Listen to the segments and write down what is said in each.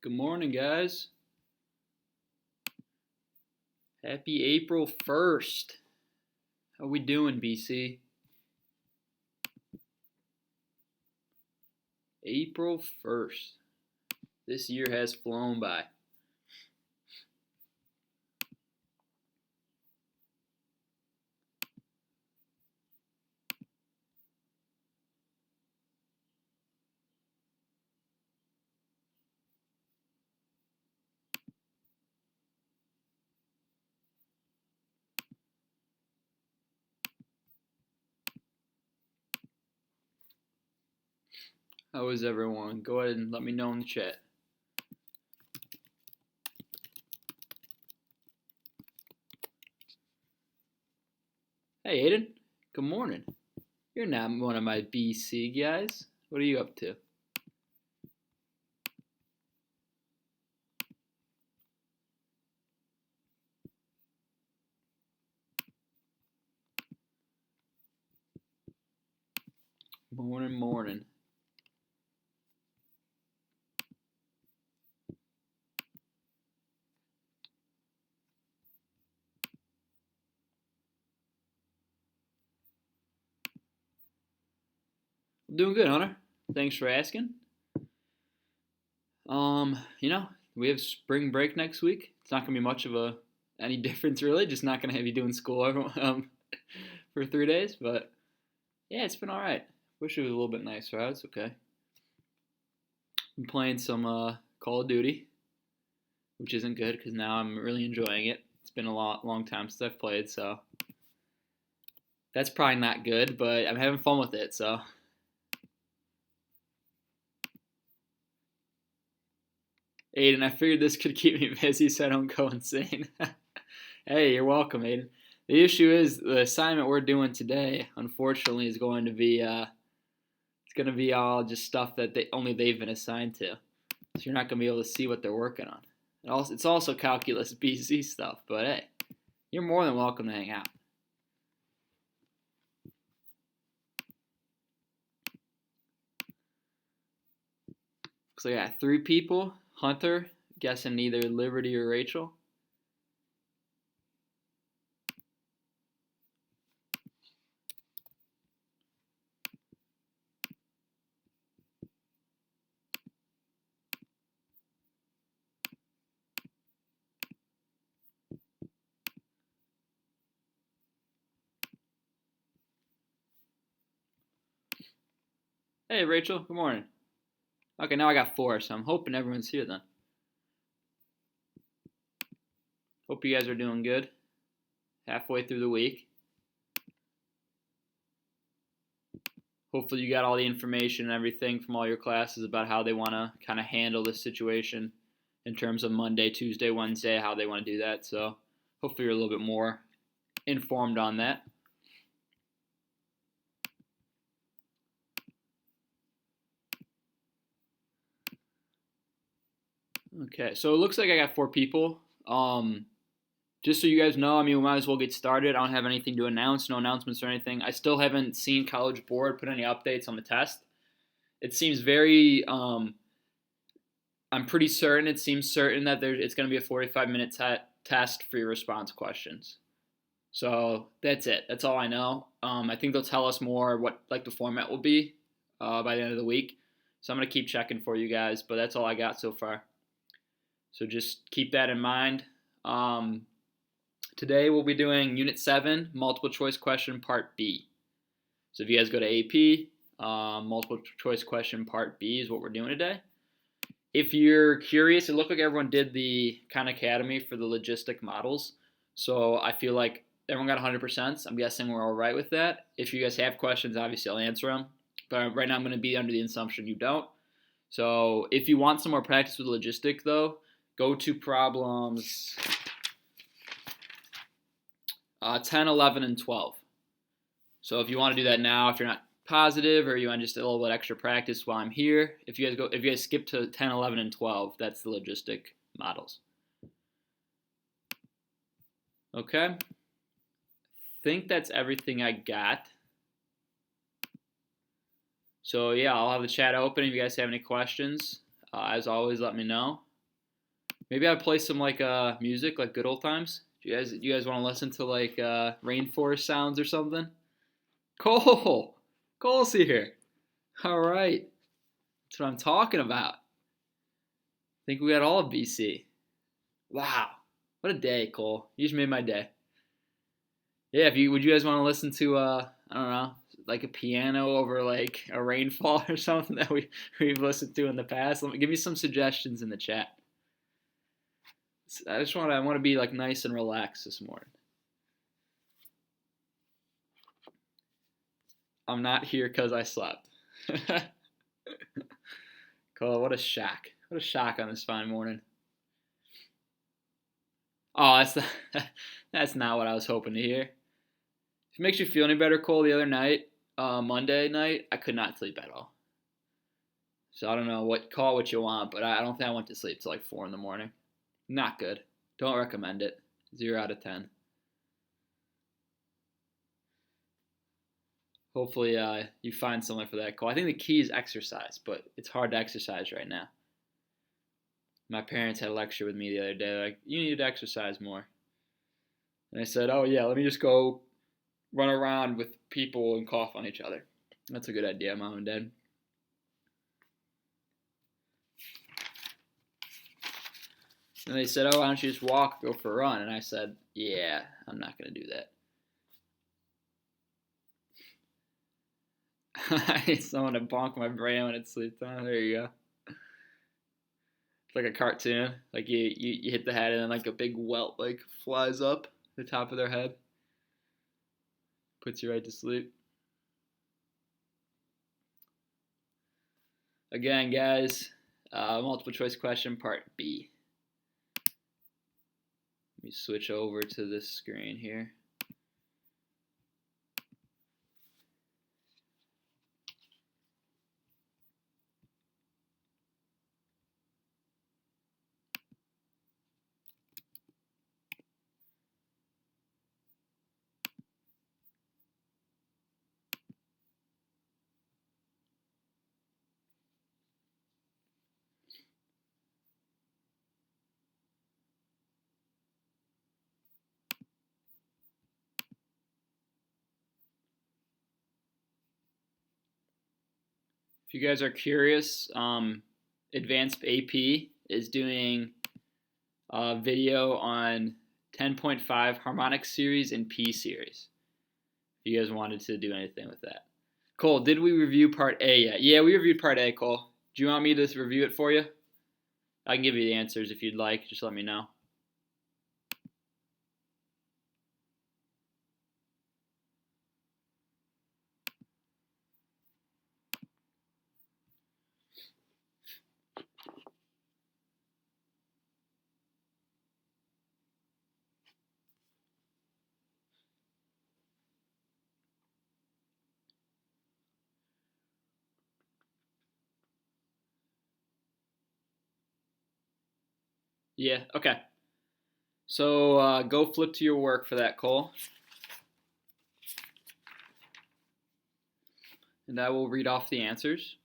Good morning, guys. Happy April 1st. How we doing, BC? April 1st. This year has flown by. How is everyone? Go ahead and let me know in the chat. Hey, Aiden. Good morning. You're not one of my BC guys. What are you up to? Morning. I'm doing good, Hunter. Thanks for asking. We have spring break next week. It's not gonna be much of any difference really. Just not gonna have you doing school for 3 days, but yeah, it's been all right. Wish it was a little bit nicer. It's okay. Been playing some Call of Duty, which isn't good because now I'm really enjoying it. It's been a long time since I've played, so that's probably not good, but I'm having fun with it. So Aiden, I figured this could keep me busy so I don't go insane. Hey, you're welcome, Aiden. The issue is the assignment we're doing today, unfortunately, is going to be it's going to be all just stuff that they've been assigned to. So you're not going to be able to see what they're working on. It's also calculus BC stuff, but hey, you're more than welcome to hang out. So I got 3 people. Hunter, guessing either Liberty or Rachel. Hey, Rachel. Good morning. Okay, now I got 4, so I'm hoping everyone's here then. Hope you guys are doing good. Halfway through the week. Hopefully you got all the information and everything from all your classes about how they want to kind of handle this situation in terms of Monday, Tuesday, Wednesday, how they want to do that. So hopefully you're a little bit more informed on that. Okay, so it looks like I got 4 people. Just so you guys know, we might as well get started. I don't have anything to announce, no announcements or anything. I still haven't seen College Board put any updates on the test. It seems very, I'm pretty certain, it seems certain that it's going to be a 45-minute test for your response questions. So that's it. That's all I know. I think they'll tell us more what the format will be by the end of the week. So I'm going to keep checking for you guys, but that's all I got so far. So just keep that in mind. Today we'll be doing Unit 7, Multiple Choice Question Part B. So if you guys go to AP, Multiple Choice Question Part B is what we're doing today. If you're curious, it looked like everyone did the Khan Academy for the logistic models. So I feel like everyone got 100%. I'm guessing we're all right with that. If you guys have questions, obviously I'll answer them. But right now I'm going to be under the assumption you don't. So if you want some more practice with logistic, though, go to problems 10, 11, and 12. So if you want to do that now, if you're not positive or you want just a little bit extra practice while I'm here, if you guys skip to 10, 11, and 12, that's the logistic models. Okay. I think that's everything I got. So yeah, I'll have the chat open if you guys have any questions. As always, let me know. Maybe I play some like music, like good old times. Do you guys want to listen to like rainforest sounds or something? Cole, Cole's here. All right, that's what I'm talking about. I think we got all of BC. Wow, what a day, Cole. You just made my day. Yeah, if you would you guys want to listen to I don't know, like a piano over like a rainfall or something that we've listened to in the past? Give me some suggestions in the chat. I want to be like nice and relaxed this morning. I'm not here because I slept. Cole, what a shock! What a shock on this fine morning. Oh, that's not what I was hoping to hear. If it makes you feel any better, Cole, the other night, Monday night, I could not sleep at all. So I don't know call it what you want, but I don't think I went to sleep till like 4 in the morning. Not good. Don't recommend it. 0 out of 10. Hopefully, you find someone for that, Cole. I think the key is exercise, but it's hard to exercise right now. My parents had a lecture with me the other day. They're like, you need to exercise more. And I said, oh yeah, let me just go run around with people and cough on each other. That's a good idea, Mom and Dad. And they said, oh, why don't you just walk, go for a run? And I said, yeah, I'm not going to do that. I need someone to bonk my brain when it's sleep time. There you go. It's like a cartoon. Like you hit the head and then like a big welt like flies up the top of their head. Puts you right to sleep. Again, guys, multiple choice question part B. Let me switch over to this screen here. If you guys are curious, Advanced AP is doing a video on 10.5 harmonic series and P series. If you guys wanted to do anything with that. Cole, did we review part A yet? Yeah, we reviewed part A, Cole. Do you want me to review it for you? I can give you the answers if you'd like. Just let me know. Yeah, okay. So go flip to your work for that, Cole. And I will read off the answers.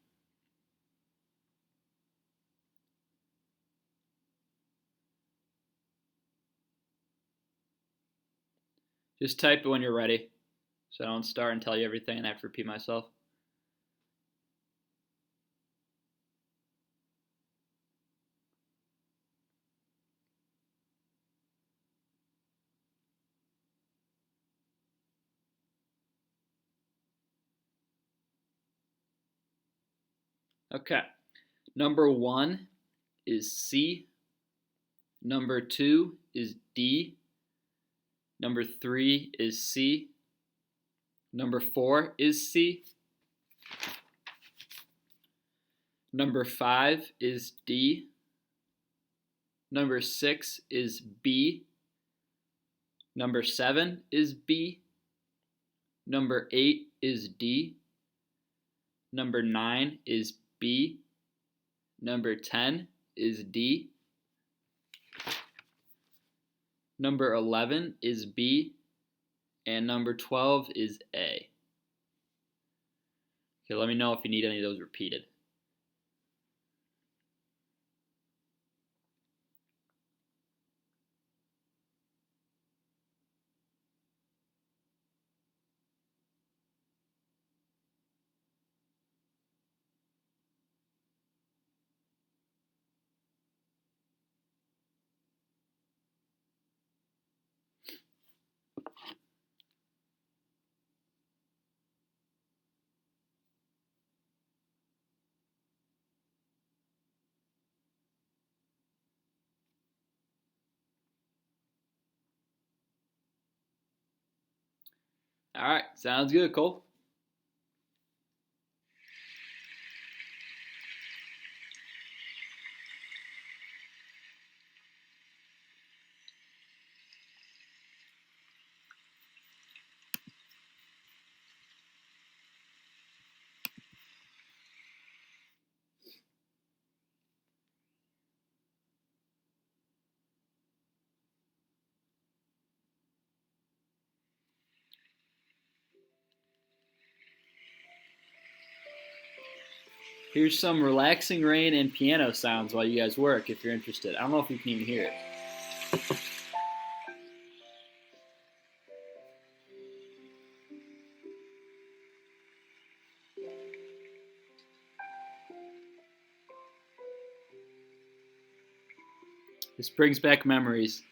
Just type it when you're ready, so I don't start and tell you everything and I have to repeat myself. Okay. Number 1 is C. Number 2 is D. Number 3 is C. Number 4 is C. Number 5 is D. Number 6 is B. Number 7 is B. Number 8 is D. Number 9 is B. Number 10 is D. Number 11 is B. And number 12 is A. Okay, let me know if you need any of those repeated. All right, sounds good, Cole. Here's some relaxing rain and piano sounds while you guys work if you're interested. I don't know if you can even hear it. This brings back memories.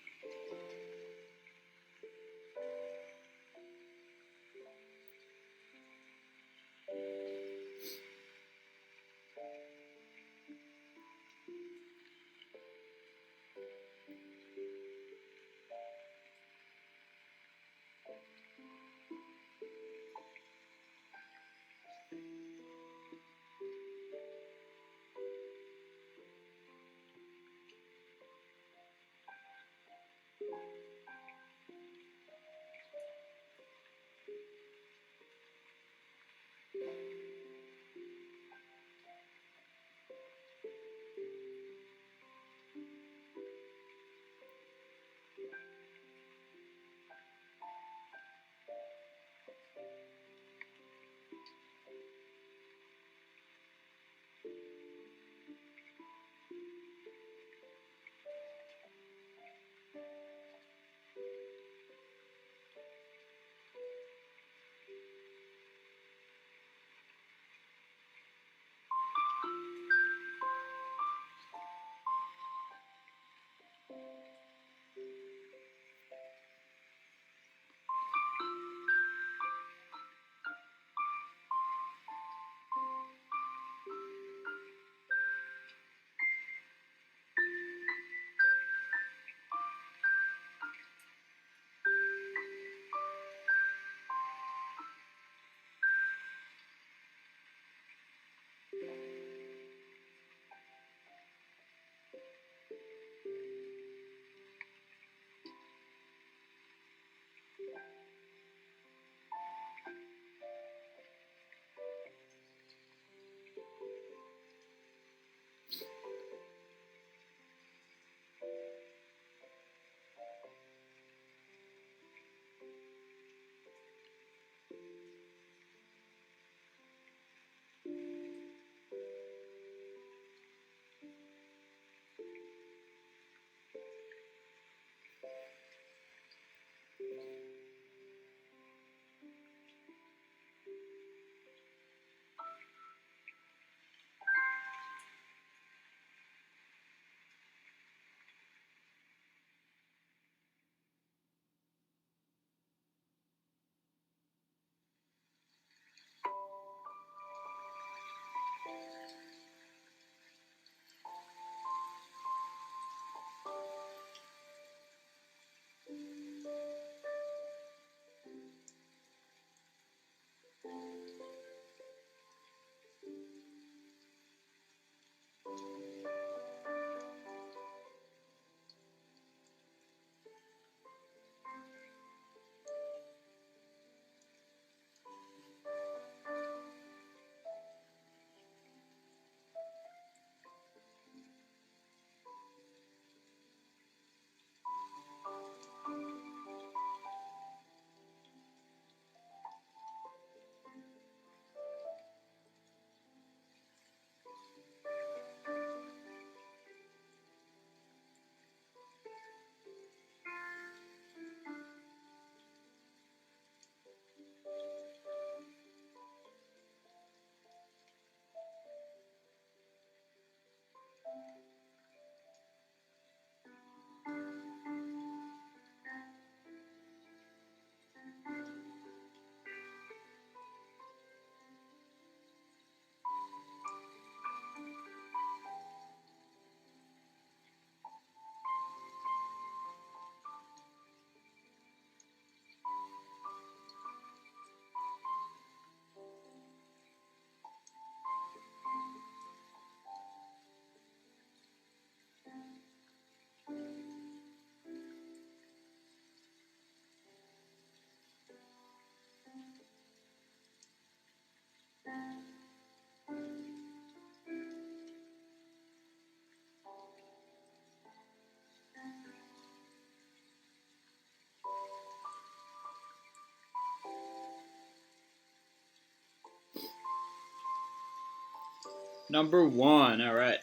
Number 1. All right.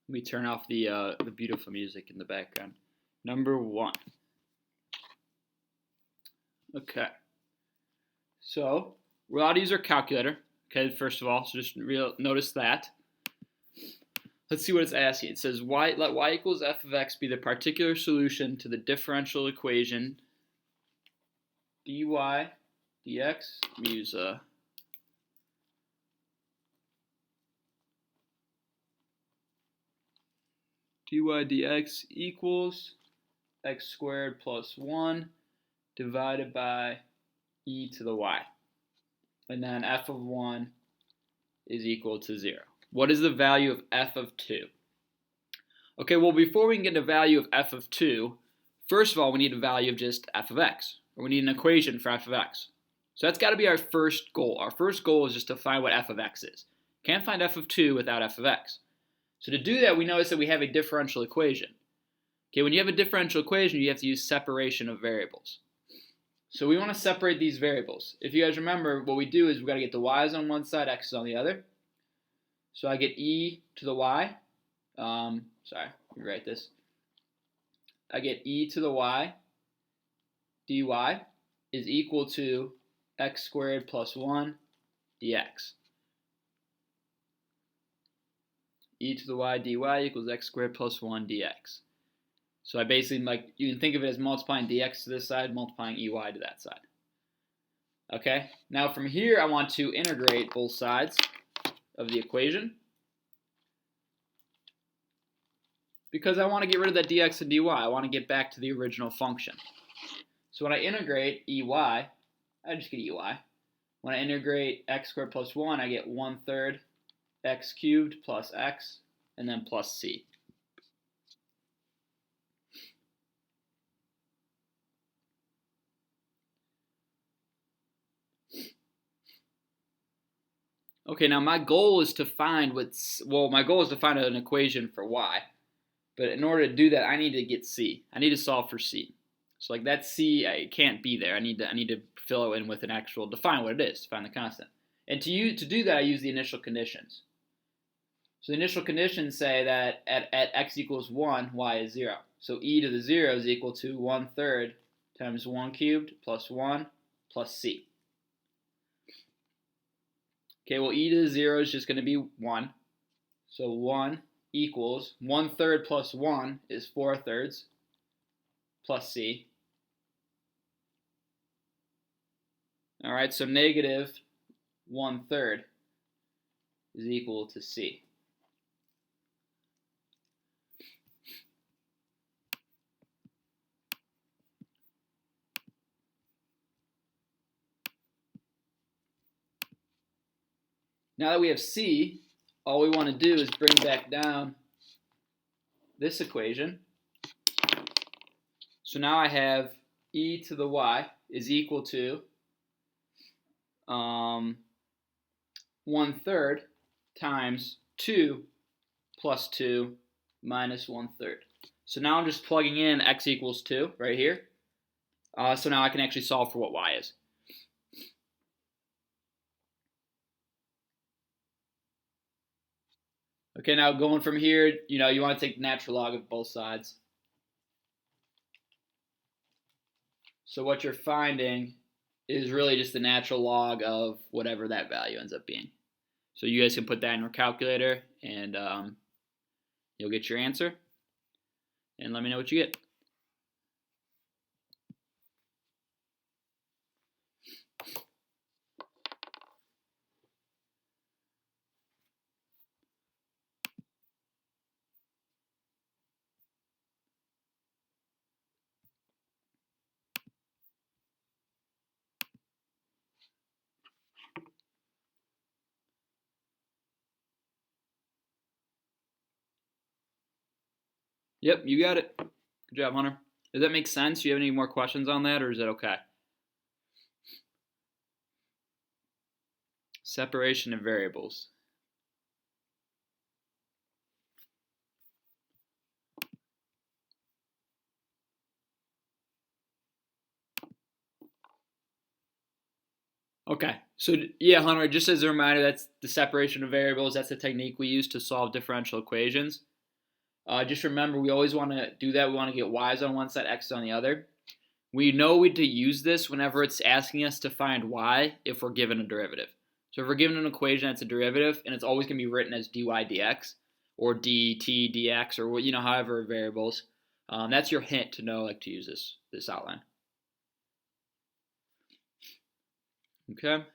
Let me turn off the beautiful music in the background. Number 1. Okay. So we're allowed to use our calculator. Okay, first of all, so just notice that. Let's see what it's asking. It says let y equals f of x be the particular solution to the differential equation dy dx. Let me use dy dx equals x squared plus 1 divided by e to the y. And then f of 1 is equal to 0. What is the value of f of 2? Okay, well, before we can get a value of f of 2, first of all, we need a value of just f of x, or we need an equation for f of x. So that's got to be our first goal. Our first goal is just to find what f of x is. Can't find f of 2 without f of x. So to do that, we notice that we have a differential equation. Okay, when you have a differential equation, you have to use separation of variables. So we want to separate these variables. If you guys remember, what we do is we've got to get the y's on one side, x's on the other. So I get e to the y. Sorry, let me write this. I get e to the y dy is equal to x squared plus 1 dx. E to the y dy equals x squared plus 1 dx. So I basically, you can think of it as multiplying dx to this side, multiplying ey to that side. Okay, now from here I want to integrate both sides of the equation because I want to get rid of that dx and dy. I want to get back to the original function. So when I integrate ey, I just get ey. When I integrate x squared plus 1, I get 1/3 x cubed plus x, and then plus c. Okay, now my goal is to find an equation for y. But in order to do that, I need to get c. I need to solve for c. So like that c, it can't be there. I need to fill it in with an actual, define what it is, find the constant. And to do that, I use the initial conditions. So the initial conditions say that at x equals 1, y is 0. So e to the 0 is equal to 1/3 times 1 cubed plus 1 plus c. Okay, well, e to the 0 is just going to be 1. So 1 equals 1/3 plus 1 is 4/3 plus c. All right, so negative 1/3 is equal to c. Now that we have c, all we want to do is bring back down this equation. So now I have e to the y is equal to 1/3 times 2 plus 2 minus 1/3. So now I'm just plugging in x equals 2 right here. So now I can actually solve for what y is. Okay, now going from here, you want to take the natural log of both sides. So what you're finding is really just the natural log of whatever that value ends up being. So you guys can put that in your calculator and you'll get your answer. And let me know what you get. Yep, you got it. Good job, Hunter. Does that make sense? Do you have any more questions on that, or is that okay? Separation of variables. Okay, So yeah, Hunter, just as a reminder, that's the separation of variables. That's the technique we use to solve differential equations. Just remember, we always want to do that. We want to get y's on one side, x's on the other. We know to use this whenever it's asking us to find y if we're given a derivative. So if we're given an equation that's a derivative, and it's always going to be written as dy dx or dt dx or however variables, that's your hint to know to use this outline. Okay.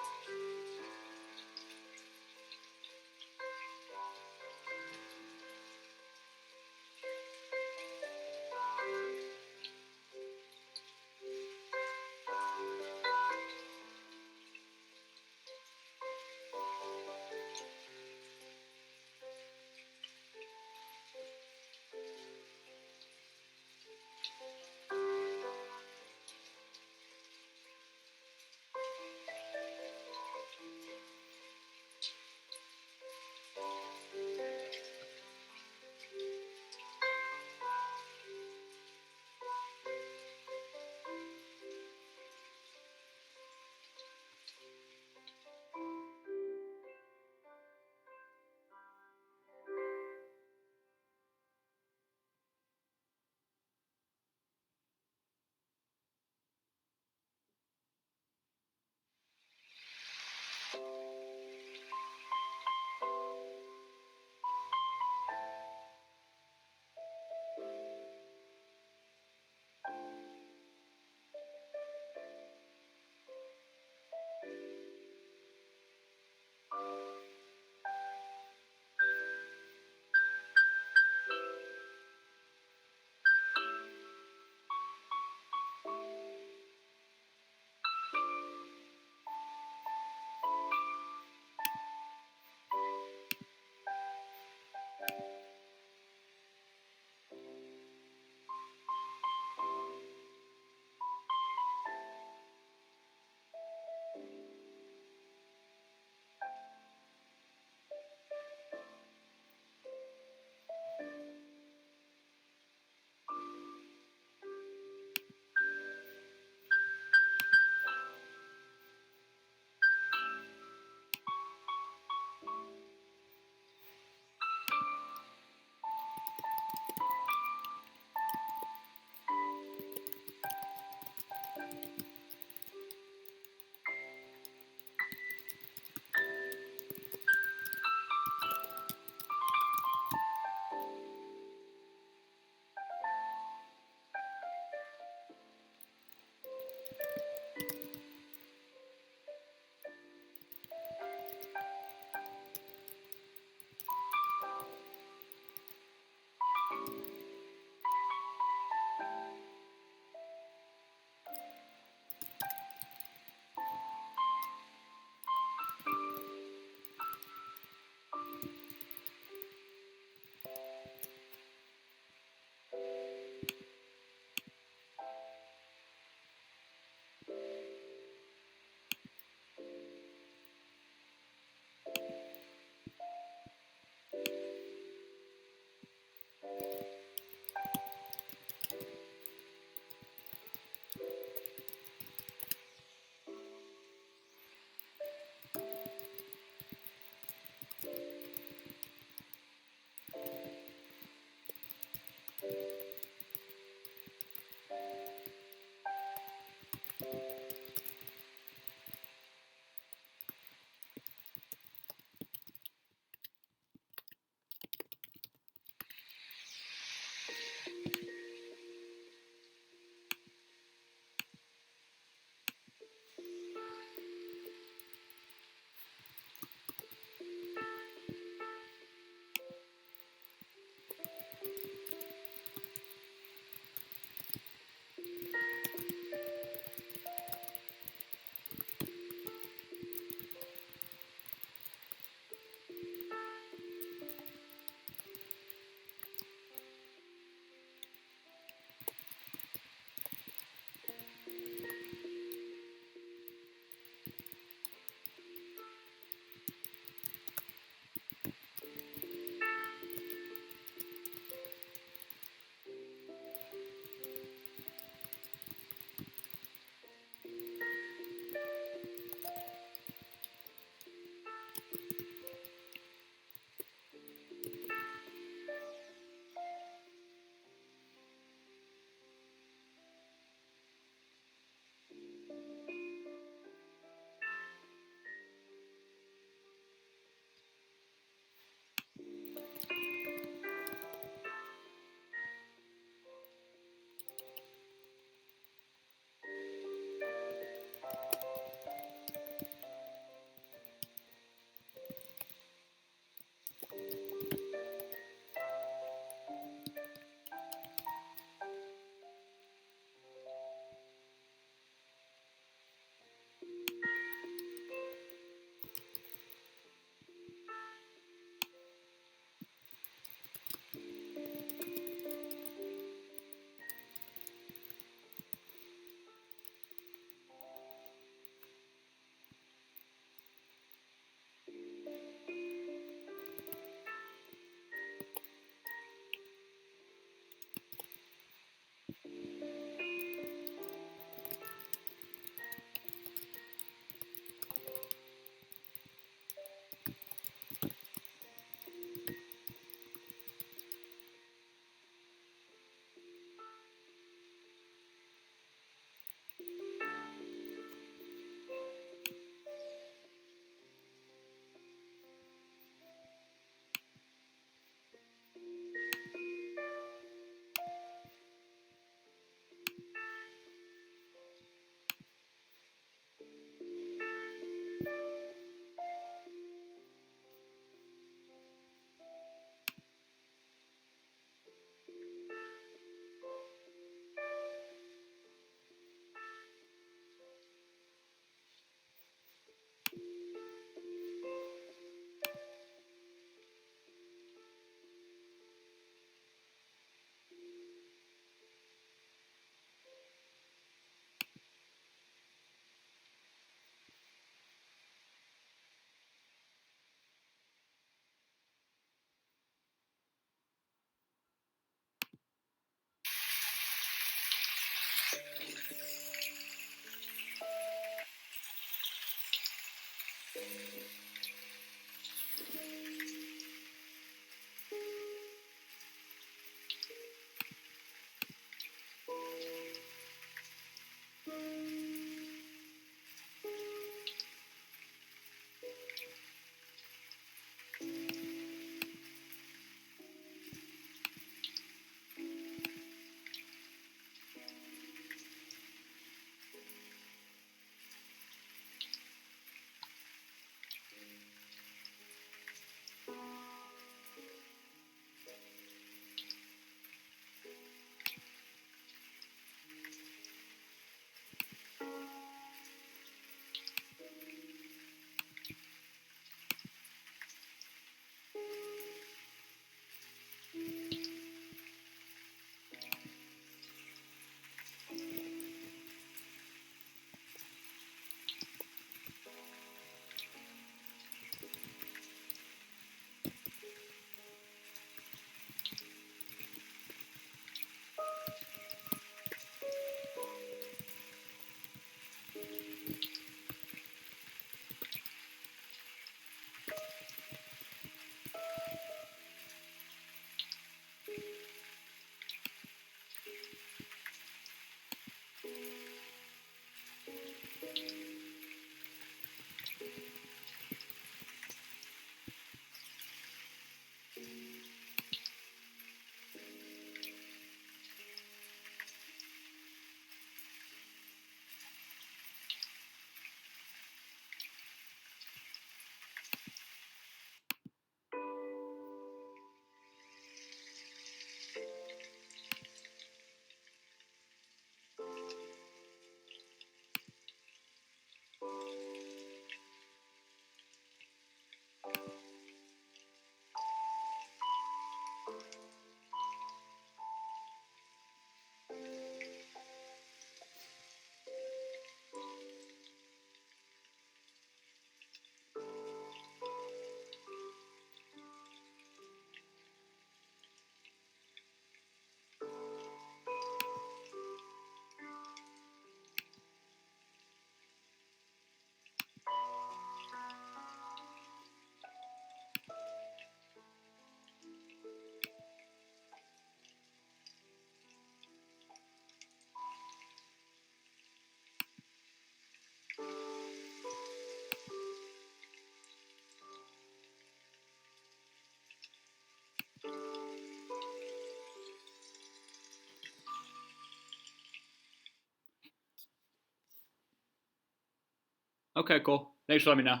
Okay, cool. Thanks for letting me know.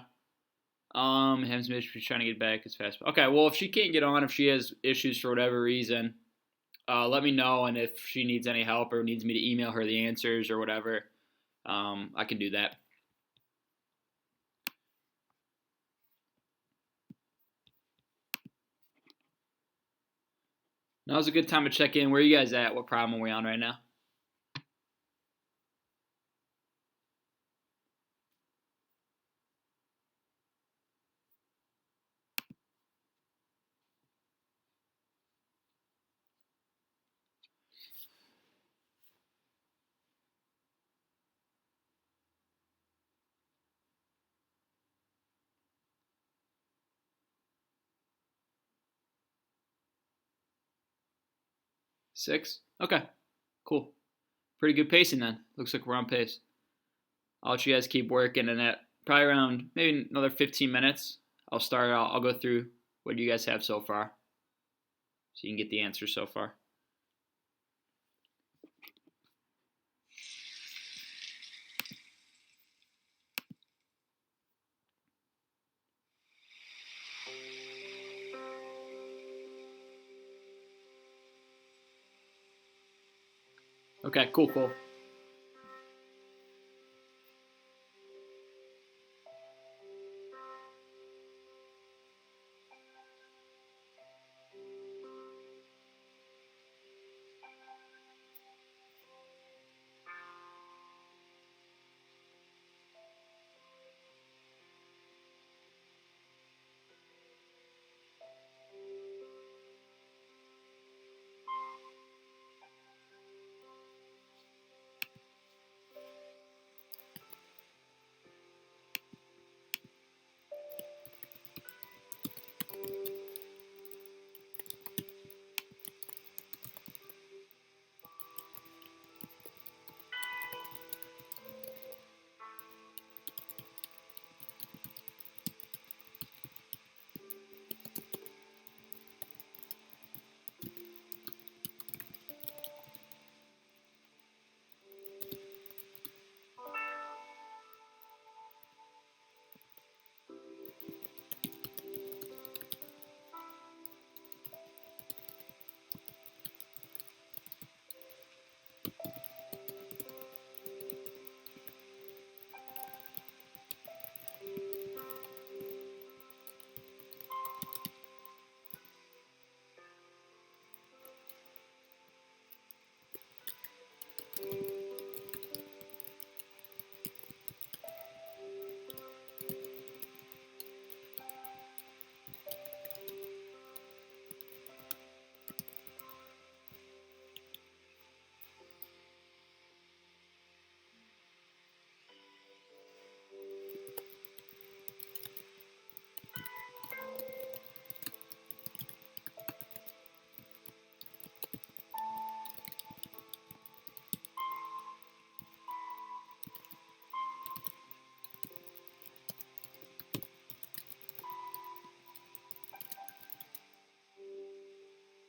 Haven't been trying to get back as fast. Okay, well, if she can't get on, if she has issues for whatever reason, let me know, and if she needs any help or needs me to email her the answers or whatever, I can do that. Now's a good time to check in. Where are you guys at? What problem are we on right now? Six? Okay, cool. Pretty good pacing then. Looks like we're on pace. I'll let you guys keep working, and at probably around maybe another 15 minutes, I'll go through what you guys have so far, so you can get the answers so far. Okay, cool.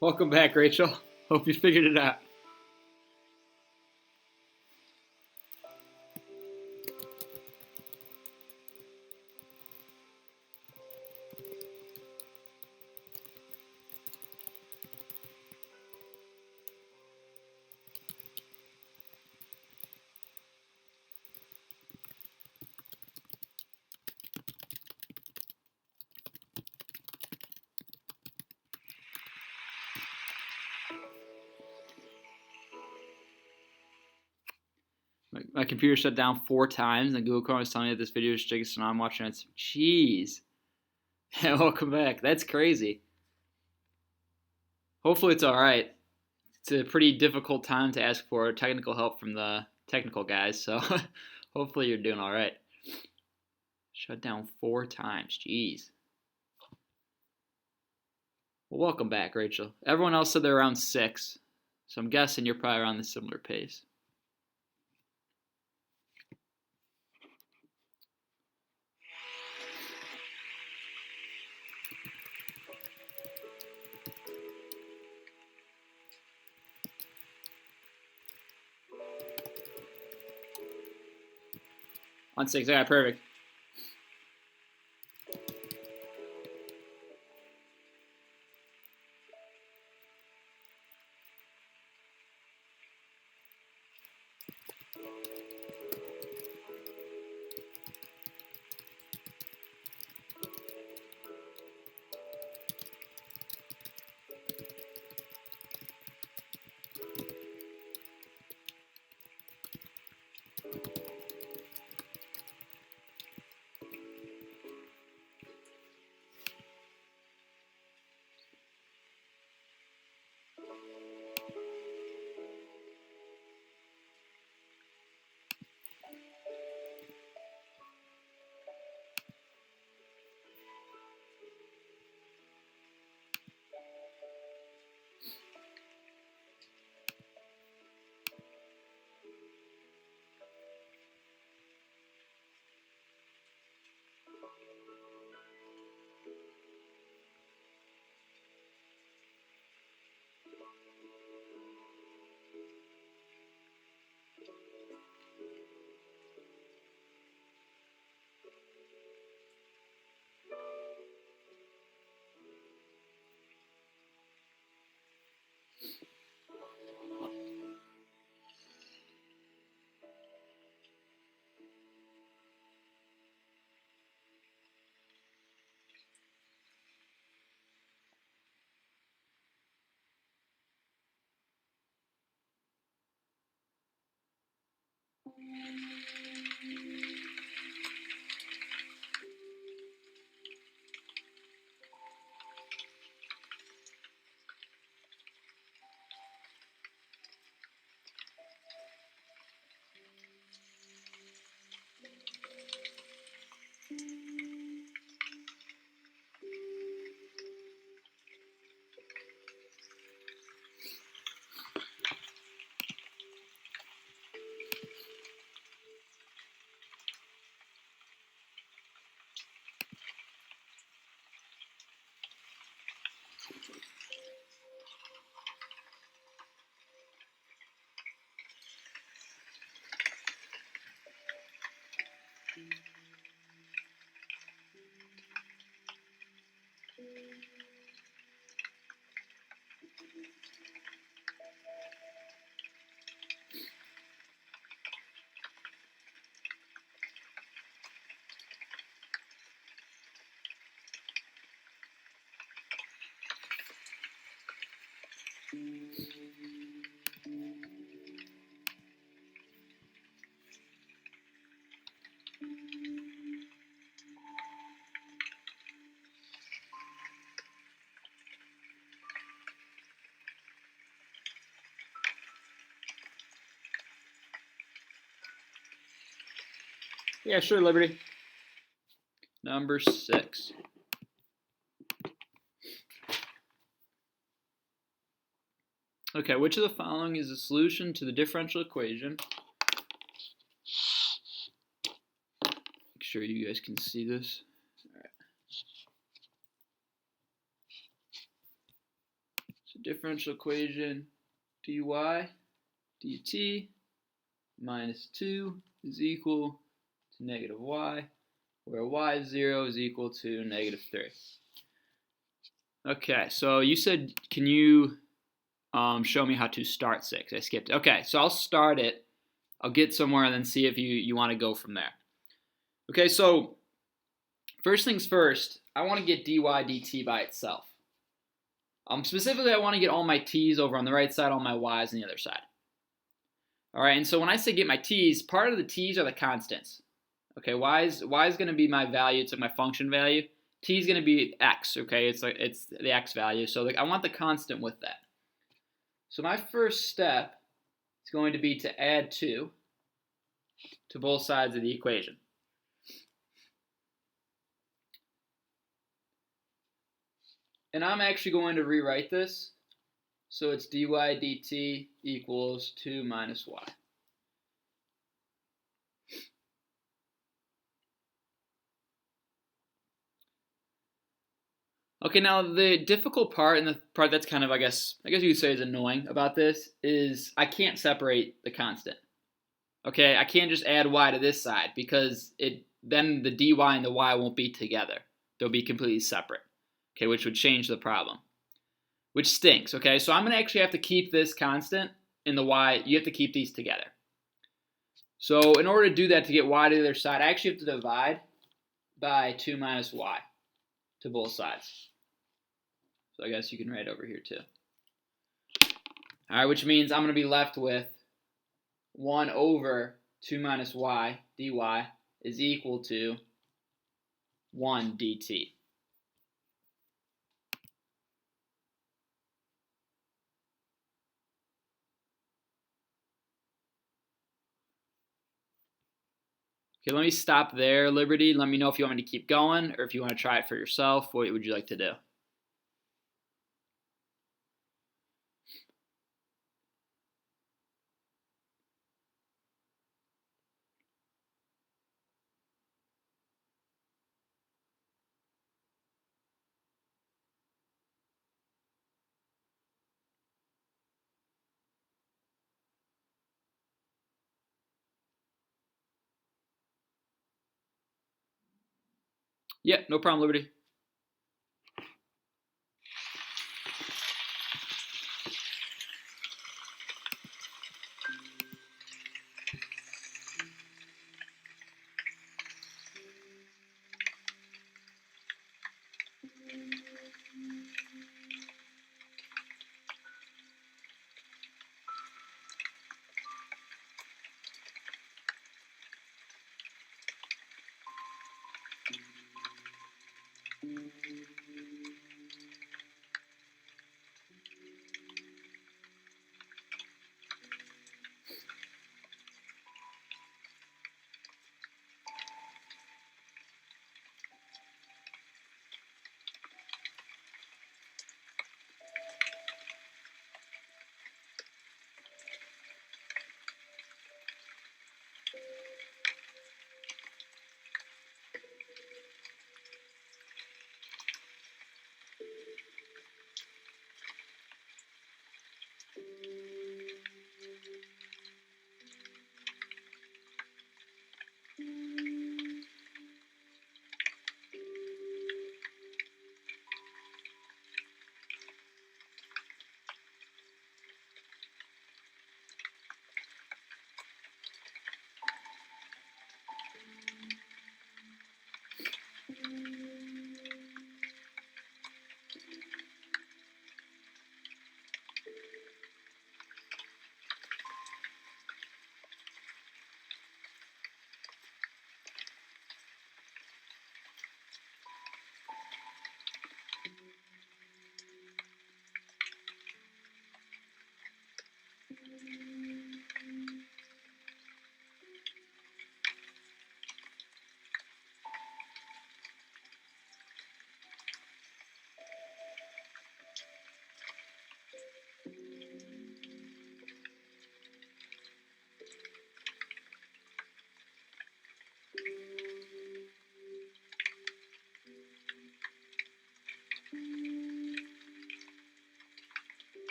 Welcome back, Rachel. Hope you figured it out. My computer shut down 4 times, and Google Chrome is telling me that this video is jigging, so now I'm watching it. Jeez. Welcome back. That's crazy. Hopefully it's alright. It's a pretty difficult time to ask for technical help from the technical guys, so hopefully you're doing alright. Shut down 4 times. Jeez. Well, welcome back, Rachel. Everyone else said they're around 6, so I'm guessing you're probably around the similar pace. On 6, I got perfect. Yeah, sure, Liberty. Number 6. Okay, which of the following is the solution to the differential equation? Make sure you guys can see this. All right. So differential equation dy dt minus 2 is equal to negative y, where y is 0 is equal to negative 3. Okay, so you said, can you show me how to start 6? I skipped it. Okay, so I'll start it. I'll get somewhere and then see if you want to go from there. Okay, so first things first, I want to get dy dt by itself. Specifically, I want to get all my t's over on the right side, all my y's on the other side. All right, and so when I say get my t's, part of the t's are the constants. Okay, y is going to be my value. It's like my function value. T is going to be x. Okay, it's the x value. So I want the constant with that. So my first step is going to be to add 2 to both sides of the equation. And I'm actually going to rewrite this. So it's dy dt equals 2 minus y. Okay, now the difficult part, and the part that's kind of, I guess you could say is annoying about this, is I can't separate the constant. Okay, I can't just add y to this side because then the dy and the y won't be together. They'll be completely separate. Okay, which would change the problem, which stinks. Okay, so I'm going to actually have to keep this constant and the y. You have to keep these together. So in order to do that, to get y to the other side, I actually have to divide by 2 minus y to both sides. So I guess you can write over here too. All right, which means I'm going to be left with 1 over 2 minus y dy is equal to 1 dt. Okay, let me stop there, Liberty. Let me know if you want me to keep going or if you want to try it for yourself. What would you like to do? Yeah, no problem, Liberty.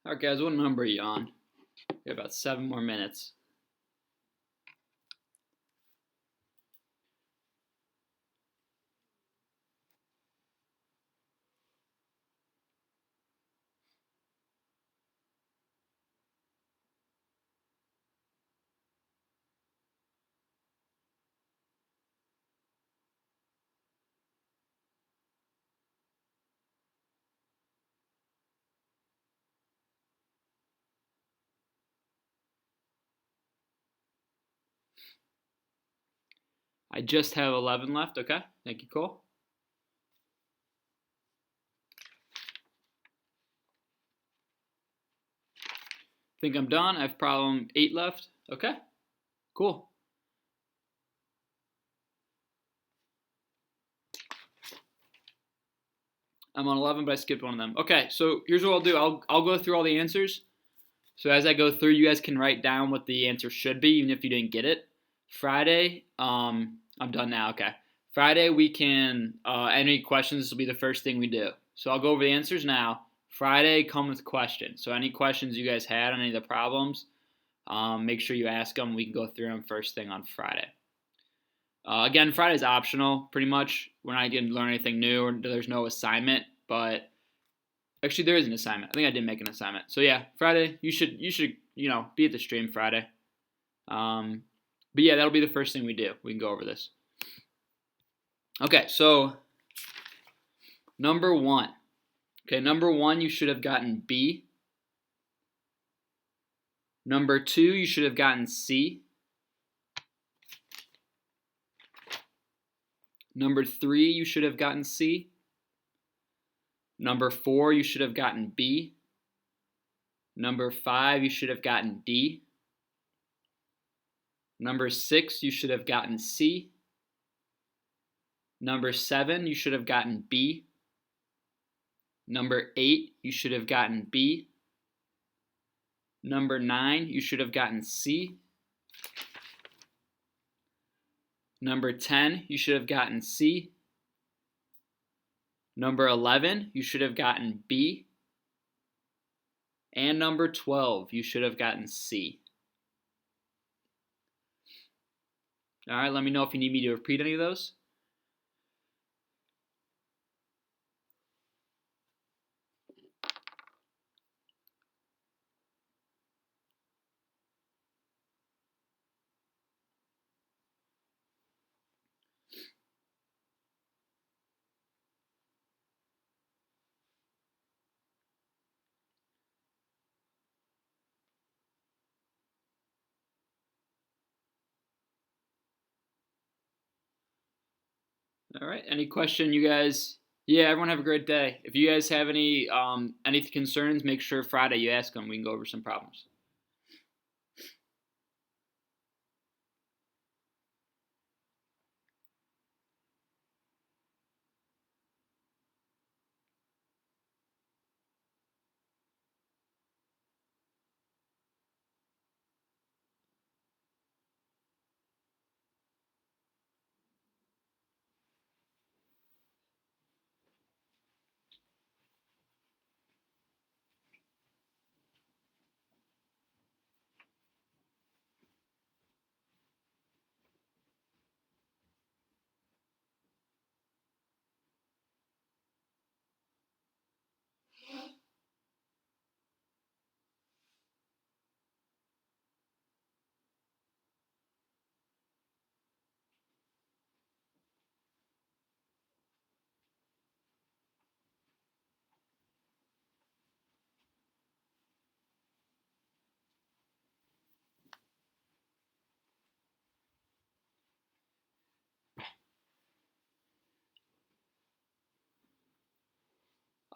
All right, guys, what number are you on? We have about 7 more minutes. I just have 11 left. Okay, thank you, Cole. Think I'm done. I have problem 8 left. Okay, cool. I'm on 11, but I skipped one of them. Okay, so here's what I'll do. I'll go through all the answers. So as I go through, you guys can write down what the answer should be, even if you didn't get it. Friday, I'm done now. Okay. Friday, we can, any questions, this will be the first thing we do. So I'll go over the answers now. Friday, come with questions. So any questions you guys had on any of the problems, make sure you ask them. We can go through them first thing on Friday. Again, Friday's optional, pretty much. We're not going to learn anything new, or there's no assignment, but actually there is an assignment. I think I did make an assignment. So yeah, Friday, you should be at the stream Friday. But yeah, that'll be the first thing we do. We can go over this. Okay, so number 1. Okay, number 1, you should have gotten B. Number 2, you should have gotten C. Number 3, you should have gotten C. Number 4, you should have gotten B. Number 5, you should have gotten D. Number 6, you should have gotten C. Number 7, you should have gotten B. Number 8, you should have gotten B. Number 9, you should have gotten C. Number 10, you should have gotten C. Number 11, you should have gotten B. And number 12, you should have gotten C. All right, let me know if you need me to repeat any of those. All right, any question, you guys? Yeah, everyone have a great day. If you guys have any concerns, make sure Friday you ask them. We can go over some problems.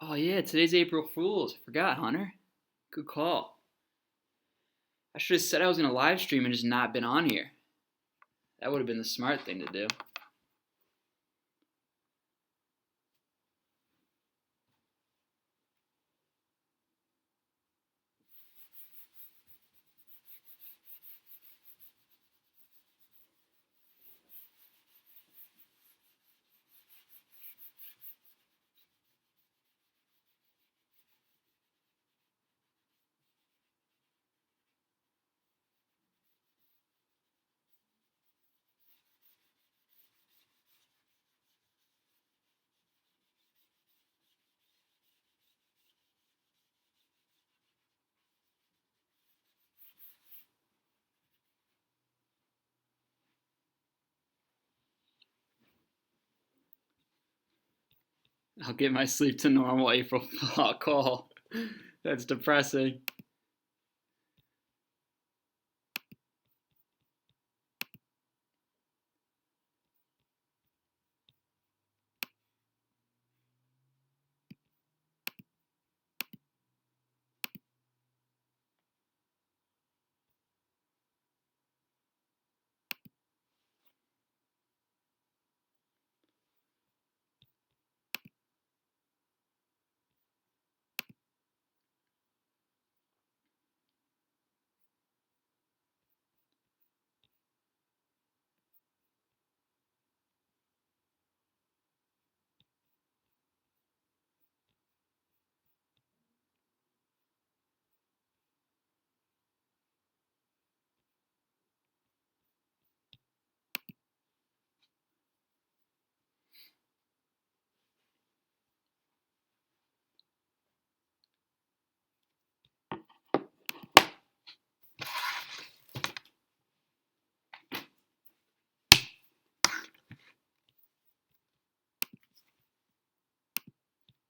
Oh yeah, today's April Fool's. I forgot, Hunter. Good call. I should have said I was gonna live stream and just not been on here. That would have been the smart thing to do. I'll get my sleep to normal April call. That's depressing.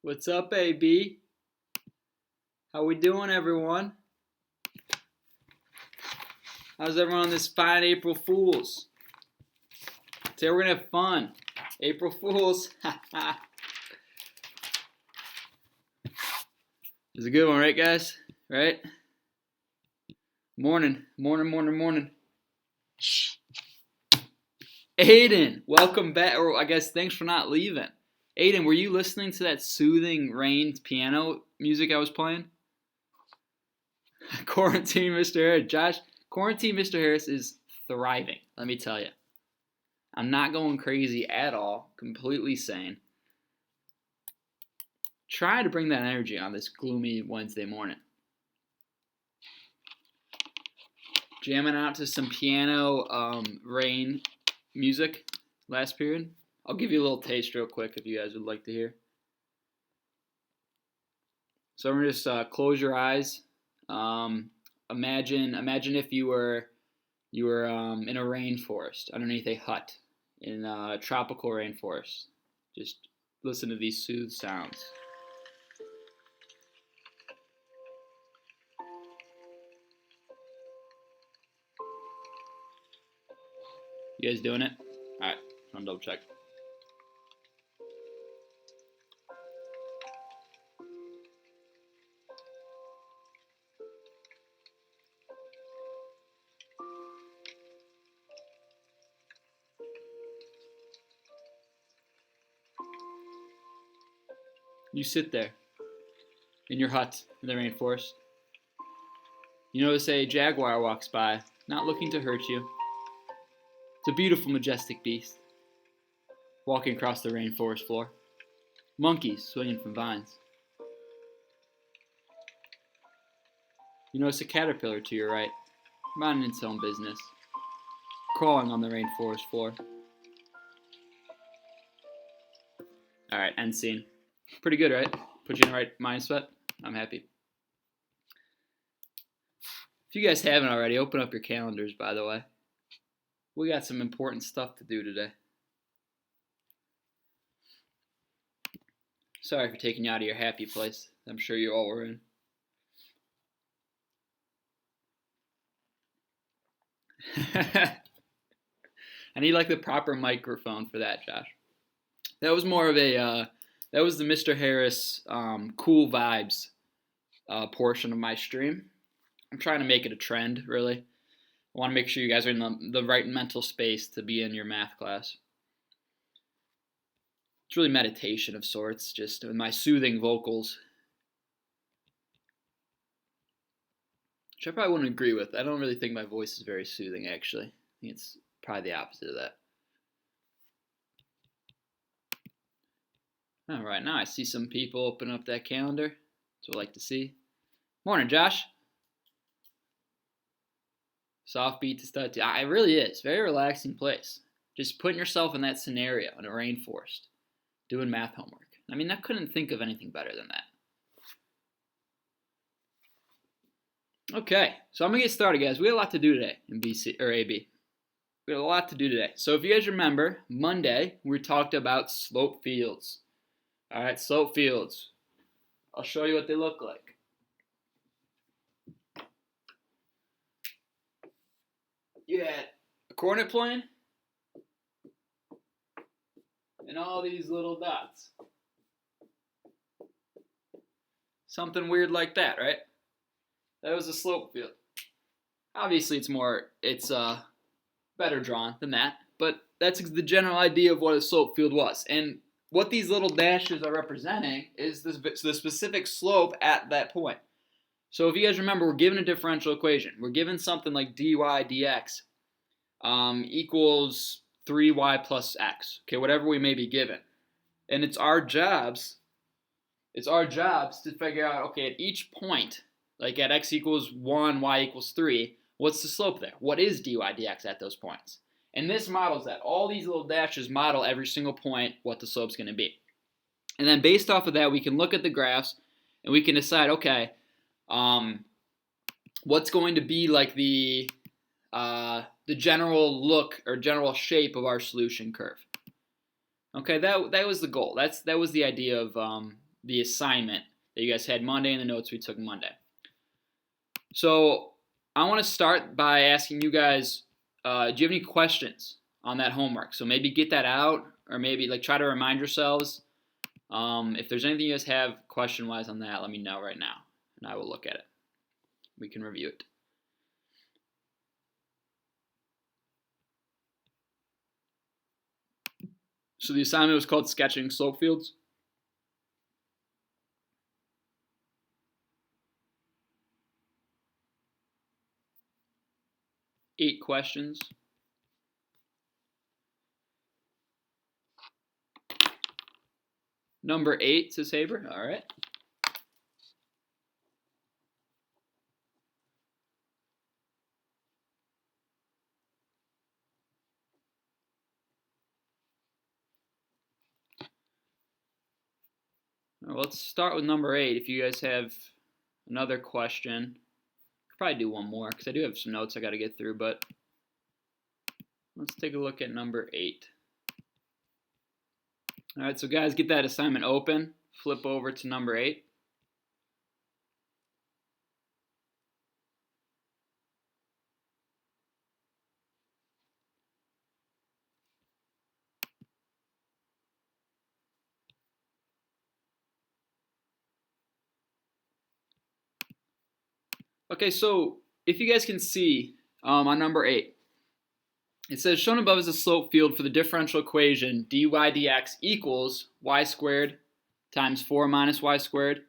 What's up, AB? How we doing, everyone? How's everyone on this fine April Fools? Today we're gonna have fun. April Fools. It's a good one, right, guys? Right? Morning. Aiden, welcome back. Or I guess thanks for not leaving. Aiden, were you listening to that soothing rain piano music I was playing? Quarantine Mr. Harris. Josh, Quarantine Mr. Harris is thriving, let me tell you. I'm not going crazy at all. Completely sane. Try to bring that energy on this gloomy Wednesday morning. Jamming out to some piano rain music last period. I'll give you a little taste real quick if you guys would like to hear. So I'm gonna just close your eyes. Imagine if you were in a rainforest underneath a hut in a tropical rainforest. Just listen to these soothed sounds. You guys doing it? All right, I'm gonna double check. You sit there in your hut in the rainforest. You notice a jaguar walks by, not looking to hurt you. It's a beautiful, majestic beast, walking across the rainforest floor. Monkeys swinging from vines. You notice a caterpillar to your right, minding its own business, crawling on the rainforest floor. Alright, end scene. Pretty good, right? Put you in the right mindset? I'm happy. If you guys haven't already, open up your calendars, by the way. We got some important stuff to do today. Sorry for taking you out of your happy place. I'm sure you all were in. I need like the proper microphone for that, Josh. That was more of a, that was the Mr. Harris cool vibes portion of my stream. I'm trying to make it a trend, really. I want to make sure you guys are in the right mental space to be in your math class. It's really meditation of sorts, just my soothing vocals. Which I probably wouldn't agree with. I don't really think my voice is very soothing, actually. I think it's probably the opposite of that. All right, now I see some people open up that calendar. That's what I like to see. Morning, Josh. Soft beat to start. It really is. Very relaxing place. Just putting yourself in that scenario in a rainforest, doing math homework. I mean, I couldn't think of anything better than that. Okay, so I'm going to get started, guys. We have a lot to do today in BC or AB. We have a lot to do today. So if you guys remember, Monday, we talked about slope fields. All right, slope fields. I'll show you what they look like. You had a coordinate plane and all these little dots. Something weird like that, right? That was a slope field. Obviously, it's better drawn than that, but that's the general idea of what a slope field was. And what these little dashes are representing is the specific slope at that point. So if you guys remember, we're given a differential equation. We're given something like dy dx equals 3y plus x. Okay, whatever we may be given. And it's our jobs to figure out, okay, at each point, like at x equals 1, y equals 3, what's the slope there? What is dy dx at those points? And this models that. All these little dashes model every single point what the slope's going to be. And then based off of that, we can look at the graphs and we can decide, okay, what's going to be like the general look or general shape of our solution curve. Okay, that was the goal. That was the idea of the assignment that you guys had Monday and the notes we took Monday. So I want to start by asking you guys, do you have any questions on that homework? So maybe get that out, or maybe like try to remind yourselves. If there's anything you guys have question-wise on that, let me know right now, and I will look at it. We can review it. So the assignment was called Sketching Slope Fields. Eight questions. Number 8, says Haber. All right. Well, let's start with number 8. If you guys have another question, I'll probably do one more because I do have some notes I got to get through, but let's take a look at number 8. All right, so guys, get that assignment open. Flip over to number 8. Okay, so if you guys can see on number 8, it says shown above is a slope field for the differential equation dy dx equals y squared times 4 minus y squared.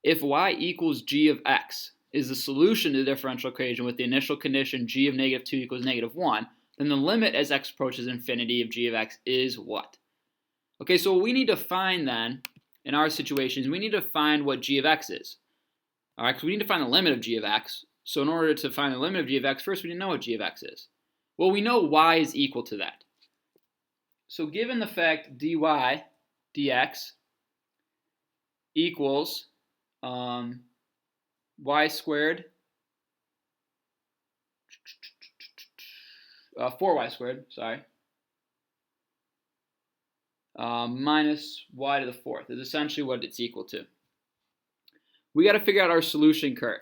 If y equals g of x is the solution to the differential equation with the initial condition g of negative 2 equals negative 1, then the limit as x approaches infinity of g of x is what? Okay, so what we need to find then, in our situations, we need to find what g of x is. All right, because we need to find the limit of g of x. So in order to find the limit of g of x, first we need to know what g of x is. Well, we know y is equal to that. So given the fact dy dx equals y squared, 4y squared, sorry, minus y to the 4th is essentially what it's equal to. We got to figure out our solution curve.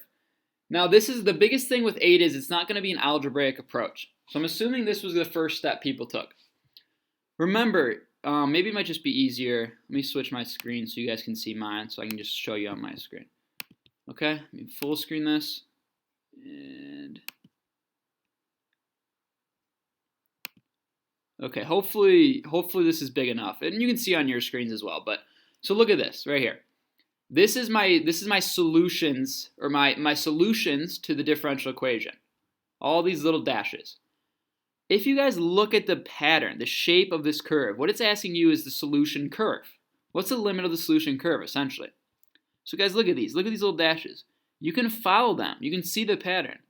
Now, this is the biggest thing with 8 is it's not going to be an algebraic approach. So I'm assuming this was the first step people took. Remember, maybe it might just be easier. Let me switch my screen so you guys can see mine so I can just show you on my screen. Okay, let me full screen this. And okay, hopefully this is big enough. And you can see on your screens as well. But so look at this right here. This is my solutions, or my solutions to the differential equation. All these little dashes. If you guys look at the pattern, the shape of this curve, what it's asking you is the solution curve. What's the limit of the solution curve, essentially? So guys, look at these. Look at these little dashes. You can follow them. You can see the pattern.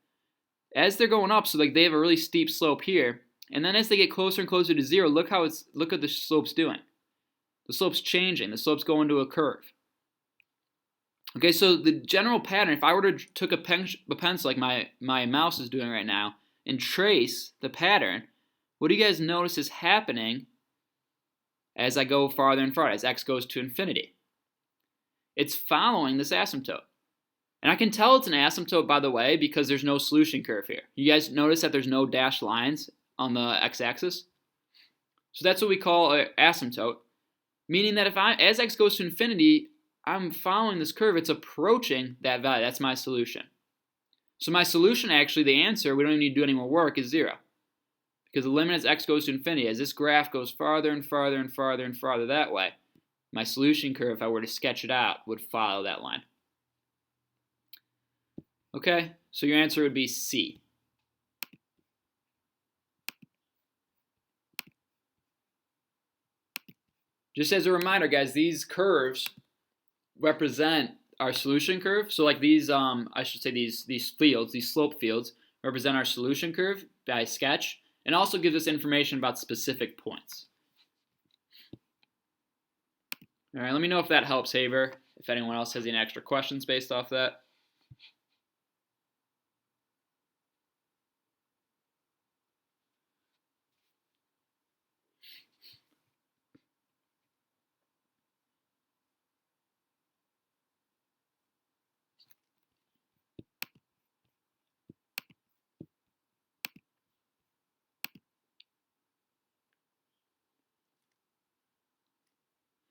As they're going up, so like they have a really steep slope here, and then as they get closer and closer to 0, look what the slope's doing. The slope's changing. The slope's going to a curve. Okay, so the general pattern, if I were to took a pencil like my mouse is doing right now and trace the pattern, what do you guys notice is happening as I go farther and farther, as x goes to infinity. It's following this asymptote. And I can tell it's an asymptote, by the way, because there's no solution curve here. You guys notice that there's no dashed lines on the x-axis? So that's what we call an asymptote, meaning that as x goes to infinity, I'm following this curve. It's approaching that value. That's my solution. So my solution, actually, the answer, we don't even need to do any more work, is 0. Because the limit as x goes to infinity, as this graph goes farther and farther and farther and farther that way, my solution curve, if I were to sketch it out, would follow that line. Okay, so your answer would be C. Just as a reminder, guys, these curves represent our solution curve. So like these, I should say these fields, these slope fields, represent our solution curve by sketch, and also gives us information about specific points. All right, let me know if that helps, Haver, if anyone else has any extra questions based off that.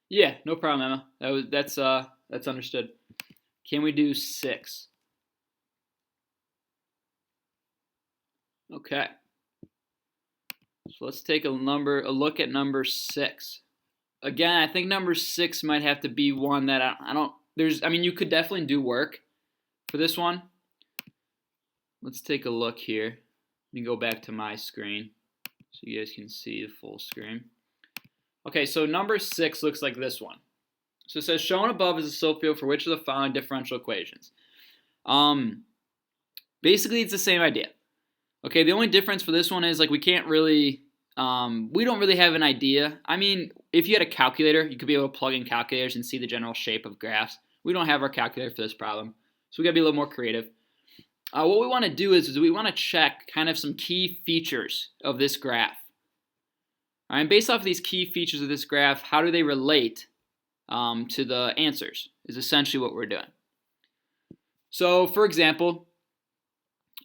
Yeah, no problem, Emma. That's understood. Can we do 6? Okay. So let's take a look at number 6. Again, I think number 6 might have to be one that I mean, you could definitely do work for this one. Let's take a look here. Let me go back to my screen so you guys can see the full screen. Okay, so number 6 looks like this one. So it says, shown above is a slope field for which of the following differential equations? Basically, it's the same idea. Okay, the only difference for this one is like we don't really have an idea. I mean, if you had a calculator, you could be able to plug in calculators and see the general shape of graphs. We don't have our calculator for this problem, so we got to be a little more creative. What we want to do is we want to check kind of some key features of this graph. All right, based off of these key features of this graph, how do they relate to the answers is essentially what we're doing. So, for example,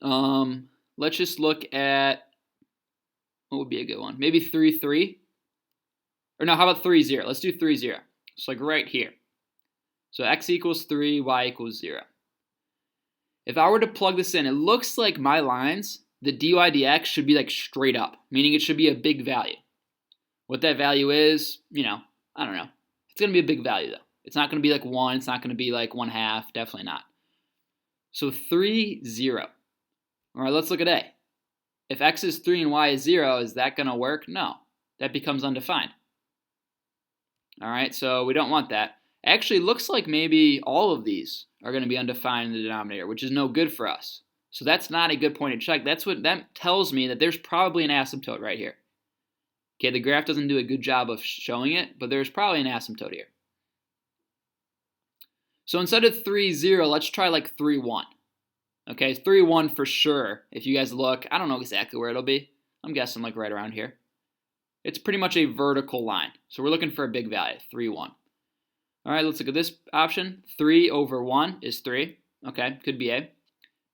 let's just look at, what would be a good one? Maybe 3, 3. Or no, how about 3, 0? Let's do 3, 0. So like right here. So x equals 3, y equals 0. If I were to plug this in, it looks like my lines, the dy dx should be like straight up, meaning it should be a big value. What that value is, I don't know. It's going to be a big value though. It's not going to be like 1, it's not going to be like 1/2, definitely not. So 3, 0. All right, let's look at A. If x is 3 and y is 0, is that going to work? No. That becomes undefined. All right, so we don't want that. Actually, it looks like maybe all of these are going to be undefined in the denominator, which is no good for us. So that's not a good point to check. That tells me that there's probably an asymptote right here. Okay, the graph doesn't do a good job of showing it, but there's probably an asymptote here. So instead of 3, 0, let's try like 3, 1. Okay, 3, 1 for sure. If you guys look, I don't know exactly where it'll be. I'm guessing like right around here. It's pretty much a vertical line. So we're looking for a big value, 3, 1. All right, let's look at this option. 3 over 1 is 3. Okay, could be A.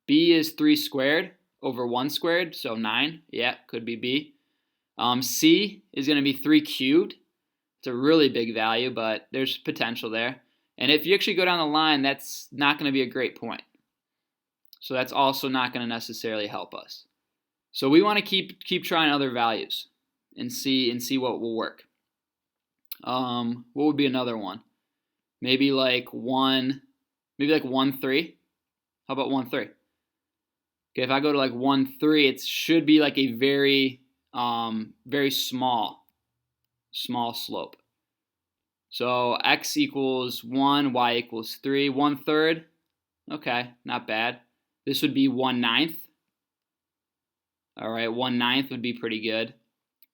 B is 3 squared over 1 squared, so 9. Yeah, could be B. C is going to be 3 cubed. It's a really big value, but there's potential there. And if you actually go down the line, that's not going to be a great point. So that's also not going to necessarily help us. So we want to keep trying other values and see what will work. What would be another one? Maybe like 1, 3. How about 1, 3? Okay, if I go to like 1, 3, it should be like a very small slope. So x equals 1, y equals 3, 1/3. Okay, not bad. This would be 1/9. All right, 1/9 would be pretty good.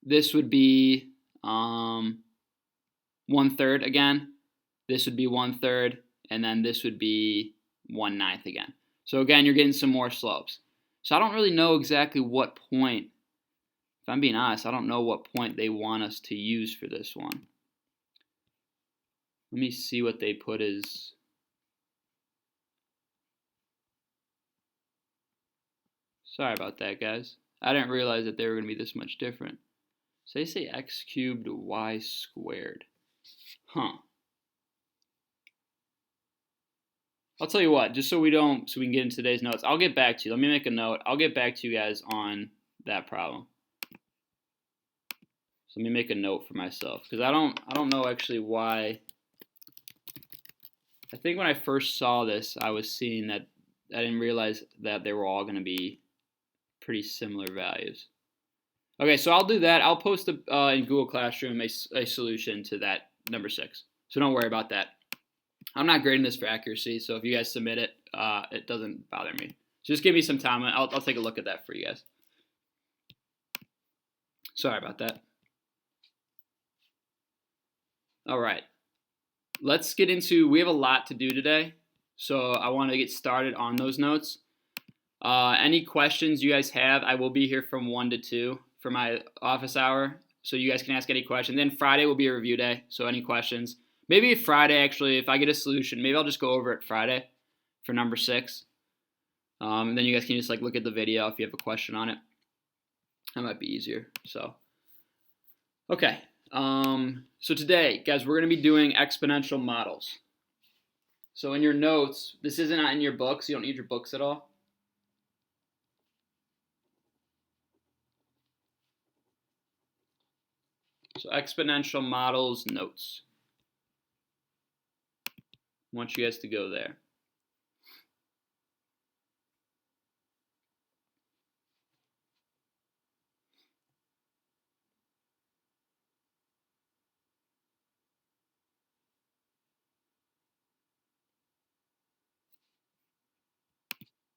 This would be 1/3 again. This would be 1/3, and then this would be 1/9 again. So again, you're getting some more slopes. So I don't really know exactly what point, if I'm being honest, I don't know what point they want us to use for this one. Let me see what they put as. Sorry about that, guys. I didn't realize that they were going to be this much different. So they say x cubed y squared. Huh. I'll tell you what, just so we can get into today's notes, I'll get back to you. Let me make a note. I'll get back to you guys on that problem. So let me make a note for myself, because I don't know actually why. I think when I first saw this, I was seeing that I didn't realize that they were all going to be pretty similar values. Okay, so I'll do that. I'll post in Google Classroom a solution to that number 6. So don't worry about that. I'm not grading this for accuracy, so if you guys submit it, it doesn't bother me. So just give me some time. I'll take a look at that for you guys. Sorry about that. All right. Let's get into, we have a lot to do today, so I want to get started on those notes. Any questions you guys have, I will be here from 1 to 2 for my office hour, so you guys can ask any questions. Then Friday will be a review day, so any questions. Maybe Friday, actually, if I get a solution, maybe I'll just go over it Friday for number 6. And then you guys can just look at the video if you have a question on it. That might be easier. So, okay. So today, guys, we're going to be doing exponential models. So in your notes, this isn't in your books. You don't need your books at all. So exponential models notes. I want you guys to go there.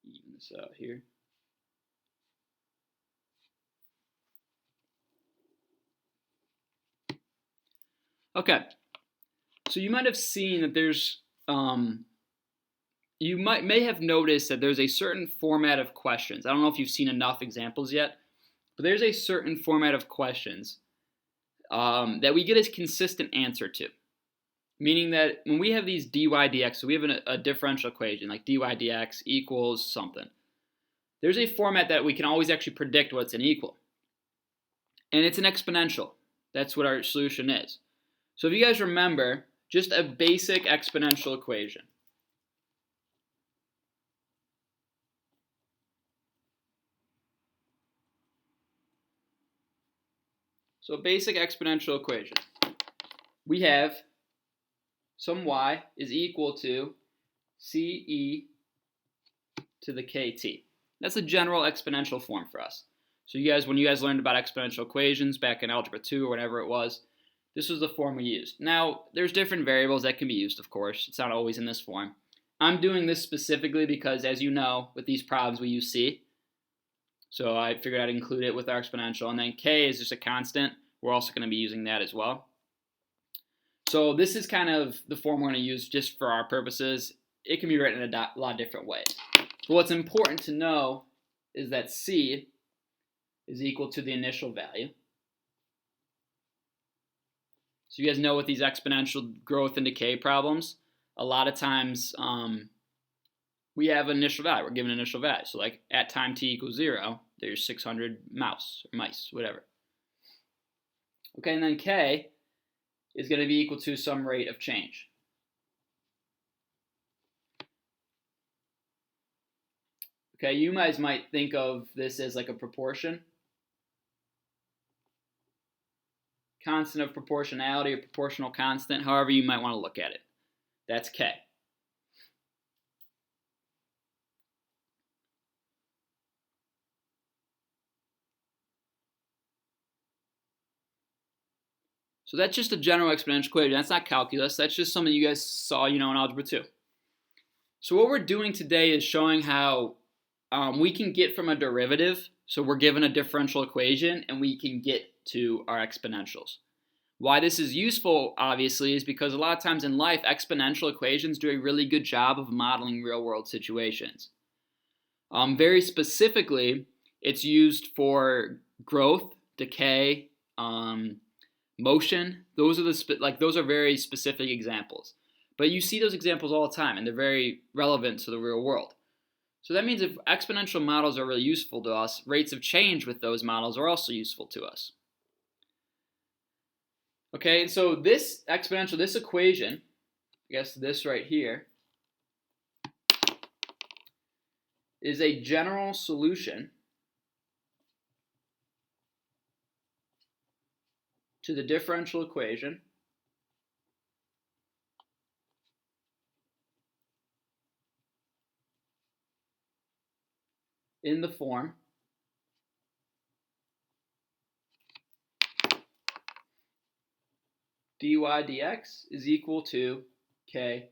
Even this out here. Okay, so you might have seen that there's, you may have noticed that there's a certain format of questions. I don't know if you've seen enough examples yet, but there's a certain format of questions that we get a consistent answer to. Meaning that when we have these dy dx, so we have a differential equation like dy dx equals something. There's a format that we can always actually predict what's an equal. And it's an exponential. That's what our solution is. So if you guys remember, just a basic exponential equation. So a basic exponential equation. We have some y is equal to ce to the kt. That's a general exponential form for us. So you guys, when you guys learned about exponential equations back in Algebra 2 or whatever it was, this was the form we used. Now, there's different variables that can be used, of course. It's not always in this form. I'm doing this specifically because, as you know, with these problems we use c. So I figured I'd include it with our exponential. And then k is just a constant. We're also going to be using that as well. So this is kind of the form we're going to use just for our purposes. It can be written in a lot of different ways. But what's important to know is that c is equal to the initial value. So you guys know with these exponential growth and decay problems, a lot of times we have an initial value. We're given an initial value. So like at time t equals 0, there's 600 mice, whatever. Okay, and then k is going to be equal to some rate of change. Okay, you guys might think of this as like a proportion. Constant of proportionality or proportional constant, however you might want to look at it. That's k. So that's just a general exponential equation. That's not calculus. That's just something you guys saw, in Algebra 2. So what we're doing today is showing how we can get from a derivative. So we're given a differential equation, and we can get to our exponentials. Why this is useful, obviously, is because a lot of times in life, exponential equations do a really good job of modeling real-world situations. Very specifically, it's used for growth, decay, motion. Those are those are very specific examples. But you see those examples all the time, and they're very relevant to the real world. So that means if exponential models are really useful to us, rates of change with those models are also useful to us. Okay, and so this exponential, this equation, I guess this right here, is a general solution to the differential equation in the form dy dx is equal to ky.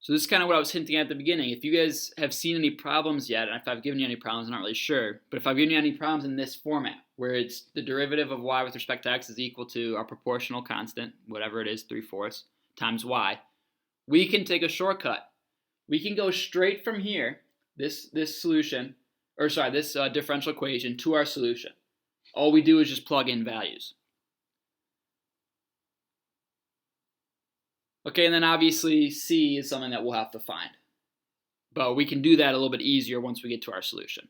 So this is kind of what I was hinting at the beginning. If you guys have seen any problems yet, and if I've given you any problems, I'm not really sure, but if I've given you any problems in this format, where it's the derivative of y with respect to x is equal to our proportional constant, whatever it is, 3/4, times y, we can take a shortcut. We can go straight from here, this solution, or sorry, this differential equation to our solution. All we do is just plug in values. Okay, and then obviously c is something that we'll have to find. But we can do that a little bit easier once we get to our solution.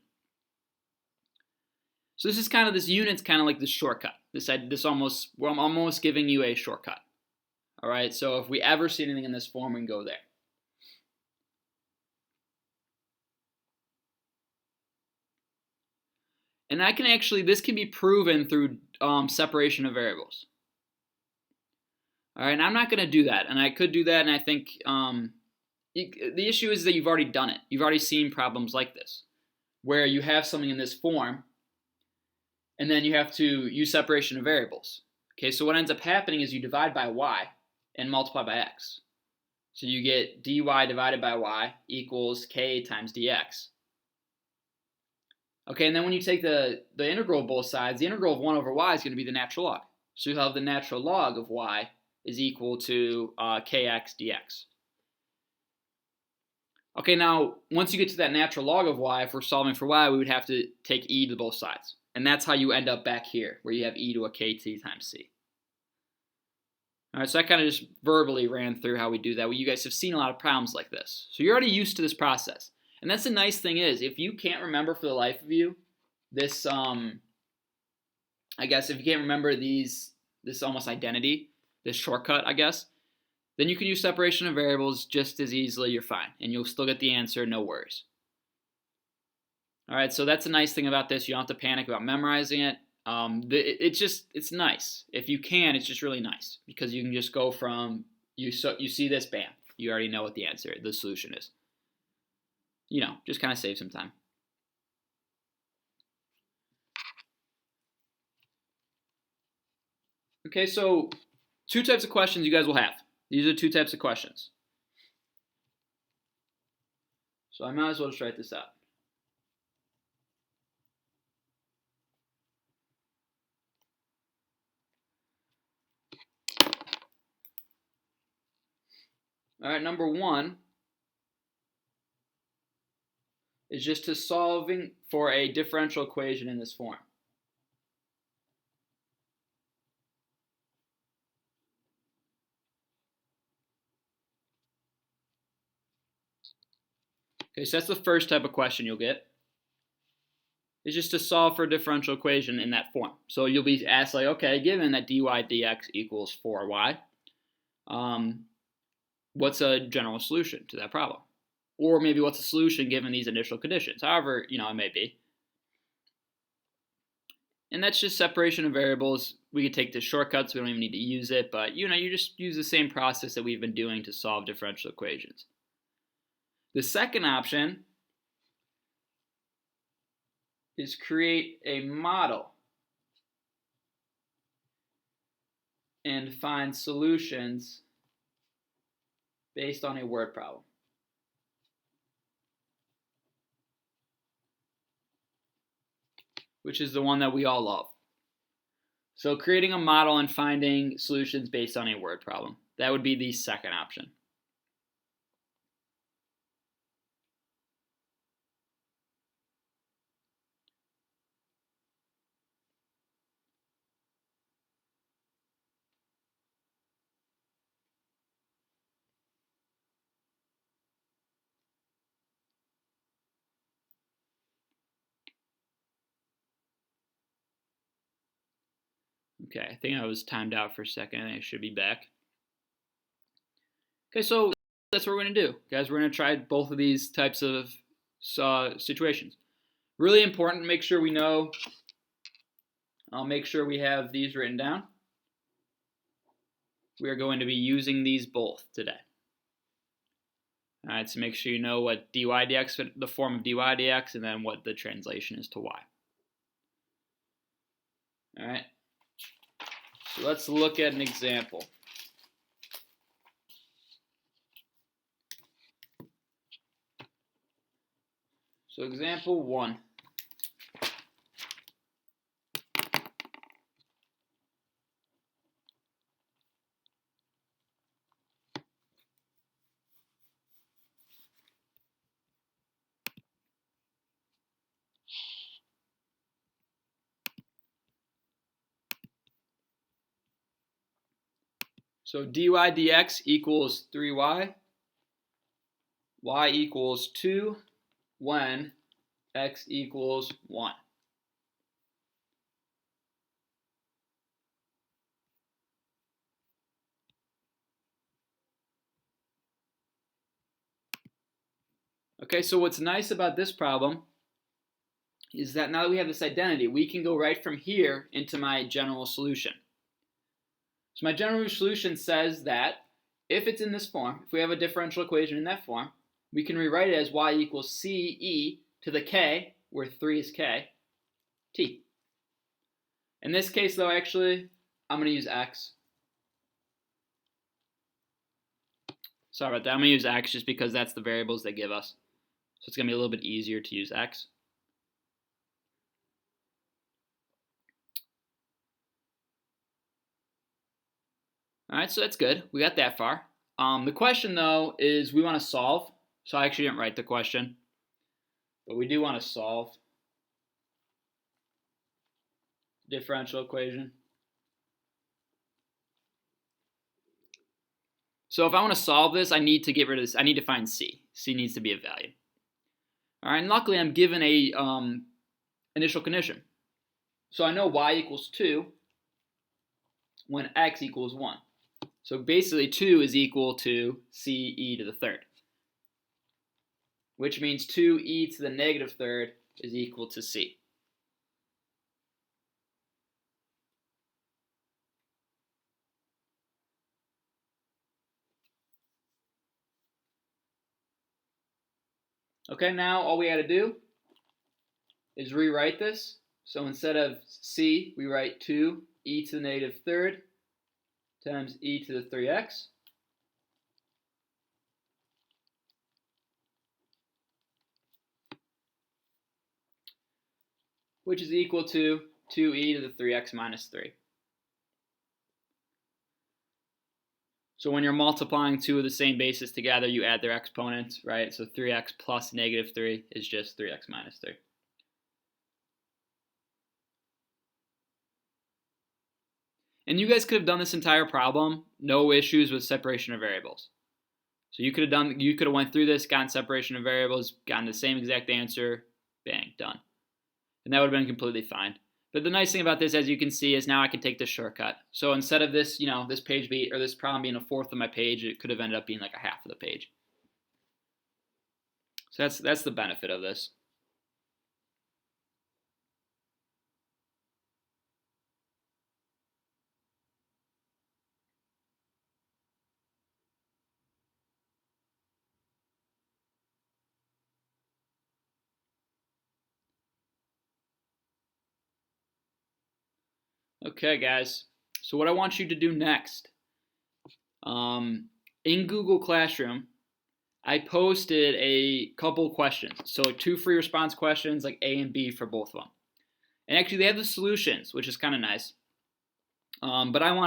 So this is kind of, this unit's kind of like this shortcut. I'm almost giving you a shortcut. All right, so if we ever see anything in this form, we can go there. And I can actually, this can be proven through separation of variables. All right, and I'm not going to do that, and I could do that, and I think the issue is that you've already done it. You've already seen problems like this, where you have something in this form, and then you have to use separation of variables. Okay, so what ends up happening is you divide by y and multiply by x. So you get dy divided by y equals k times dx. Okay, and then when you take the integral of both sides, the integral of 1 over y is going to be the natural log. So you'll have the natural log of y is equal to kx dx. Okay, now once you get to that natural log of y, if we're solving for y, we would have to take e to both sides. And that's how you end up back here, where you have e to a kt times c. All right, so I kind of just verbally ran through how we do that. Well, you guys have seen a lot of problems like this. So you're already used to this process. And that's the nice thing is, if you can't remember for the life of you, this, I guess if you can't remember this almost identity, this shortcut, I guess, then you can use separation of variables just as easily, you're fine. And you'll still get the answer, no worries. All right, so that's a nice thing about this. You don't have to panic about memorizing it. It's nice. If you can, it's just really nice because you can just go from, you see this, bam, you already know what the solution is. You know, just kind of save some time. Okay, so two types of questions you guys will have. These are two types of questions. So I might as well just write this out. All right, number one is just to solving for a differential equation in this form. Okay, so that's the first type of question you'll get. It's just to solve for a differential equation in that form. So you'll be asked like, okay, given that dy dx equals 4y, what's a general solution to that problem? Or maybe what's a solution given these initial conditions? However, it may be. And that's just separation of variables. We could take the shortcuts, we don't even need to use it, but you just use the same process that we've been doing to solve differential equations. The second option is create a model and find solutions based on a word problem. Which is the one that we all love. So creating a model and finding solutions based on a word problem. that would be the second option. Okay, I think I was timed out for a second. I should be back. Okay, so that's what we're going to do. Guys, we're going to try both of these types of situations. Really important, make sure we know, I'll make sure we have these written down. We are going to be using these both today. All right, so make sure you know what dy dx, the form of dy dx, and then what the translation is to y. All right, so let's look at an example. So example 1. So dy dx equals 3y, y equals 2 when x equals 1. Okay, so what's nice about this problem is that now that we have this identity, we can go right from here into my general solution. So my general solution says that if it's in this form, if we have a differential equation in that form, we can rewrite it as y equals c e to the k, where 3 is k, t. In this case, though, actually, I'm going to use x. Sorry about that. I'm going to use x just because that's the variables they give us. So it's going to be a little bit easier to use x. All right, so that's good. We got that far. The question, though, is we want to solve. So I actually didn't write the question, but we do want to solve the differential equation. So if I want to solve this, I need to get rid of this. I need to find c. C needs to be a value. All right, and luckily I'm given a initial condition. So I know y equals 2 when x equals 1. So basically 2 is equal to c e to the third, which means 2e to the negative third is equal to c. Okay, now all we got to do is rewrite this. So instead of c, we write 2e to the negative third times e to the 3x. Which is equal to 2e to the 3x minus 3. So when you're multiplying two of the same bases together, you add their exponents, right? So 3x plus negative 3 is just 3x minus 3. And you guys could have done this entire problem, no issues with separation of variables. So you could have went through this, gotten separation of variables, gotten the same exact answer, bang, done. And that would have been completely fine. But the nice thing about this, as you can see, is now I can take this shortcut. So instead of this, this page or this problem being a fourth of my page, it could have ended up being like a half of the page. So that's the benefit of this. Okay, guys. So what I want you to do next, in Google Classroom, I posted a couple questions. So 2 free response questions, like A and B for both of them. And actually, they have the solutions, which is kind of nice. But I'm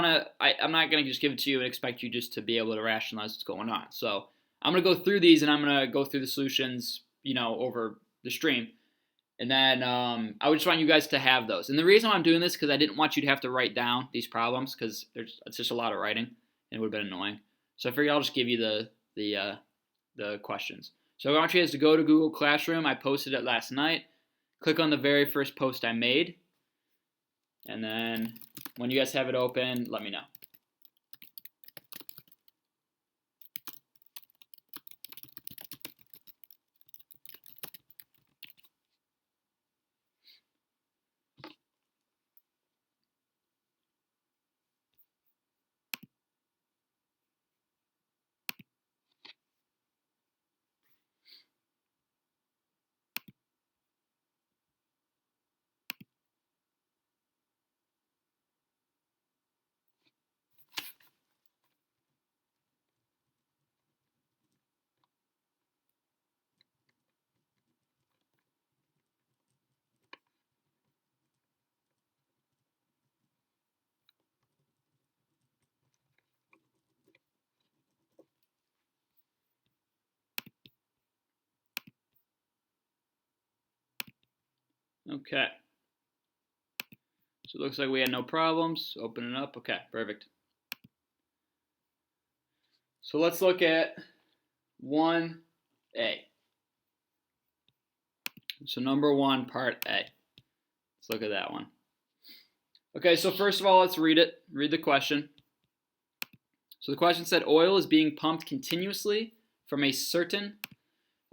not going to just give it to you and expect you just to be able to rationalize what's going on. So I'm going to go through these and I'm going to go through the solutions, over the stream. And then I would just want you guys to have those. And the reason why I'm doing this is because I didn't want you to have to write down these problems because it's just a lot of writing and it would have been annoying. So I figured I'll just give you the questions. So I want you guys to go to Google Classroom. I posted it last night. Click on the very first post I made. And then when you guys have it open, let me know. Okay. So it looks like we had no problems. Open it up. Okay, perfect. So let's look at 1A. So number 1, part A. Let's look at that one. Okay, so first of all, let's read it. Read the question. So the question said, oil is being pumped continuously from a certain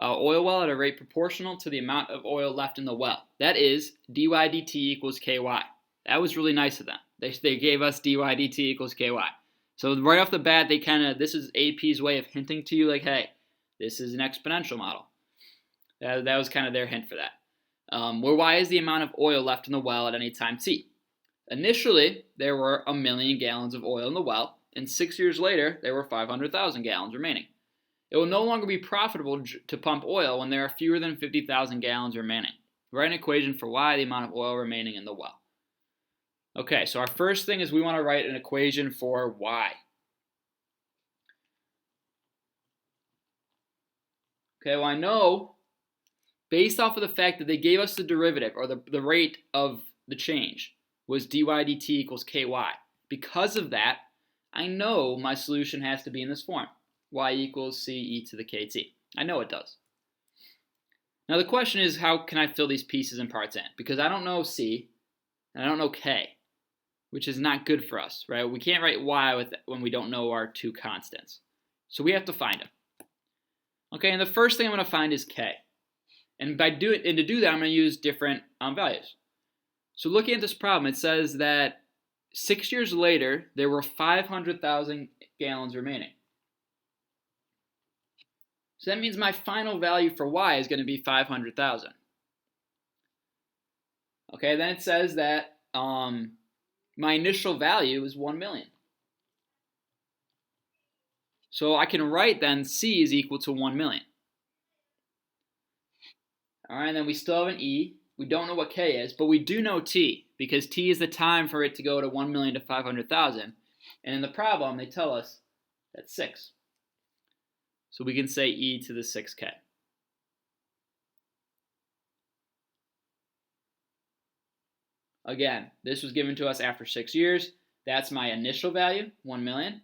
oil well at a rate proportional to the amount of oil left in the well. That is, dy dt equals ky. That was really nice of them. They gave us dy dt equals ky. So right off the bat, this is AP's way of hinting to you like, hey, this is an exponential model. That was kind of their hint for that. Where y is the amount of oil left in the well at any time t. Initially, there were 1 million gallons of oil in the well, and 6 years later, there were 500,000 gallons remaining. It will no longer be profitable to pump oil when there are fewer than 50,000 gallons remaining. Write an equation for y, the amount of oil remaining in the well. Okay, so our first thing is we want to write an equation for y. Okay, well I know, based off of the fact that they gave us the derivative, or the rate of the change, was dy dt equals ky. Because of that, I know my solution has to be in this form. Y equals c e to the kt. I know it does. Now the question is, how can I fill these pieces and parts in? Because I don't know c, and I don't know k, which is not good for us, right? We can't write y when we don't know our two constants. So we have to find them. Okay, and the first thing I'm going to find is k. And to do that, I'm going to use different values. So looking at this problem, it says that 6 years later, there were 500,000 gallons remaining. So that means my final value for y is going to be 500,000. Okay, then it says that my initial value is 1 million. So I can write then c is equal to 1 million. All right, and then we still have an e. We don't know what k is, but we do know t, because t is the time for it to go to 1 million to 500,000. And in the problem, they tell us that's 6. So we can say e to the 6k. Again, this was given to us after 6 years. That's my initial value, 1 million.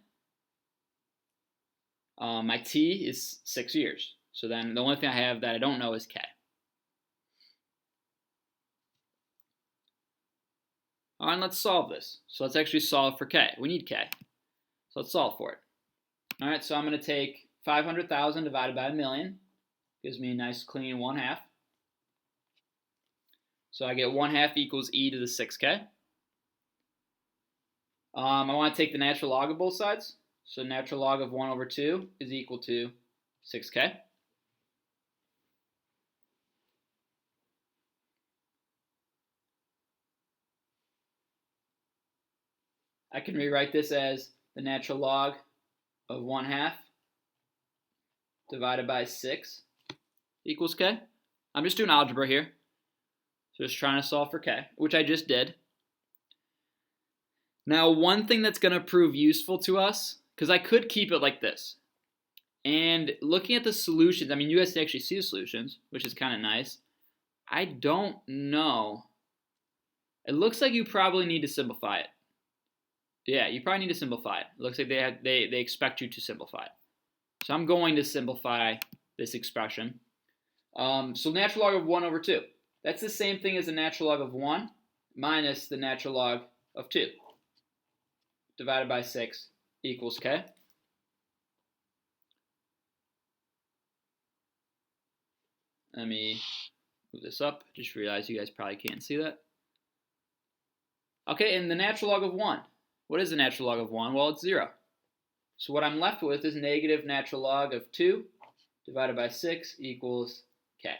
My t is 6 years. So then the only thing I have that I don't know is k. All right, let's solve this. So let's actually solve for k. We need k. So let's solve for it. All right, so I'm going to take 500,000 divided by a million. Gives me a nice clean 1/2. So I get 1/2 equals e to the 6k. I want to take the natural log of both sides. So natural log of 1 over 2 is equal to 6k. I can rewrite this as the natural log of 1/2 divided by 6 equals k. I'm just doing algebra here. So just trying to solve for k, which I just did. Now, one thing that's going to prove useful to us, because I could keep it like this, and looking at the solutions, I mean, you guys can actually see the solutions, which is kind of nice. I don't know. It looks like you probably need to simplify it. Yeah, you probably need to simplify it. It looks like they expect you to simplify it. So I'm going to simplify this expression. So natural log of 1 over 2. That's the same thing as the natural log of 1 minus the natural log of 2 divided by 6 equals k. Let me move this up. Just realized you guys probably can't see that. Okay, and the natural log of 1. What is the natural log of 1? Well, it's 0. So what I'm left with is negative natural log of 2 divided by 6 equals k.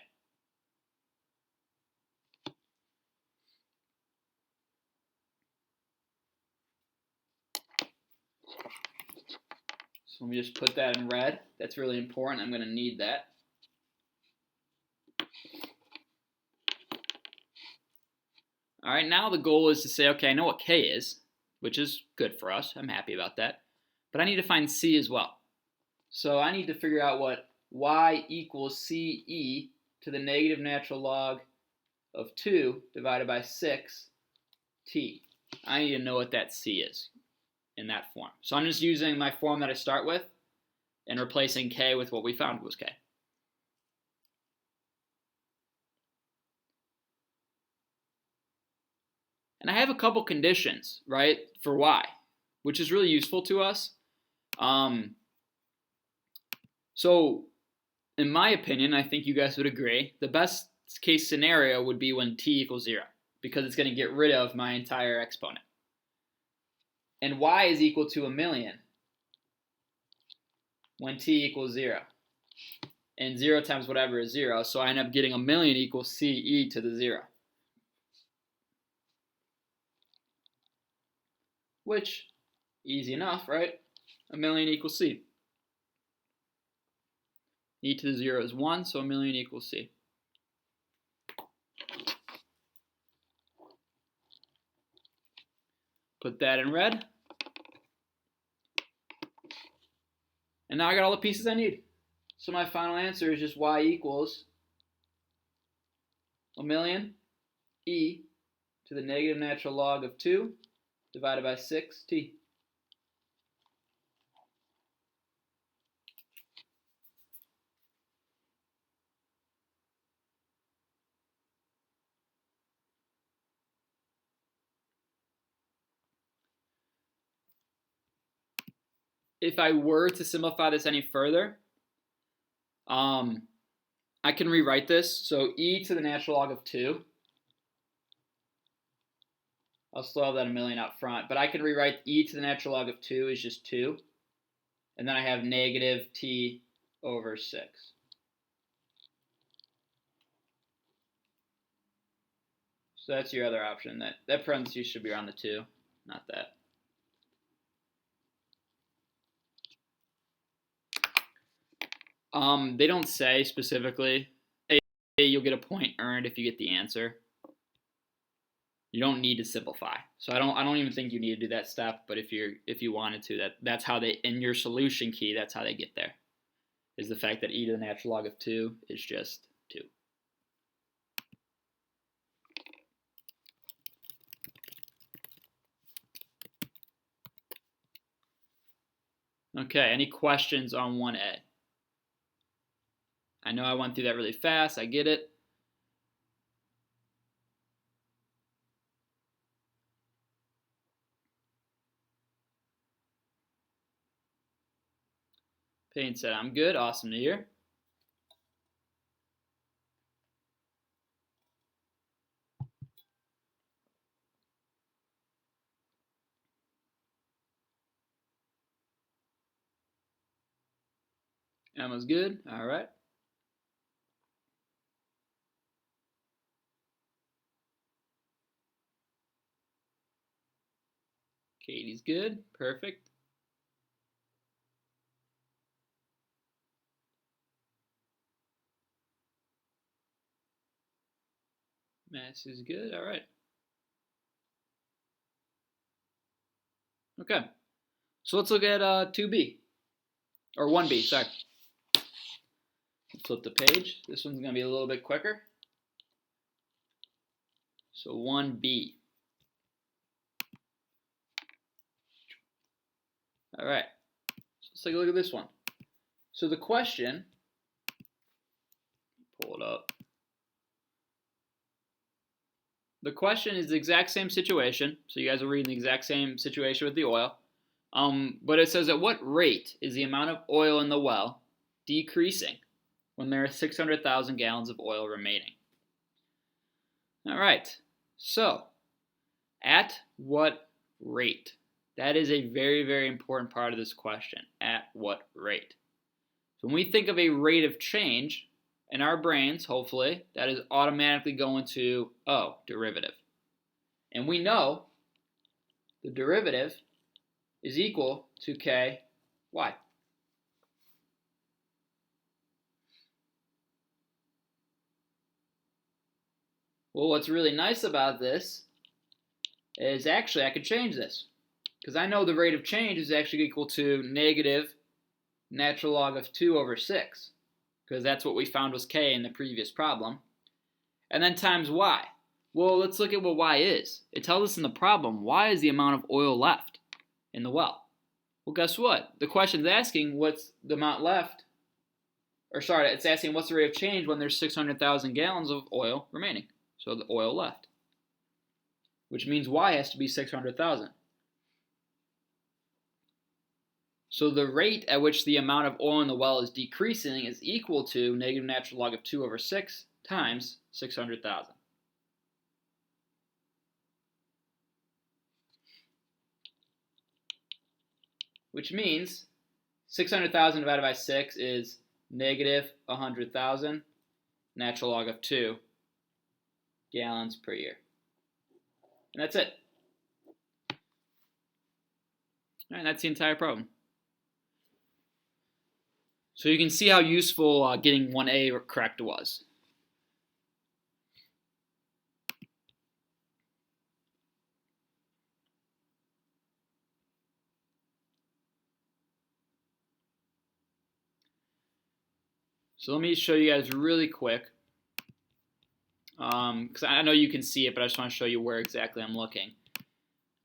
So let me just put that in red. That's really important. I'm going to need that. All right, now the goal is to say, okay, I know what k is, which is good for us. I'm happy about that. But I need to find c as well. So I need to figure out what y equals ce to the negative natural log of 2 divided by 6t. I need to know what that c is in that form. So I'm just using my form that I start with and replacing k with what we found was k. And I have a couple conditions, right, for y, which is really useful to us. So in my opinion, I think you guys would agree, the best case scenario would be when t equals 0, because it's going to get rid of my entire exponent. And y is equal to 1,000,000 when t equals 0. And 0 times whatever is 0, so I end up getting 1,000,000 equals ce to the 0. Which, easy enough, right? 1,000,000 equals c. E to the 0 is 1, so 1,000,000 equals c. Put that in red. And now I got all the pieces I need. So my final answer is just y equals 1,000,000 e to the negative natural log of 2 divided by 6t. If I were to simplify this any further, I can rewrite this. So e to the natural log of 2. I'll still have that 1,000,000 out front, but I can rewrite e to the natural log of 2 is just 2. And then I have negative t over 6. So that's your other option. That parentheses should be around the 2, not that. They don't say specifically. You'll get a point earned if you get the answer. You don't need to simplify. So I don't even think you need to do that step. But if you wanted to, that's how they, in your solution key, that's how they get there. Is the fact that e to the natural log of 2 is just 2. Okay, any questions on 1a? I know I went through that really fast. I get it. Payne said, I'm good. Awesome to hear. Emma's good. All right. Katie's good. Perfect. Mass is good. All right. Okay, so let's look at 2b, or 1b, sorry. Let's flip the page. This one's going to be a little bit quicker. So 1b. All right, so let's take a look at this one. So the question, pull it up. The question is the exact same situation. So you guys are reading the exact same situation with the oil. But it says at what rate is the amount of oil in the well decreasing when there are 600,000 gallons of oil remaining? All right, so at what rate? That is a very, very important part of this question. At what rate? So when we think of a rate of change, in our brains, hopefully, that is automatically going to, derivative. And we know the derivative is equal to ky. Well, what's really nice about this is actually I could change this. Because I know the rate of change is actually equal to negative natural log of 2 over 6. Because that's what we found was k in the previous problem. And then times y. Well, let's look at what y is. It tells us in the problem, y is the amount of oil left in the well. Well, guess what? The question's asking what's the amount left, it's asking what's the rate of change when there's 600,000 gallons of oil remaining. So the oil left. Which means y has to be 600,000. So the rate at which the amount of oil in the well is decreasing is equal to negative natural log of 2 over 6 times 600,000. Which means 600,000 divided by 6 is negative 100,000 natural log of 2 gallons per year. And that's it. All right, that's the entire problem. So you can see how useful getting 1A correct was. So let me show you guys really quick, because I know you can see it, but I just want to show you where exactly I'm looking.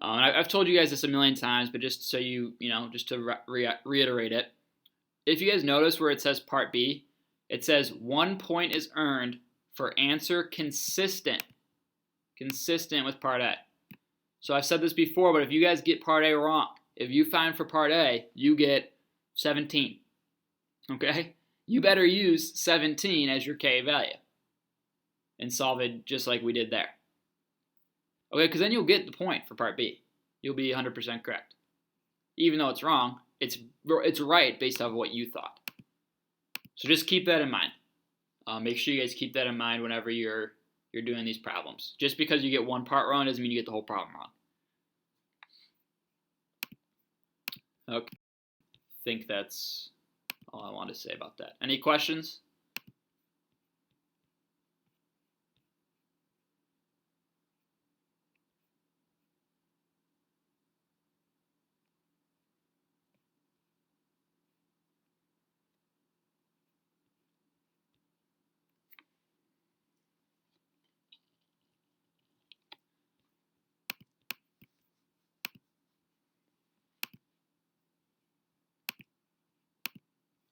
I've told you guys this a million times, but just so just to reiterate it. If you guys notice where it says part B, it says 1 point is earned for answer consistent with part A. So I've said this before, but if you guys get part A wrong, if you find for part A, you get 17. Okay? You better use 17 as your K value and solve it just like we did there. Okay, because then you'll get the point for part B. You'll be 100% correct. Even though it's wrong, it's right based off of what you thought. So just keep that in mind. Make sure you guys keep that in mind whenever you're doing these problems. Just because you get one part wrong doesn't mean you get the whole problem wrong. Okay, I think that's all I want to say about that. Any questions?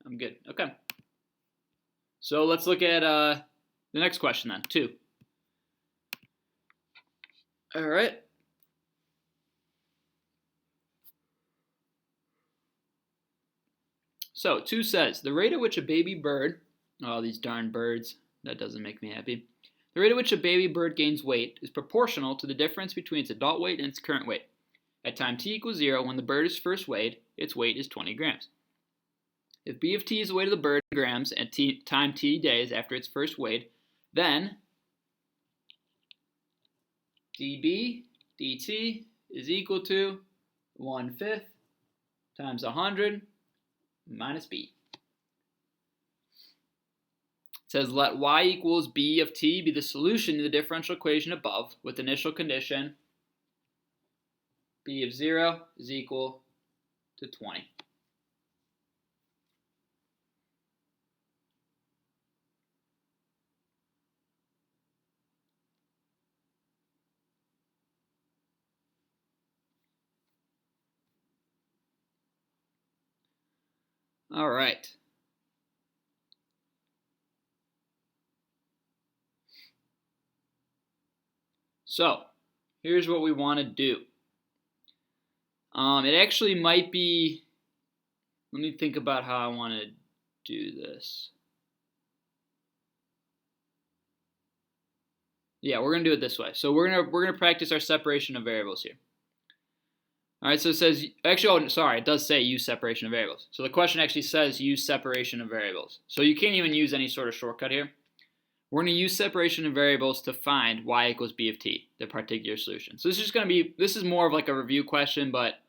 I'm good. Okay. So let's look at the next question then, 2. All right. So 2 says, the rate at which a baby bird, these darn birds, that doesn't make me happy. The rate at which a baby bird gains weight is proportional to the difference between its adult weight and its current weight. At time t equals 0, when the bird is first weighed, its weight is 20 grams. If b of t is the weight of the bird in grams at time t days after it's first weighed, then dB dt is equal to 1/5 times 100 minus b. It says let y equals b of t be the solution to the differential equation above with initial condition b of 0 is equal to 20. All right. So here's what we want to do. It actually might be, let me think about how I want to do this. Yeah, we're going to do it this way. So we're going to practice our separation of variables here. All right, so it says, actually, oh, sorry, it does say use separation of variables. So the question actually says use separation of variables. So you can't even use any sort of shortcut here. We're going to use separation of variables to find y equals b of t, the particular solution. So this is just going to be, this is more of like a review question, but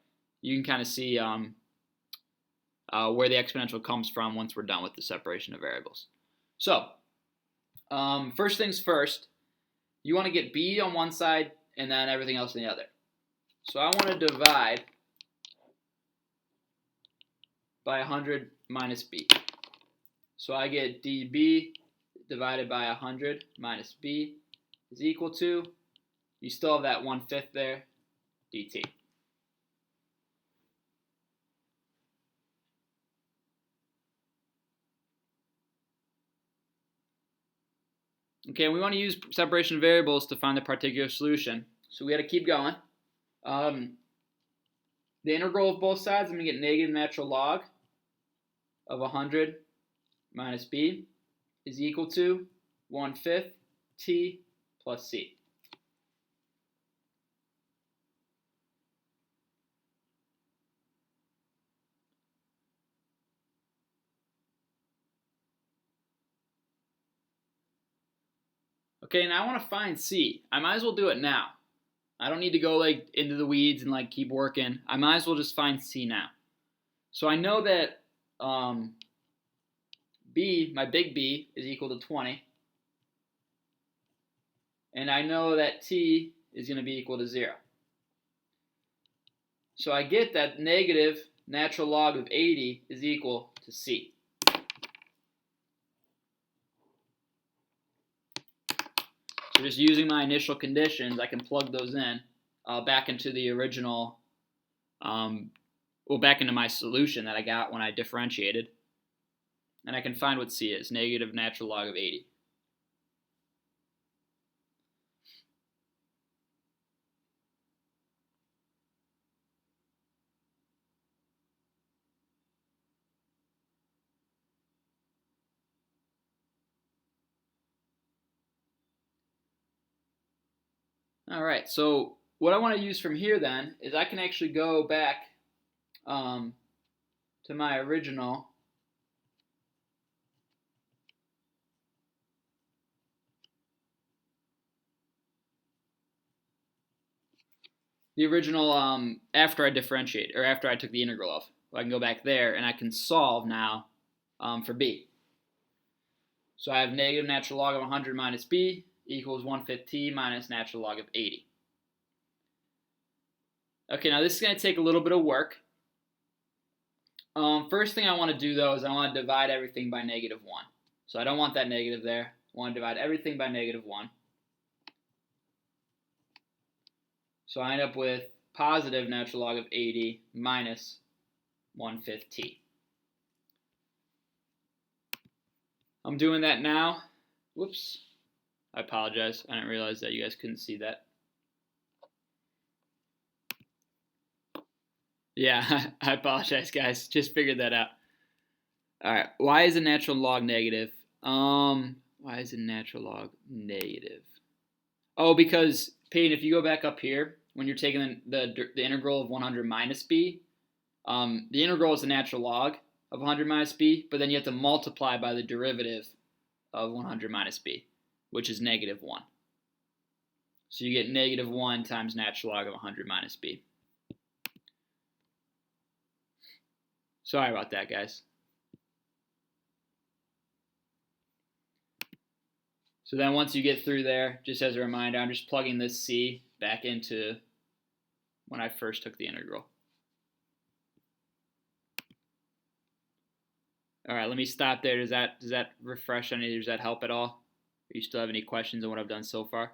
you can kind of see where the exponential comes from once we're done with the separation of variables. So first things first, you want to get b on one side and then everything else on the other. So I want to divide by 100 minus b. So I get db divided by 100 minus b is equal to, you still have that 1/5 there, dt. Okay, we want to use separation of variables to find the particular solution. So we got to keep going. The integral of both sides, I'm going to get negative natural log of 100 minus b is equal to 1/5 t plus c. Okay, now I want to find c. I might as well do it now. I don't need to go like into the weeds and like keep working. I might as well just find c now. So I know that b, my big B, is equal to 20. And I know that t is going to be equal to 0. So I get that negative natural log of 80 is equal to c. So just using my initial conditions, I can plug those in back into the original, back into my solution that I got when I differentiated. And I can find what c is, negative natural log of 80. All right, so what I want to use from here then is I can actually go back to my original after I differentiate, or after I took the integral off. I can go back there and I can solve now for b. So I have negative natural log of 100 minus b equals 1/5 t minus natural log of 80. Okay, now this is going to take a little bit of work. First thing I want to do though is I want to divide everything by negative 1. So I don't want that negative there. I want to divide everything by negative 1. So I end up with positive natural log of 80 minus 1/5 t. I'm doing that now. Whoops. I apologize. I didn't realize that you guys couldn't see that. Yeah, I apologize, guys. Just figured that out. All right. Why is a natural log negative? Why is a natural log negative? Oh, because Peyton, if you go back up here, when you're taking the integral of 100 minus b, the integral is a natural log of 100 minus b, but then you have to multiply by the derivative of 100 minus b, which is negative 1. So you get negative 1 times natural log of 100 minus b. Sorry about that, guys. So then once you get through there, just as a reminder, I'm just plugging this c back into when I first took the integral. All right, let me stop there. Does that refresh any? Does that help at all? Do you still have any questions on what I've done so far?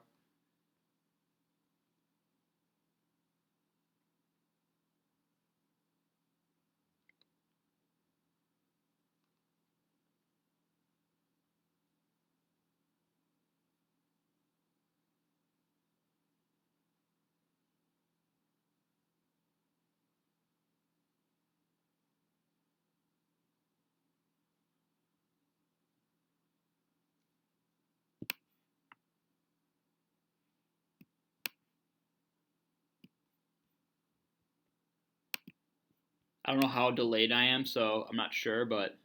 I don't know how delayed I am, so I'm not sure, but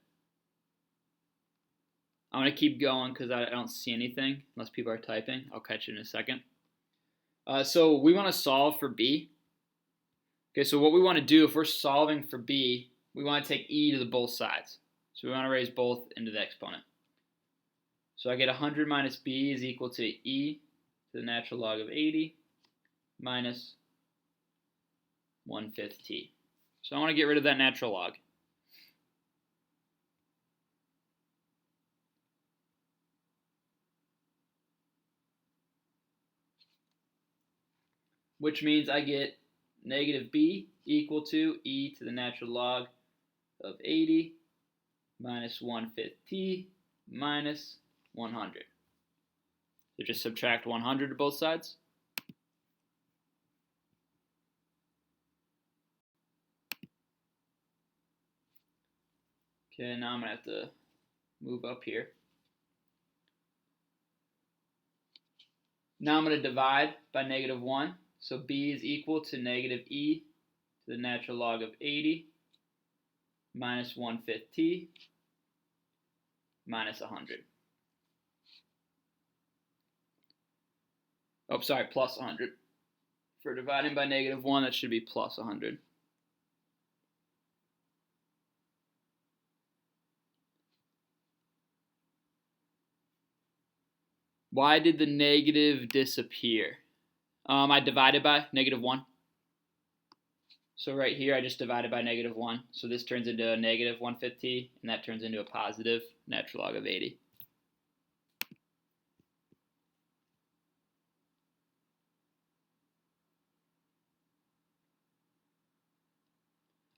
I'm going to keep going because I don't see anything unless people are typing. I'll catch it in a second. So we want to solve for b. Okay, so what we want to do if we're solving for b, we want to take e to the both sides. So we want to raise both into the exponent. So I get 100 minus b is equal to e to the natural log of 80 minus 1/5 t. So I want to get rid of that natural log. Which means I get negative b equal to e to the natural log of 80 minus 1/5 t minus 100. So just subtract 100 to both sides. Okay, now I'm going to have to move up here. Now I'm going to divide by negative 1. So b is equal to negative e to the natural log of 80 minus 1/5 t minus 100. Oh, sorry, plus 100. For dividing by negative 1, that should be plus 100. Why did the negative disappear? I divided by negative 1. So right here, I just divided by negative 1. So this turns into a negative 1/5 t, and that turns into a positive natural log of 80.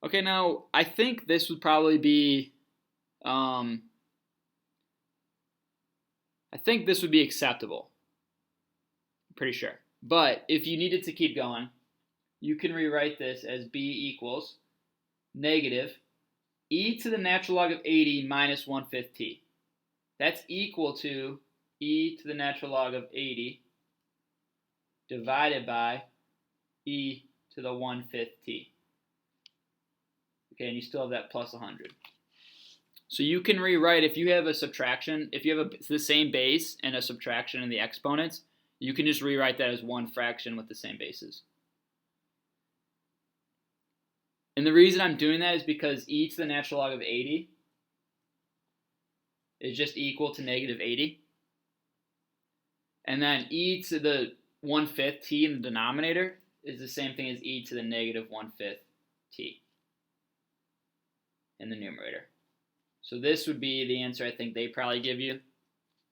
Okay, now I think this would probably be, I think this would be acceptable. I'm pretty sure. But if you needed to keep going, you can rewrite this as b equals negative e to the natural log of 80 minus 1/5 t. That's equal to e to the natural log of 80 divided by e to the 1/5 t. Okay, and you still have that plus 100. So you can rewrite, if you have a subtraction, if you have the same base and a subtraction in the exponents, you can just rewrite that as one fraction with the same bases. And the reason I'm doing that is because e to the natural log of 80 is just equal to negative 80. And then e to the 1/5 t in the denominator is the same thing as e to the negative 1/5 t in the numerator. So this would be the answer I think they probably give you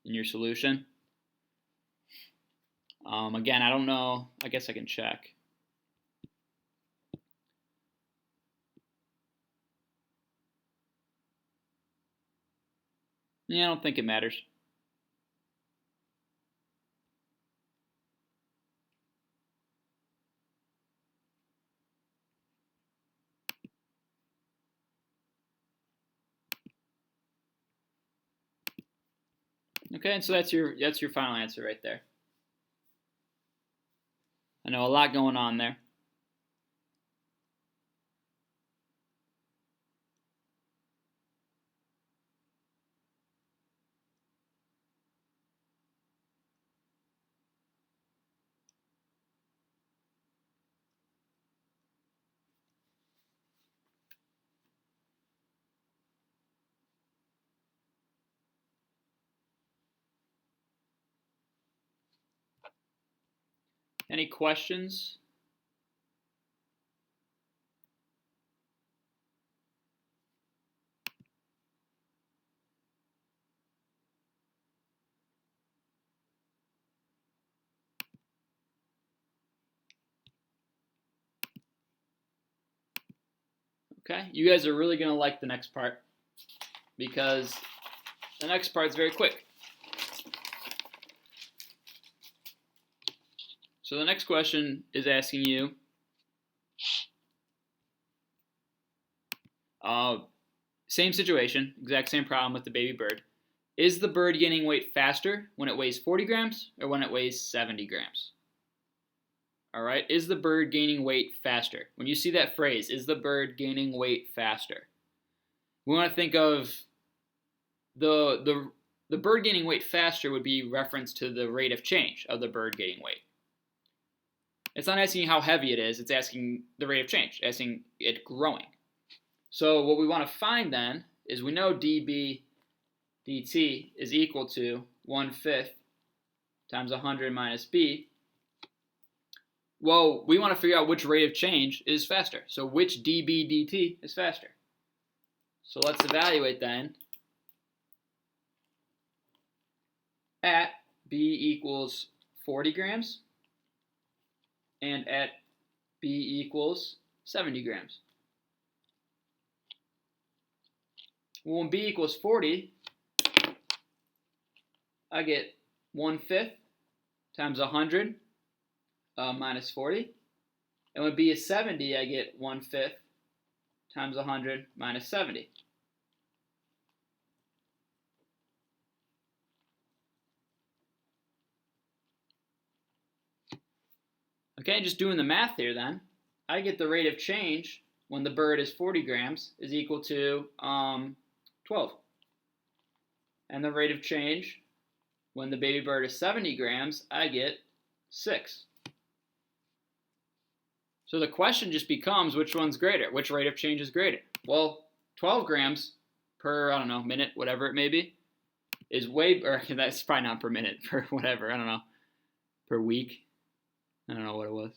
in your solution. Again, I don't know. I guess I can check. Yeah, I don't think it matters. Okay, and so that's your final answer right there. I know a lot going on there. Any questions? Okay, you guys are really going to like the next part because the next part is very quick. So the next question is asking you, same situation, exact same problem with the baby bird. Is the bird gaining weight faster when it weighs 40 grams or when it weighs 70 grams? All right, is the bird gaining weight faster? When you see that phrase, is the bird gaining weight faster? We want to think of the bird gaining weight faster would be reference to the rate of change of the bird gaining weight. It's not asking how heavy it is, it's asking the rate of change, asking it growing. So what we want to find then is we know dB dt is equal to 1/5 times 100 minus b. Well, we want to figure out which rate of change is faster. So which dB dt is faster? So let's evaluate then at b equals 40 grams and at b equals 70 grams. Well, when b equals 40, I get 1/5 times 100 minus 40. And when b is 70, I get 1/5 times 100 minus 70. Okay, just doing the math here then, I get the rate of change when the bird is 40 grams is equal to 12. And the rate of change when the baby bird is 70 grams, I get 6. So the question just becomes which one's greater, which rate of change is greater? Well, 12 grams per, I don't know, minute, whatever it may be, is way, or that's probably not per minute, per whatever, I don't know, per week. I don't know what it was.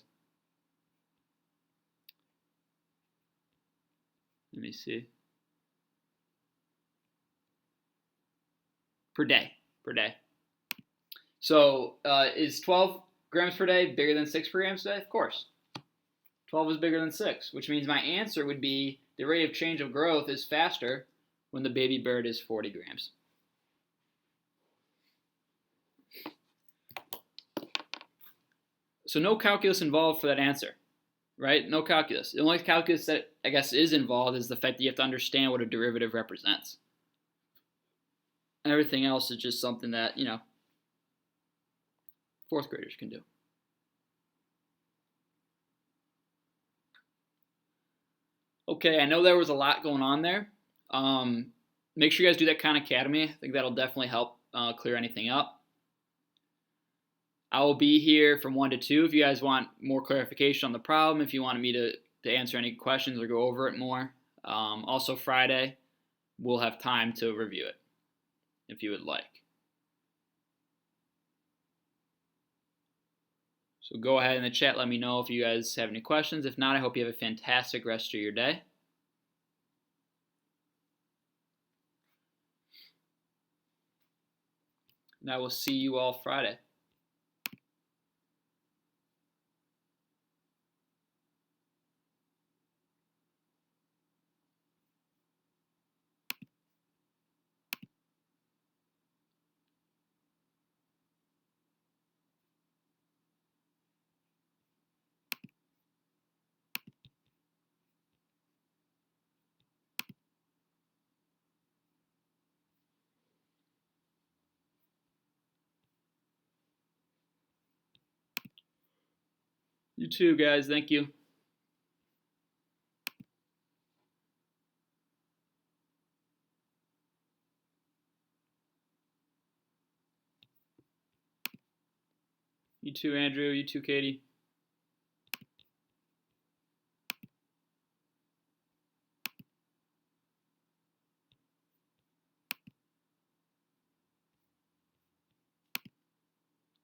Let me see. Per day. So is 12 grams per day bigger than 6 grams per day? Of course. 12 is bigger than 6, which means my answer would be the rate of change of growth is faster when the baby bird is 40 grams. So no calculus involved for that answer, right? No calculus. The only calculus that I guess is involved is the fact that you have to understand what a derivative represents. And everything else is just something that, fourth graders can do. Okay, I know there was a lot going on there. Make sure you guys do that Khan Academy. I think that'll definitely help clear anything up. I will be here from 1 to 2 if you guys want more clarification on the problem, if you wanted me to answer any questions or go over it more. Also Friday, we'll have time to review it if you would like. So go ahead in the chat, let me know if you guys have any questions. If not, I hope you have a fantastic rest of your day. And I will see you all Friday. You too, guys. Thank you. You too, Andrew. You too, Katie.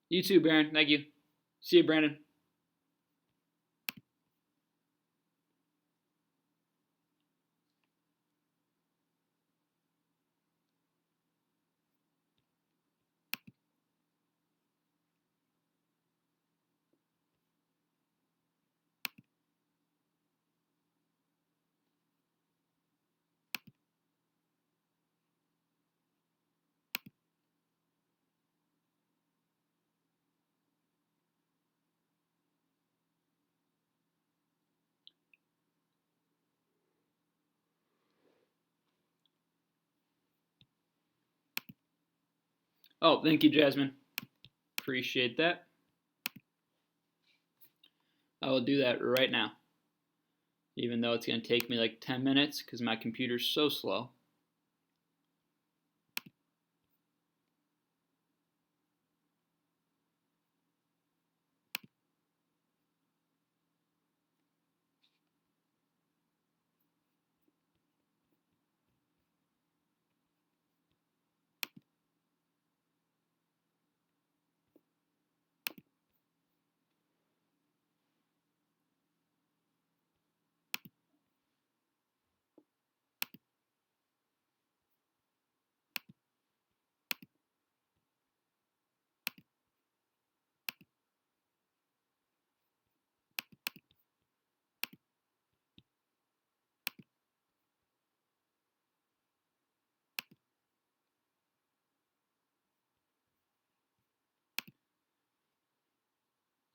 You too, Baron. Thank you. See you, Brandon. Oh, thank you, Jasmine. Appreciate that. I will do that right now, even though it's going to take me like 10 minutes because my computer's so slow.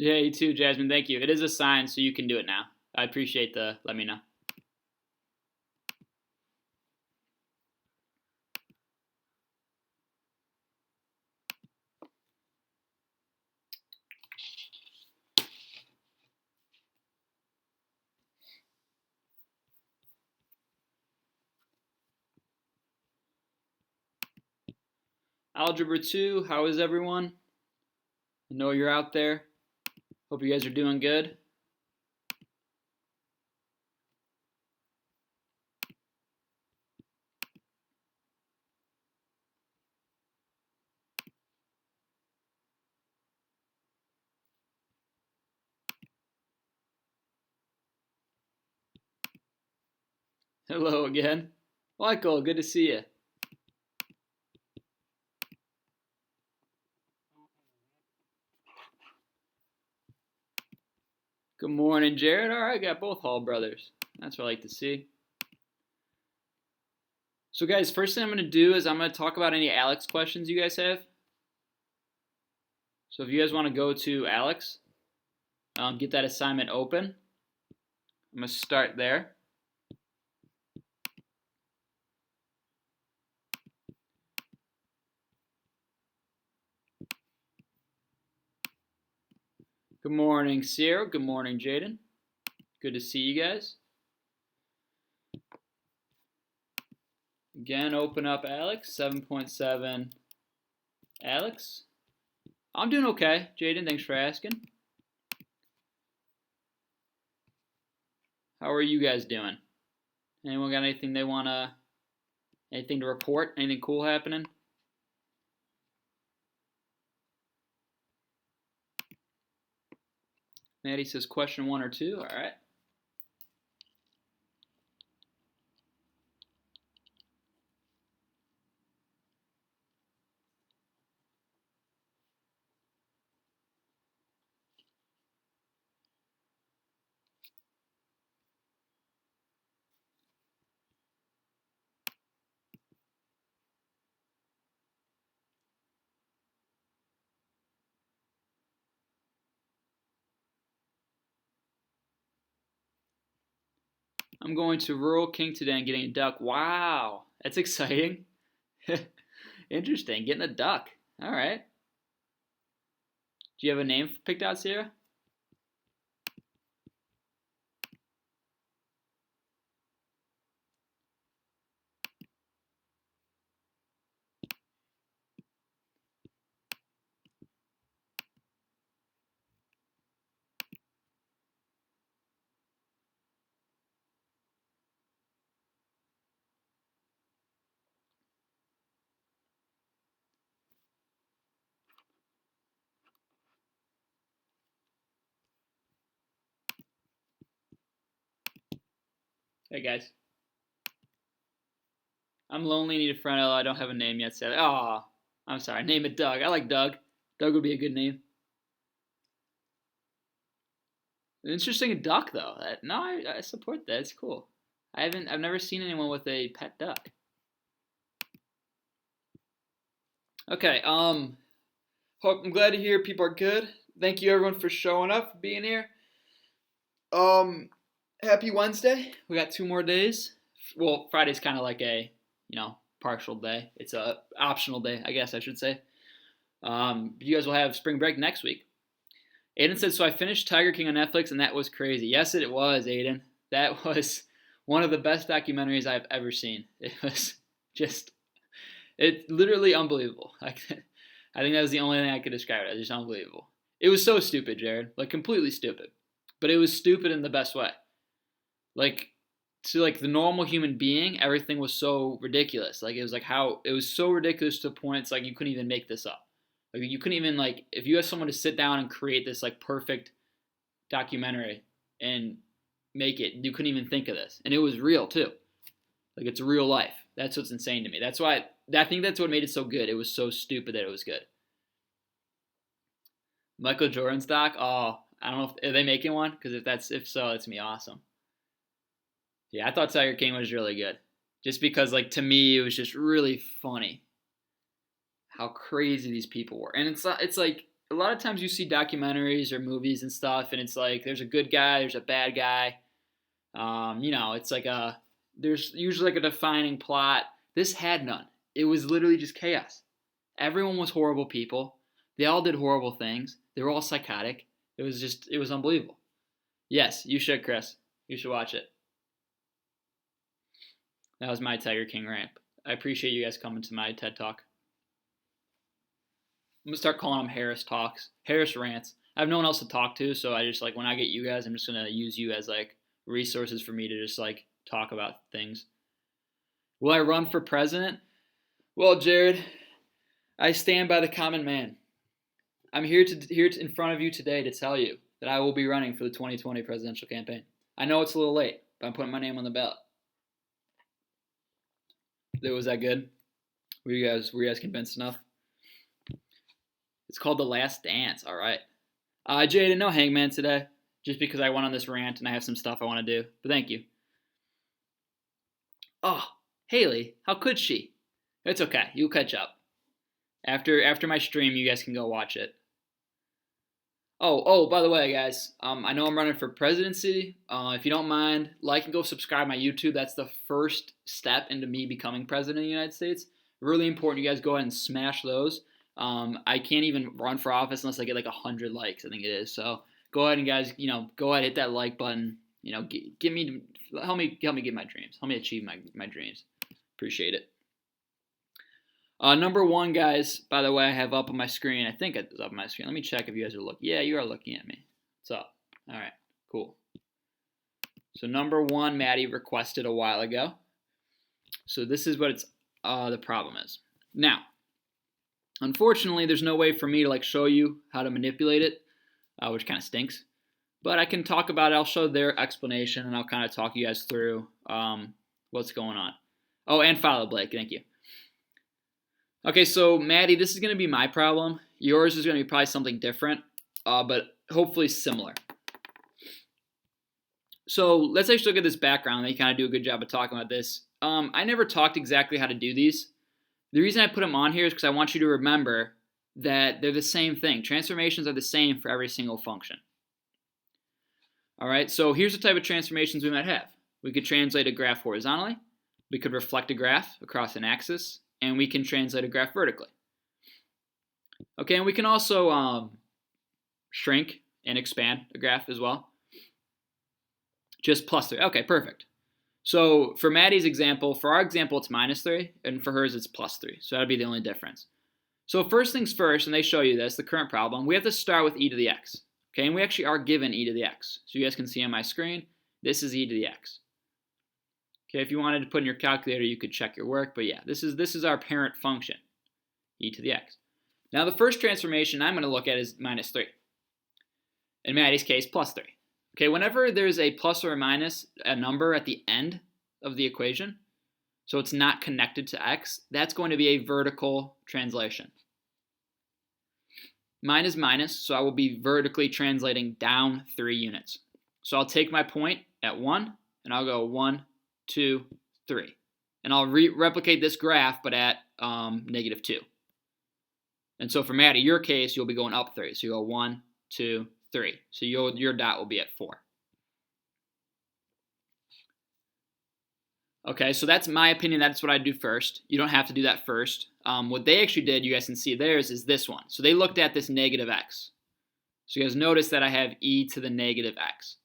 Yeah, you too, Jasmine. Thank you. It is a sign, so you can do it now. I appreciate the let me know. Algebra 2, how is everyone? I know you're out there. Hope you guys are doing good. Hello again. Michael, good to see you. Good morning, Jared. All right, got both Hall brothers. That's what I like to see. So, guys, first thing I'm going to do is I'm going to talk about any ALEKS questions you guys have. So, if you guys want to go to ALEKS, get that assignment open. I'm going to start there. Good morning, Sierra. Good morning, Jaden. Good to see you guys. Again, open up ALEKS, 7.7 ALEKS. I'm doing okay, Jaden. Thanks for asking. How are you guys doing? Anyone got anything they wanna, anything to report? Anything cool happening? Maddie says question 1 or 2. All right. I'm going to Rural King today and getting a duck. Wow, that's exciting. Interesting, getting a duck. All right. Do you have a name picked out, Sierra? Hey guys. I'm lonely, need a friend. I don't have a name yet. Sadly. Oh, I'm sorry. Name it Doug. I like Doug. Doug would be a good name. An interesting duck though. No, I support that. It's cool. I've never seen anyone with a pet duck. Okay. I'm glad to hear people are good. Thank you everyone for showing up, for being here. Happy Wednesday. We got 2 more days. Well, Friday's kind of like a, partial day. It's a optional day, I guess I should say. You guys will have spring break next week. Aiden said, so I finished Tiger King on Netflix, and that was crazy. Yes, it was, Aiden. That was one of the best documentaries I've ever seen. It was just, it's literally unbelievable. I think that was the only thing I could describe it as, just unbelievable. It was so stupid, Jared. Like, completely stupid. But it was stupid in the best way. Like, to like the normal human being, everything was so ridiculous. Like, it was so ridiculous to the point it's like you couldn't even make this up. Like, you couldn't even, like, if you had someone to sit down and create this like perfect documentary and make it, you couldn't even think of this. And it was real too. Like, it's real life. That's what's insane to me. That's why I think that's what made it so good. It was so stupid that it was good. Michael Jordan's doc. Oh, I don't know if are they making one, because if so, it's gonna be awesome. Yeah, I thought Tiger King was really good, just because like to me it was just really funny how crazy these people were, and it's like a lot of times you see documentaries or movies and stuff, and it's like there's a good guy, there's a bad guy. It's like there's usually like a defining plot. This had none. It was literally just chaos. Everyone was horrible people. They all did horrible things. They were all psychotic. It was unbelievable. Yes, you should, Chris. You should watch it. That was my Tiger King rant. I appreciate you guys coming to my TED Talk. I'm going to start calling them Harris Talks. Harris Rants. I have no one else to talk to, so I just, like, when I get you guys, I'm just going to use you as, like, resources for me to just, like, talk about things. Will I run for president? Well, Jared, I stand by the common man. I'm here in front of you today to tell you that I will be running for the 2020 presidential campaign. I know it's a little late, but I'm putting my name on the ballot. Was that good? Were you guys convinced enough? It's called The Last Dance. All right. Jaden, no Hangman today, just because I went on this rant and I have some stuff I want to do. But thank you. Oh, Haley, how could she? It's okay. You'll catch up. After my stream, you guys can go watch it. Oh, by the way, guys, I know I'm running for presidency. If you don't mind, like and go subscribe to my YouTube. That's the first step into me becoming president of the United States. Really important. You guys go ahead and smash those. I can't even run for office unless I get like 100 likes, I think it is. So go ahead and guys, go ahead, hit that like button. Help me get my dreams. Help me achieve my dreams. Appreciate it. Number one, guys, by the way, I have up on my screen. I think it's up on my screen. Let me check if you guys are looking. Yeah, you are looking at me. What's up? All right, cool. So number one, Maddie requested a while ago. So this is what the problem is. Now, unfortunately, there's no way for me to like show you how to manipulate it, which kind of stinks. But I can talk about it. I'll show their explanation, and I'll kind of talk you guys through what's going on. Oh, and follow Blake. Thank you. Okay, so Maddie, this is going to be my problem. Yours is going to be probably something different, but hopefully similar. So let's actually look at this background. They kind of do a good job of talking about this. I never talked exactly how to do these. The reason I put them on here is because I want you to remember that they're the same thing. Transformations are the same for every single function. All right, so here's the type of transformations we might have. We could translate a graph horizontally. We could reflect a graph across an axis. And we can translate a graph vertically. Okay, and we can also shrink and expand a graph as well. Just plus 3. Okay, perfect. So for Maddie's example, for our example, it's minus 3, and for hers, it's plus 3. So that'll be the only difference. So first things first, and they show you this, the current problem, we have to start with e to the x. Okay, and we actually are given e to the x. So you guys can see on my screen, this is e to the x. Okay, if you wanted to put in your calculator, you could check your work, but yeah, this is our parent function, e to the x. Now the first transformation I'm going to look at is minus 3. In Maddie's case, plus 3. Okay, whenever there's a plus or a minus, a number at the end of the equation, so it's not connected to x, that's going to be a vertical translation. Mine is minus, so I will be vertically translating down 3 units. So I'll take my point at 1, and I'll go 1, 2, 3. And I'll replicate this graph, but at negative 2. And so for Maddie, your case, you'll be going up 3. So you go 1, 2, 3. So your dot will be at 4. Okay, so that's my opinion. That's what I do first. You don't have to do that first. What they actually did, you guys can see theirs, is this one. So they looked at this negative x. So you guys notice that I have e to the negative x.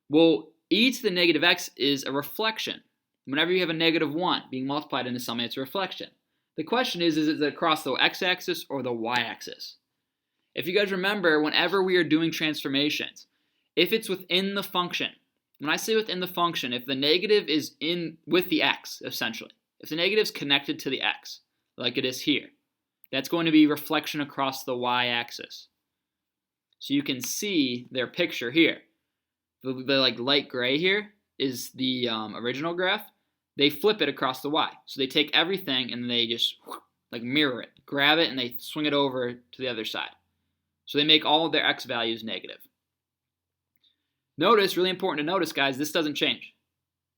Well, e to the negative x is a reflection. Whenever you have a negative 1 being multiplied into something, it's a reflection. The question is it across the x-axis or the y-axis? If you guys remember, whenever we are doing transformations, if it's within the function, when I say within the function, if the negative is in with the x, essentially, if the negative is connected to the x, like it is here, that's going to be reflection across the y-axis. So you can see their picture here. The like light gray here is the original graph. They flip it across the y. So they take everything and they just like mirror it, grab it, and they swing it over to the other side. So they make all of their x values negative. Notice, really important to notice, guys, this doesn't change.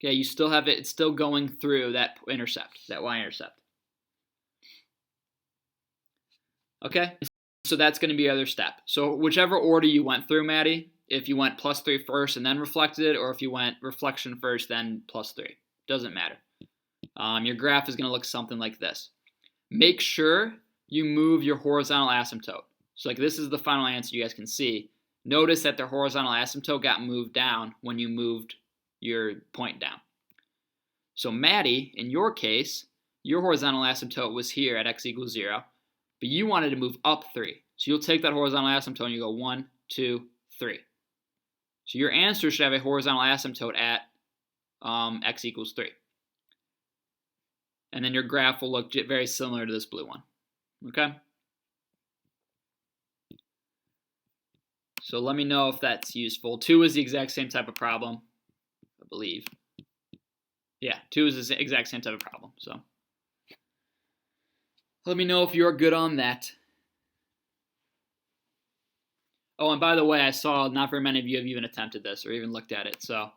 Okay, you still have it, it's still going through that intercept, that y-intercept. Okay, so that's going to be the other step. So whichever order you went through, Maddie, if you went +3 first and then reflected, or if you went reflection first, then +3, doesn't matter. Your graph is going to look something like this. Make sure you move your horizontal asymptote. So like this is the final answer you guys can see. Notice that the horizontal asymptote got moved down when you moved your point down. So Maddie, in your case, your horizontal asymptote was here at x equals 0, but you wanted to move up 3. So you'll take that horizontal asymptote and you go 1, 2, 3. So your answer should have a horizontal asymptote at x equals 3. And then your graph will look very similar to this blue one. Okay? So let me know if that's useful. 2 is the exact same type of problem, I believe. Yeah, 2 is the exact same type of problem. So let me know if you're good on that. Oh, and by the way, I saw not very many of you have even attempted this or even looked at it. So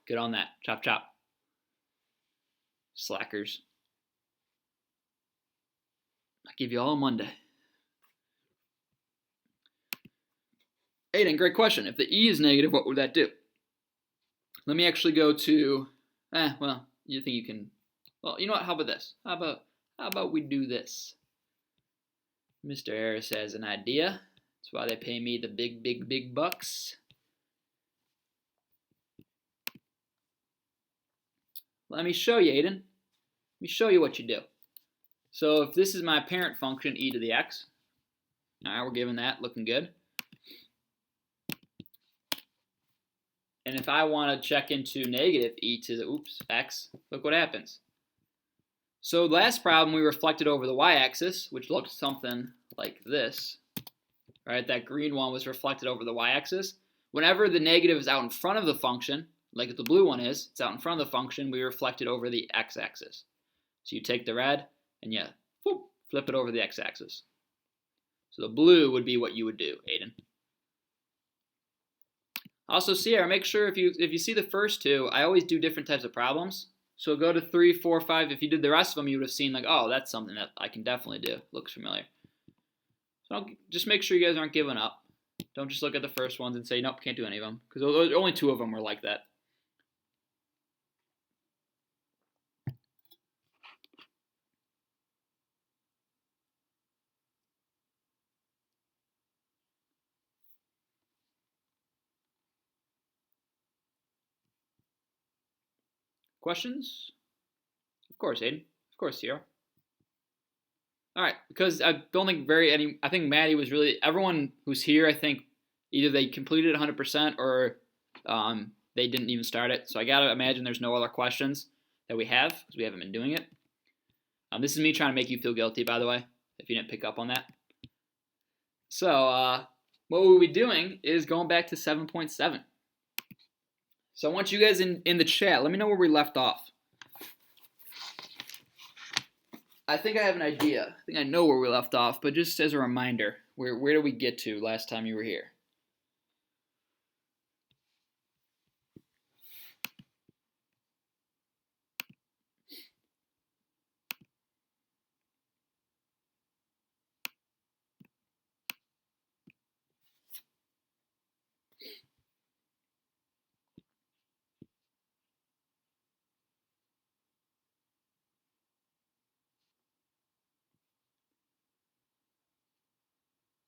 good on that. Chop, chop. Slackers. I'll give you all Monday. Aiden, great question. If the e is negative, what would that do? Let me actually go to, well, you think you can, well, you know what, how about this? How about we do this? Mr. Harris has an idea. That's why they pay me the big, big, big bucks. Let me show you, Aiden. Let me show you what you do. So if this is my parent function, e to the x, all right, we're given that, looking good. And if I want to check into negative e to the, x, look what happens. So last problem, we reflected over the y-axis, which looked something like this. Right, that green one was reflected over the y-axis. Whenever the negative is out in front of the function, like the blue one is, it's out in front of the function, we reflect it over the x-axis. So you take the red and you flip it over the x-axis. So the blue would be what you would do, Aiden. Also, Sierra, make sure if you see the first two, I always do different types of problems. So go to 3, 4, 5. If you did the rest of them, you would have seen like, oh, that's something that I can definitely do. Looks familiar. So just make sure you guys aren't giving up. Don't just look at the first ones and say, nope, can't do any of them. Because only 2 of them were like that. Questions? Of course, Aiden. Of course, Sierra. All right, because I don't think I think Maddie was really, everyone who's here, I think either they completed 100% or they didn't even start it. So I got to imagine there's no other questions that we have because we haven't been doing it. This is me trying to make you feel guilty, by the way, if you didn't pick up on that. So what we'll be doing is going back to 7.7. So I want you guys in the chat, let me know where we left off. I think I have an idea. I think I know where we left off, but just as a reminder, where did we get to last time you were here?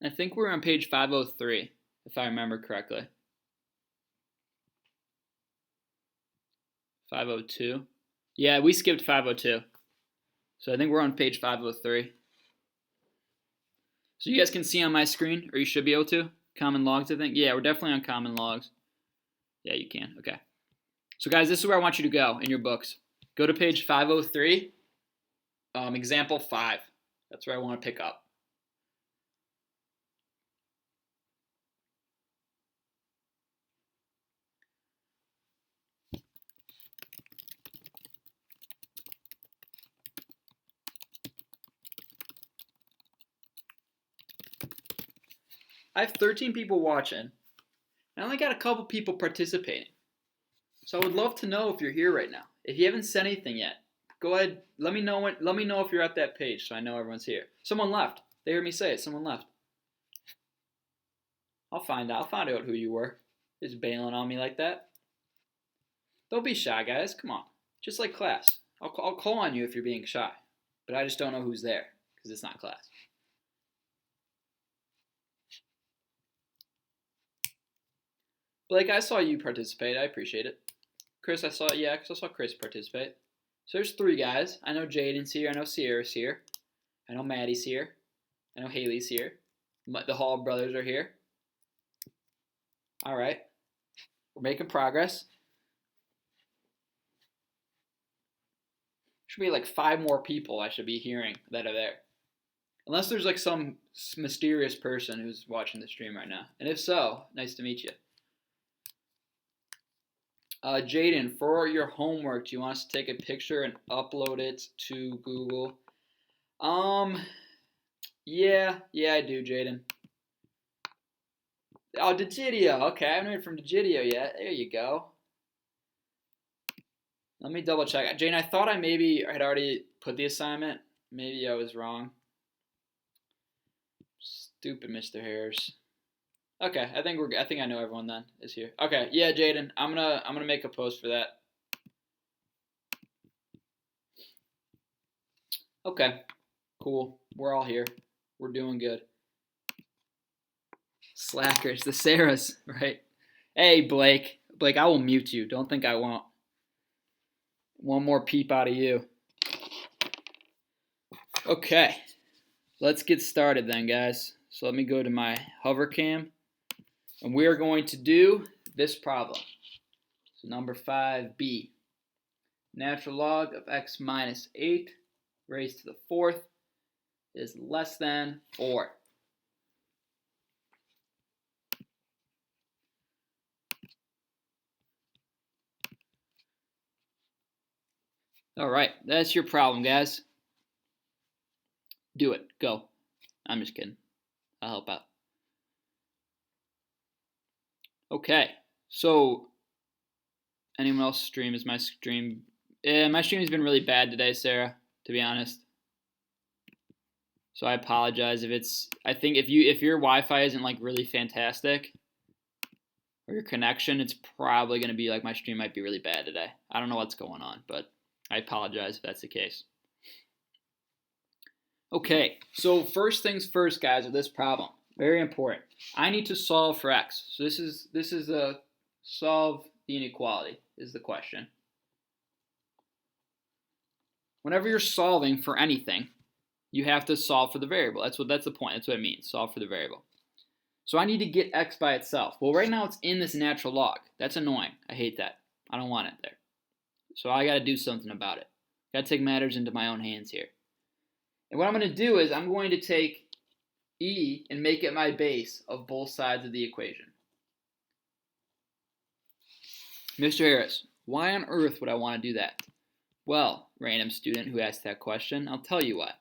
I think we're on page 503, if I remember correctly. 502. Yeah, we skipped 502. So I think we're on page 503. So you guys can see on my screen, or you should be able to. Common logs, I think. Yeah, we're definitely on common logs. Yeah, you can. Okay. So guys, this is where I want you to go in your books. Go to page 503, example 5. That's where I want to pick up. I have 13 people watching. I only got a couple people participating. So I would love to know if you're here right now. If you haven't said anything yet, go ahead. Let me know if you're at that page so I know everyone's here. Someone left. They heard me say it. Someone left. I'll find out who you were. Just bailing on me like that. Don't be shy, guys. Come on. Just like class. I'll call on you if you're being shy. But I just don't know who's there because it's not class. Blake, I saw you participate. I appreciate it. Chris, I saw Chris participate. So there's 3 guys. I know Jaden's here. I know Sierra's here. I know Maddie's here. I know Haley's here. The Hall brothers are here. All right. We're making progress. Should be like 5 more people I should be hearing that are there. Unless there's like some mysterious person who's watching the stream right now. And if so, nice to meet you. Jaden, for your homework, do you want us to take a picture and upload it to Google? Yeah, I do, Jaden. Oh, Digidio. Okay, I haven't heard from Digidio yet. There you go. Let me double check. Jane, I thought I maybe had already put the assignment. Maybe I was wrong. Stupid Mr. Harris. Okay, I think I know everyone then is here. Okay, yeah, Jaden, I'm gonna make a post for that. Okay, cool. We're all here. We're doing good. Slackers, the Sarahs, right? Hey, Blake, I will mute you. Don't think I won't. One more peep out of you. Okay, let's get started then, guys. So let me go to my hover cam. And we are going to do this problem. So number 5b. Natural log of x minus 8 raised to the 4th is less than 4. All right, that's your problem, guys. Do it. Go. I'm just kidding. I'll help out. Okay, so anyone else stream? Is my stream? My stream has been really bad today, Sarah, to be honest. So I apologize if it's. I think if your Wi-Fi isn't like really fantastic, or your connection, it's probably going to be like my stream might be really bad today. I don't know what's going on, but I apologize if that's the case. Okay, so first things first, guys, with this problem. Very important. I need to solve for x. So this is a solve the inequality is the question. Whenever you're solving for anything, you have to solve for the variable. That's the point. That's what it means. Solve for the variable. So I need to get x by itself. Well, right now it's in this natural log. That's annoying. I hate that. I don't want it there. So I got to do something about it. Got to take matters into my own hands here. And what I'm going to do is I'm going to take e and make it my base of both sides of the equation. Mr. Harris, why on earth would I want to do that? Well, random student who asked that question, I'll tell you why.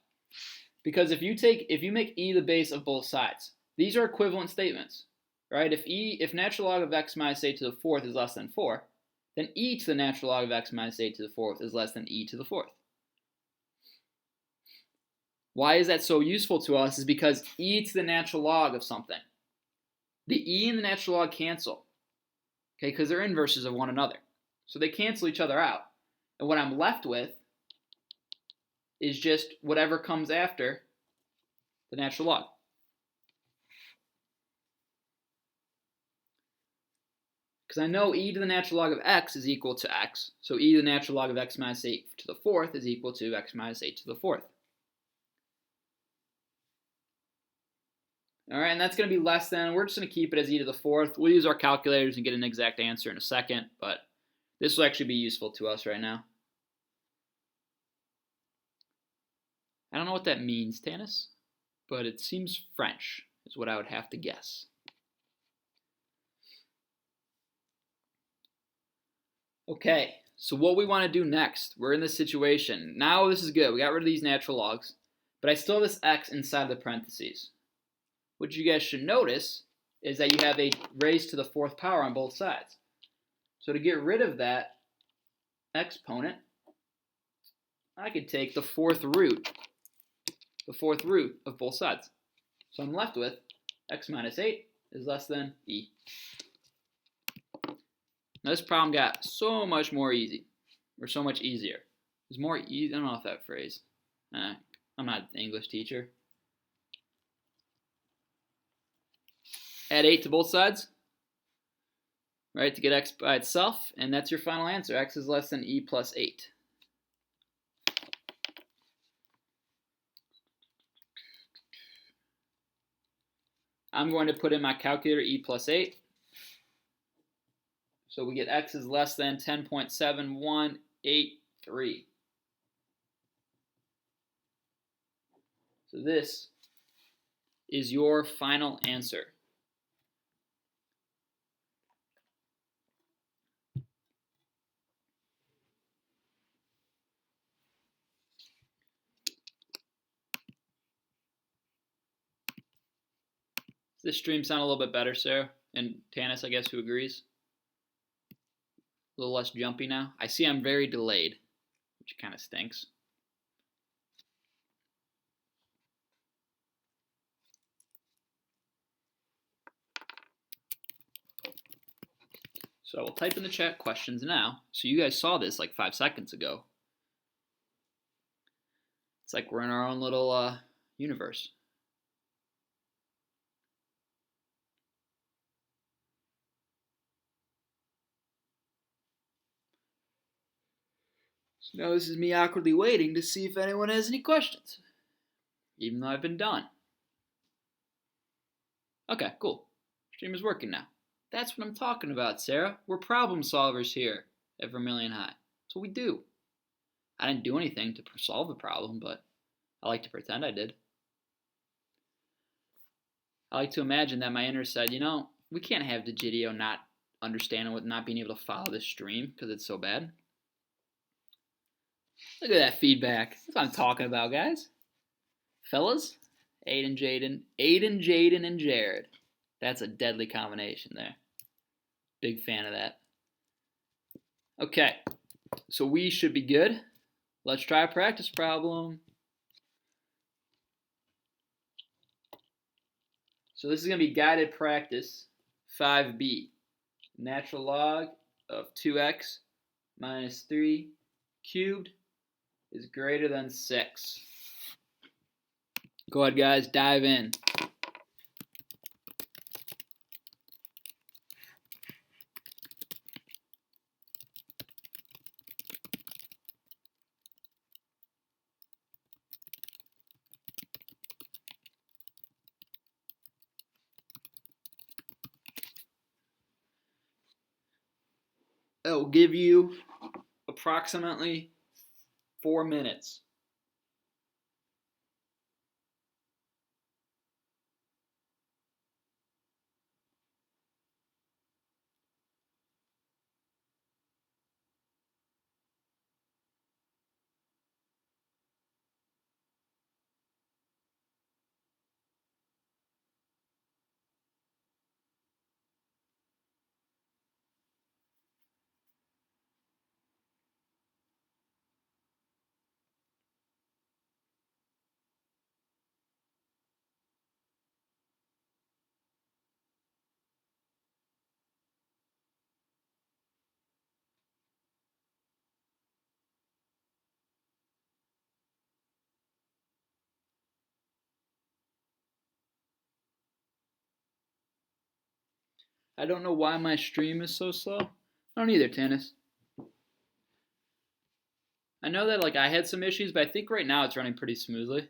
Because if you make e the base of both sides, these are equivalent statements, right? If natural log of x minus 8 to the 4th is less than 4, then e to the natural log of x minus 8 to the 4th is less than e to the 4th. Why is that so useful to us is because e to the natural log of something. The e and the natural log cancel, okay, because they're inverses of one another. So they cancel each other out. And what I'm left with is just whatever comes after the natural log. Because I know e to the natural log of x is equal to x. So e to the natural log of x minus 8 to the fourth is equal to x minus 8 to the fourth. All right, and that's going to be less than, we're just going to keep it as e to the fourth. We'll use our calculators and get an exact answer in a second, but this will actually be useful to us right now. I don't know what that means, Tanis, but it seems French is what I would have to guess. Okay, so what we want to do next, we're in this situation. Now this is good. We got rid of these natural logs, but I still have this x inside the parentheses. What you guys should notice is that you have a raised to the fourth power on both sides. So to get rid of that exponent, I could take the fourth root of both sides. So I'm left with x minus 8 is less than e. Now this problem got so much more easy, or so much easier. It's more easy, I don't know if that phrase, I'm not an English teacher. Add 8 to both sides, right, to get x by itself, and that's your final answer. X is less than e plus 8. I'm going to put in my calculator e plus 8. So we get x is less than 10.7183. So this is your final answer. Does this stream sound a little bit better, Sarah? And Tanis, I guess, who agrees? A little less jumpy now. I see I'm very delayed, which kind of stinks. So I will type in the chat questions now. So you guys saw this like 5 seconds ago. It's like we're in our own little universe. So now this is me awkwardly waiting to see if anyone has any questions, even though I've been done. Okay, cool. Stream is working now. That's what I'm talking about, Sarah. We're problem solvers here at Vermilion High. That's what we do. I didn't do anything to solve the problem, but I like to pretend I did. I like to imagine that my inner said, you know, we can't have Digidio not understanding what, not being able to follow this stream because it's so bad. Look at that feedback. That's what I'm talking about, guys. Fellas, Aiden, Jaden, and Jared. That's a deadly combination there. Big fan of that. Okay, so we should be good. Let's try a practice problem. So this is going to be guided practice 5b. Natural log of 2x minus 3 cubed is greater than 6. Go ahead, guys, dive in. It will give you approximately 4 minutes. I don't know why my stream is so slow. I don't either, Tanis. I know that like I had some issues, but I think right now it's running pretty smoothly.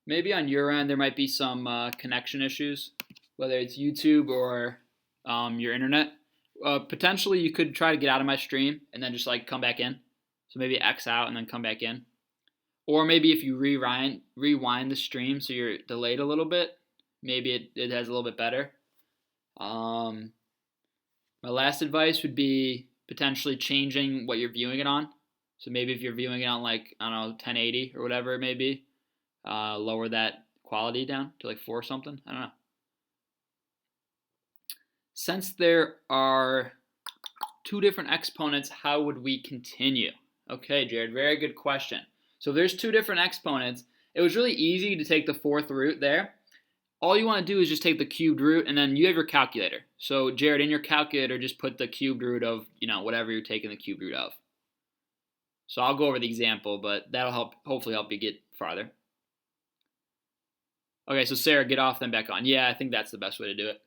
Maybe on your end there might be some connection issues, whether it's YouTube or your internet. Potentially you could try to get out of my stream and then just like come back in. So maybe X out and then come back in. Or maybe if you rewind the stream so you're delayed a little bit, maybe it has a little bit better. My last advice would be potentially changing what you're viewing it on. So maybe if you're viewing it on like, I don't know, 1080 or whatever it may be, lower that quality down to like 4 or something. I don't know. Since there are 2 different exponents, how would we continue? Okay, Jared, very good question. So if there's 2 different exponents, it was really easy to take the 4th root there. All you want to do is just take the cubed root, and then you have your calculator. So Jared, in your calculator, just put the cubed root of, whatever you're taking the cubed root of. So I'll go over the example, but that'll hopefully help you get farther. Okay, so Sarah, get off, then back on. Yeah, I think that's the best way to do it.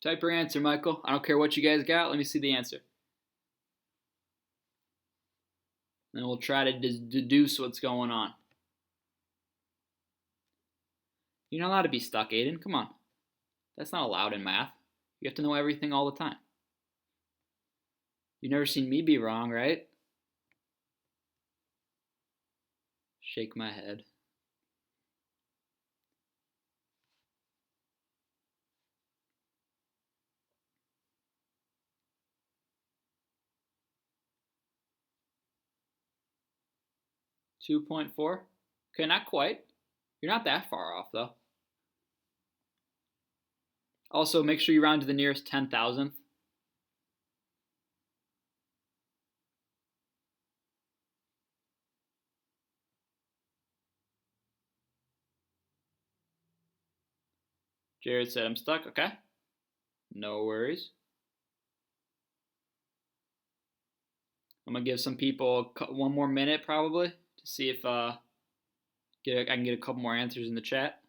Type your answer, Michael. I don't care what you guys got. Let me see the answer. And we'll try to deduce what's going on. You're not allowed to be stuck, Aiden. Come on. That's not allowed in math. You have to know everything all the time. You've never seen me be wrong, right? Shake my head. $2.4. Okay, not quite. You're not that far off, though. Also, make sure you round to the nearest 10,000th. Jared said, I'm stuck. Okay. No worries. I'm going to give some people 1 more minute probably to see if I can get a couple more answers in the chat.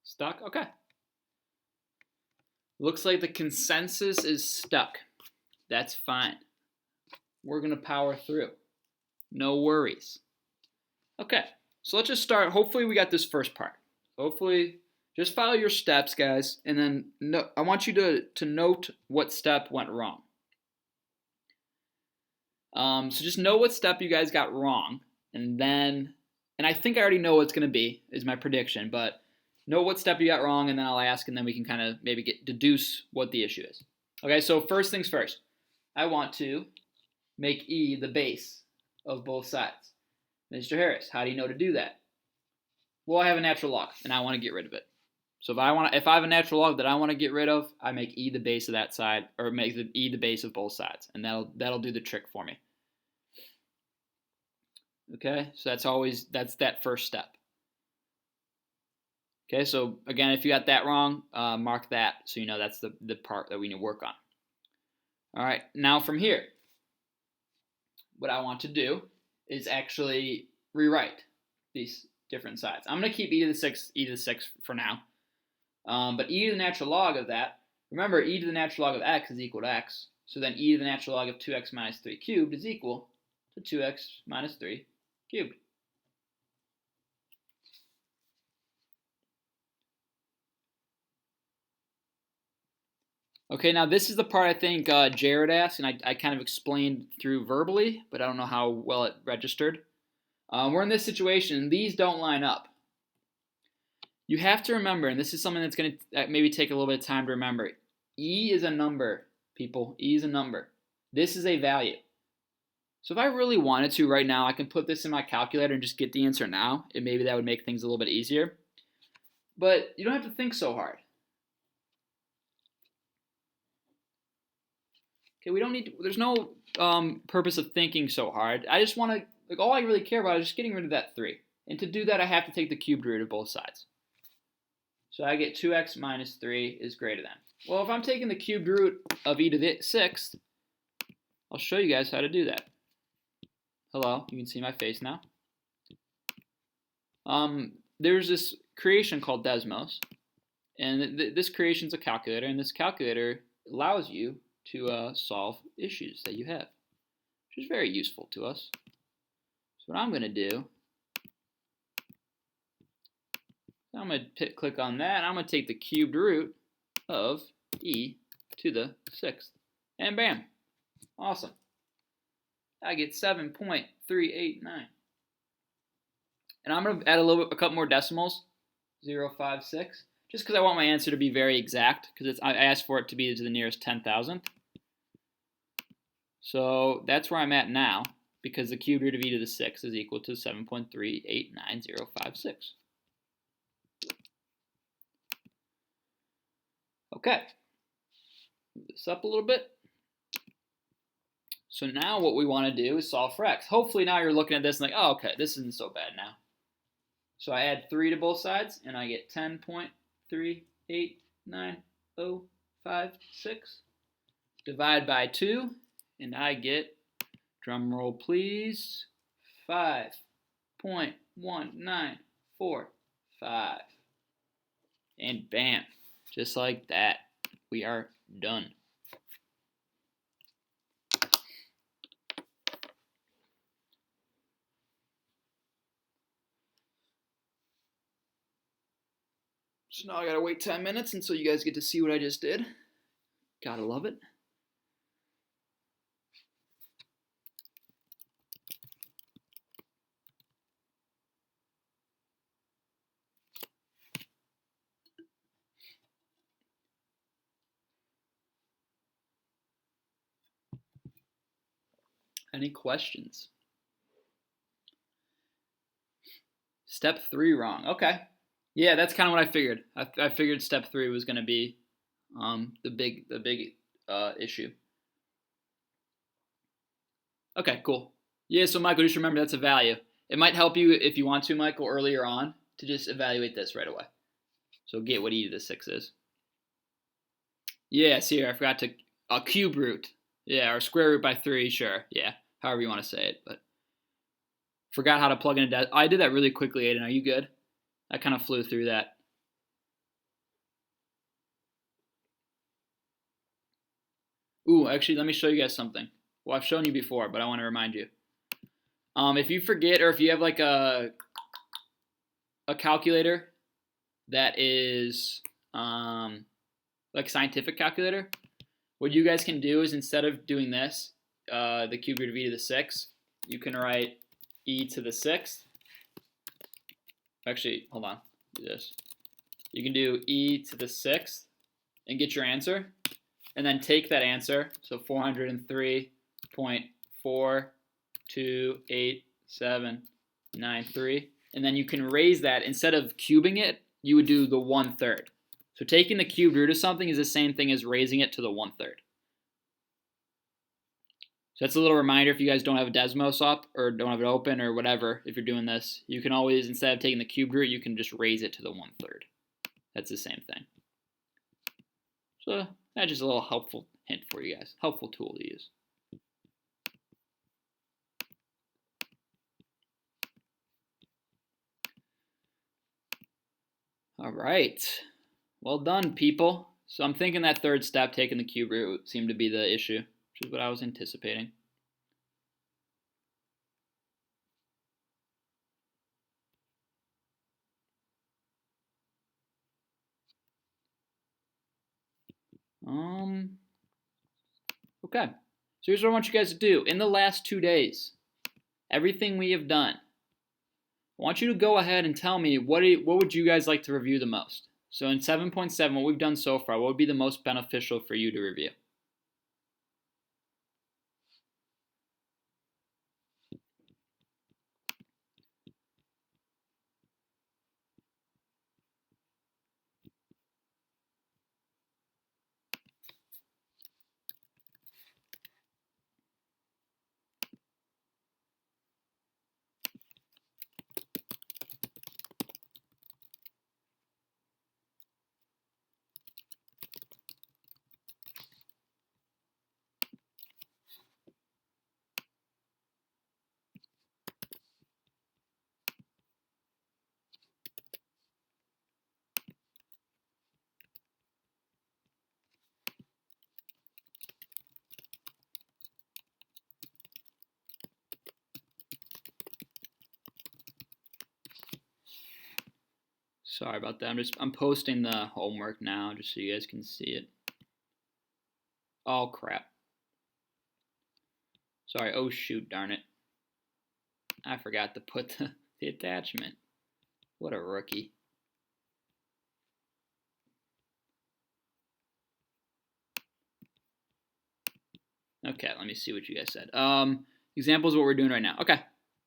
Stuck? Okay. Looks like the consensus is stuck. That's fine. We're going to power through. No worries. Okay, so let's just start. Hopefully we got this first part. Hopefully, just follow your steps, guys, and then I want you to note what step went wrong. So just know what step you guys got wrong, and I think I already know what it's going to be, is my prediction, but know what step you got wrong, and then I'll ask, and then we can kind of maybe deduce what the issue is. Okay, so first things first. I want to make e the base of both sides. Mr. Harris, how do you know to do that? Well, I have a natural log, and I want to get rid of it. So if I have a natural log that I want to get rid of, I make e the base of that side, or make e the base of both sides, and that'll do the trick for me. Okay, so that's that first step. Okay, so again, if you got that wrong, mark that so you know that's the part that we need to work on. All right, now from here, what I want to do is actually rewrite these different sides. I'm going to keep e to the 6 for now. But e to the natural log of that, remember e to the natural log of x is equal to x. So then e to the natural log of 2x minus 3 cubed is equal to 2x minus 3 cubed. Okay, now this is the part I think Jared asked, and I kind of explained through verbally, but I don't know how well it registered. We're in this situation, and these don't line up. You have to remember, and this is something that's going to maybe take a little bit of time to remember, e is a number people. E is a number. This is a value. So if I really wanted to right now, I can put this in my calculator and just get the answer now, and maybe that would make things a little bit easier. But you don't have to think so hard. Okay, we don't need to, there's no purpose of thinking so hard. I just want to, like, all I really care about is just getting rid of that 3. And to do that, I have to take the cubed root of both sides. So I get 2x minus 3 is greater than. Well, if I'm taking the cubed root of e to the 6th, I'll show you guys how to do that. Hello, you can see my face now. There's this creation called Desmos, and this creation's a calculator, and this calculator allows you to solve issues that you have, which is very useful to us. So what I'm going to do, I'm going to click on that, and I'm going to take the cubed root of e to the 6th, and bam, awesome. I get 7.389. And I'm going to add a couple more decimals, 0.56, just because I want my answer to be very exact, because I asked for it to be to the nearest 10,000th. So that's where I'm at now, because the cubed root of e to the 6th is equal to 7.389056. Okay, move this up a little bit. So now what we want to do is solve for x. Hopefully now you're looking at this and like, oh, okay, this isn't so bad now. So I add 3 to both sides, and I get 10.389056. Divide by 2, and I get, drum roll please, 5.1945. And bam, just like that, we are done. So now I gotta wait 10 minutes until you guys get to see what I just did. Gotta love it. Any questions? Step 3 wrong. Okay. Yeah, that's kind of what I figured. I figured step 3 was going to be the big issue. Okay, cool. Yeah, so Michael, just remember that's a value. It might help you if you want to, Michael, earlier on to just evaluate this right away. So get what e to the 6 is. Yeah, see here, I forgot to cube root. Yeah, or square root by 3, sure. Yeah, however you want to say it, but forgot how to plug in a I did that really quickly, Aiden. Are you good? I kind of flew through that. Ooh, actually, let me show you guys something. Well, I've shown you before, but I want to remind you. If you forget, or if you have like a calculator that is like scientific calculator, what you guys can do is instead of doing this, the cube root of e to the 6th, you can write e to the 6th. Actually, hold on, do this. You can do e to the 6th and get your answer, and then take that answer, so 403.428793, and then you can raise that. Instead of cubing it, you would do the 1/3. So taking the cubed root of something is the same thing as raising it to the 1/3. So that's a little reminder if you guys don't have a Desmos up or don't have it open or whatever, if you're doing this, you can always, instead of taking the cubed root, you can just raise it to the 1/3. That's the same thing. So that's just a little helpful hint for you guys. Helpful tool to use. All right. Well done, people. So I'm thinking that third step, taking the cube root, seemed to be the issue, which is what I was anticipating. Okay. So here's what I want you guys to do. In the last 2 days, everything we have done, I want you to go ahead and tell me what would you guys like to review the most. So in 7.7, what we've done so far, what would be the most beneficial for you to review? Sorry about that. I'm posting the homework now just so you guys can see it. Oh crap. Sorry. Oh shoot, darn it. I forgot to put the attachment. What a rookie. Okay, let me see what you guys said. Examples of what we're doing right now. Okay.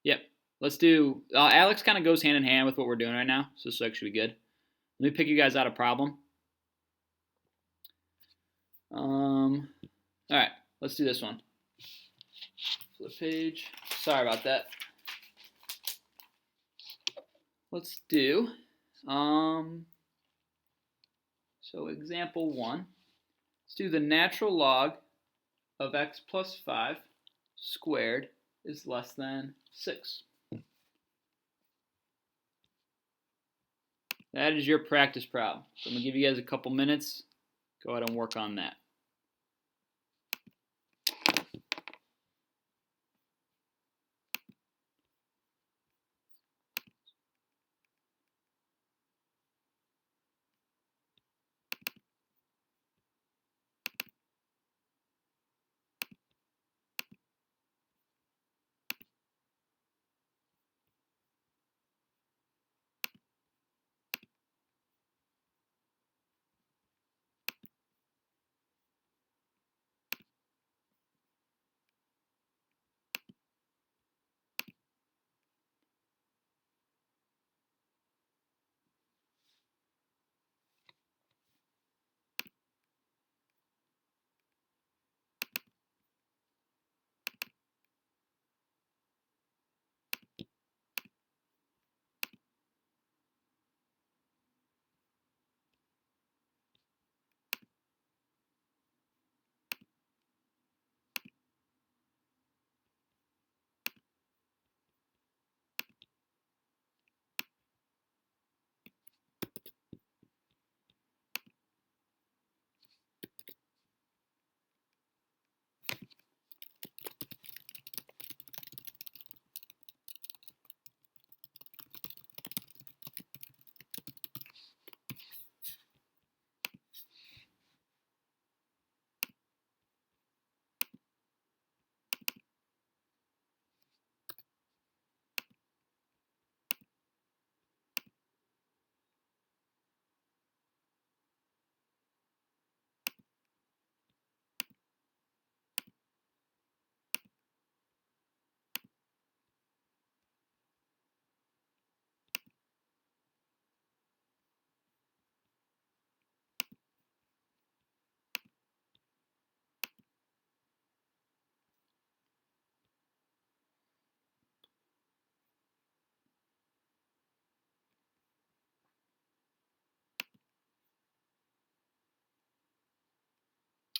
Yep. Let's do ALEKS kind of goes hand in hand with what we're doing right now, so this will actually be good. Let me pick you guys out a problem. Alright, let's do this one. Flip page. Sorry about that. Let's do so example 1. Let's do the natural log of x plus 5 squared is less than 6. That is your practice problem. So I'm going to give you guys a couple minutes. Go ahead and work on that.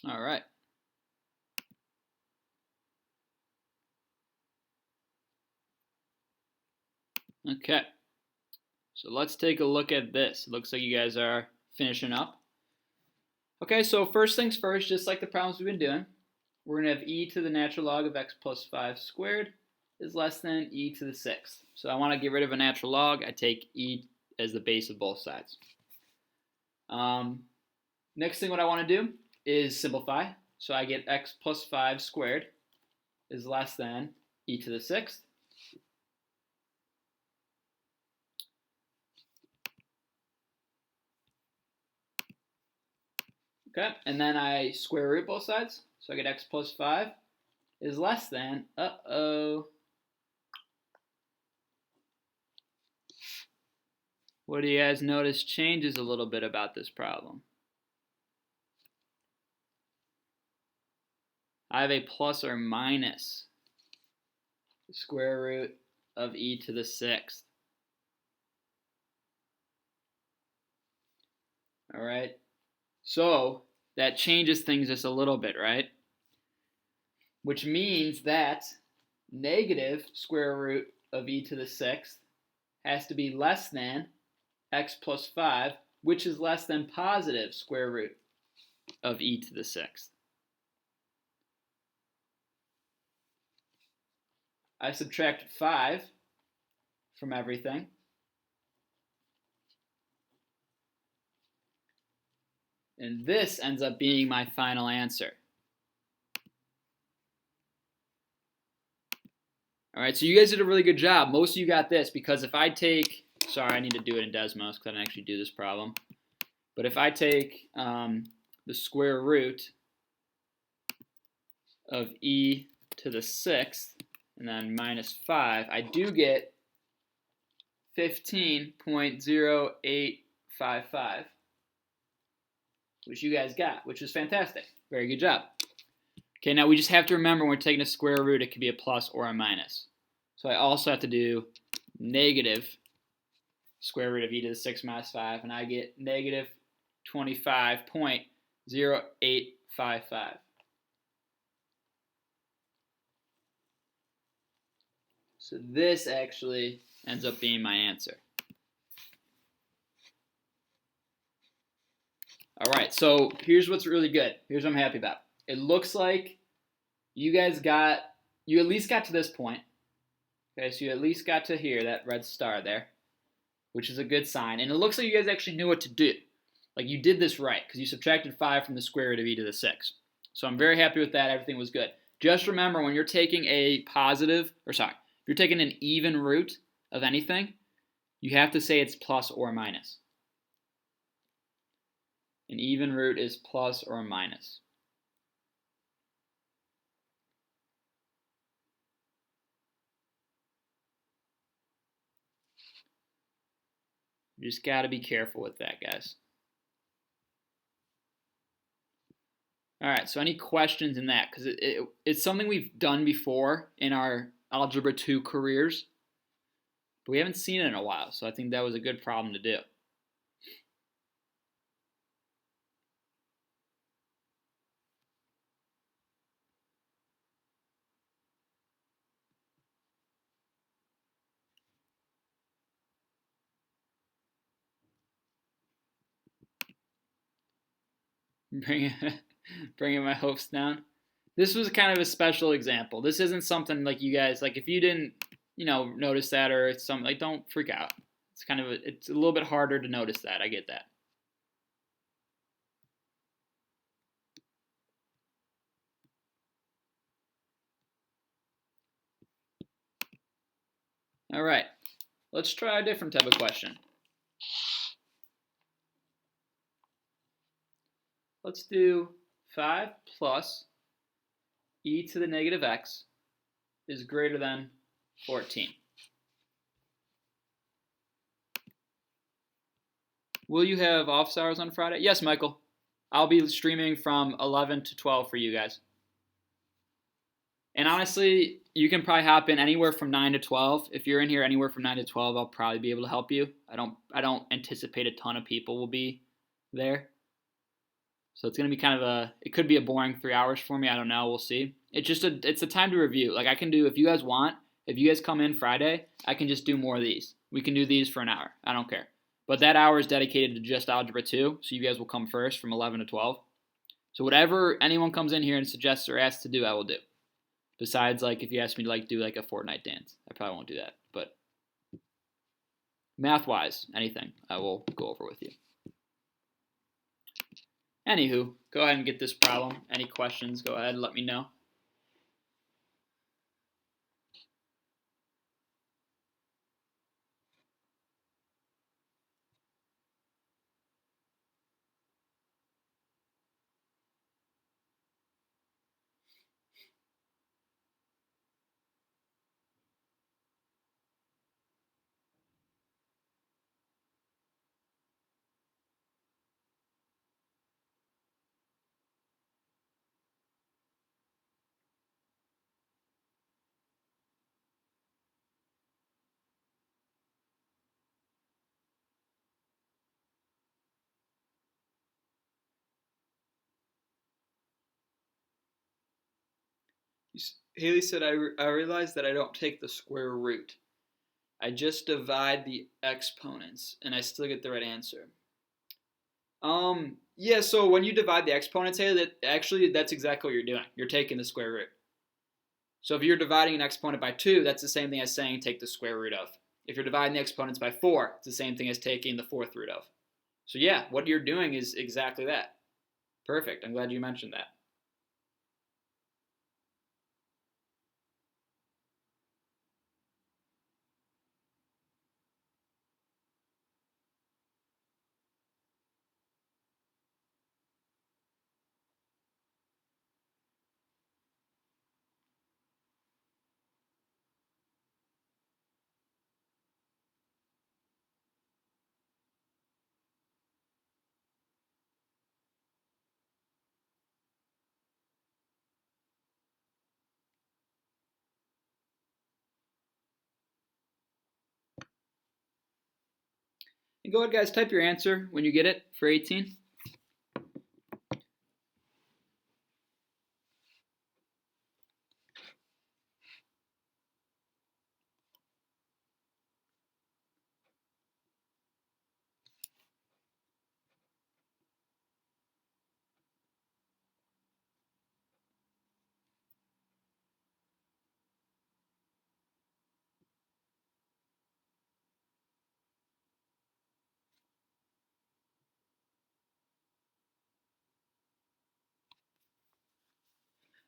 All right. Okay. So let's take a look at this. It looks like you guys are finishing up. Okay, so first things first, just like the problems we've been doing, we're going to have e to the natural log of x plus 5 squared is less than e to the 6th. So I want to get rid of a natural log. I take e as the base of both sides. Next thing what I want to do is simplify. So I get x plus 5 squared is less than e to the 6th. Okay, and then I square root both sides. So I get x plus 5 is less than, what do you guys notice changes a little bit about this problem? I have a plus or minus the square root of e to the 6th. All right, so that changes things just a little bit, right? Which means that negative square root of e to the 6th has to be less than x plus 5, which is less than positive square root of e to the 6th. I subtract 5 from everything. And this ends up being my final answer. All right, so you guys did a really good job. Most of you got this because if I take, sorry, I need to do it in Desmos because I didn't actually do this problem. But if I take the square root of e to the 6th and then minus 5, I do get 15.0855, which you guys got, which is fantastic. Very good job. Okay, now we just have to remember when we're taking a square root, it could be a plus or a minus. So I also have to do negative square root of e to the 6 minus 5, and I get negative 25.0855. So this actually ends up being my answer. All right, so here's what's really good. Here's what I'm happy about. It looks like you guys at least got to this point. Okay, so you at least got to here, that red star there, which is a good sign. And it looks like you guys actually knew what to do. Like you did this right, because you subtracted 5 from the square root of e to the 6. So I'm very happy with that. Everything was good. Just remember, when you're taking if you're taking an even root of anything, you have to say it's plus or minus. An even root is plus or minus. You just got to be careful with that, guys. All right, so any questions in that? Because it's something we've done before in our Algebra 2 careers, but we haven't seen it in a while, so I think that was a good problem to do. Bringing my hopes down. This was kind of a special example. This isn't something like you guys, like if you didn't, notice that, or it's something, like, don't freak out. It's a little bit harder to notice that. I get that. All right, let's try a different type of question. Let's do 5 plus e to the negative x is greater than 14. Will you have office hours on Friday? Yes, Michael. I'll be streaming from 11 to 12 for you guys. And honestly, you can probably hop in anywhere from 9 to 12. If you're in here anywhere from 9 to 12, I'll probably be able to help you. I don't anticipate a ton of people will be there. So it's going to be it could be a boring 3 hours for me. I don't know. We'll see. It's a time to review. Like I can do, if you guys want, if you guys come in Friday, I can just do more of these. We can do these for an hour. I don't care. But that hour is dedicated to just Algebra 2, so you guys will come first from 11 to 12. So whatever anyone comes in here and suggests or asks to do, I will do. Besides, like, if you ask me to do like a Fortnite dance, I probably won't do that. But math-wise, anything, I will go over with you. Anywho, go ahead and get this problem. Any questions, go ahead and let me know. Haley said, I realized that I don't take the square root. I just divide the exponents, and I still get the right answer. Yeah, so when you divide the exponents, Haley, that's exactly what you're doing. You're taking the square root. So if you're dividing an exponent by 2, that's the same thing as saying take the square root of. If you're dividing the exponents by 4, it's the same thing as taking the 4th root of. So yeah, what you're doing is exactly that. Perfect. I'm glad you mentioned that. And go ahead, guys, type your answer when you get it for 18.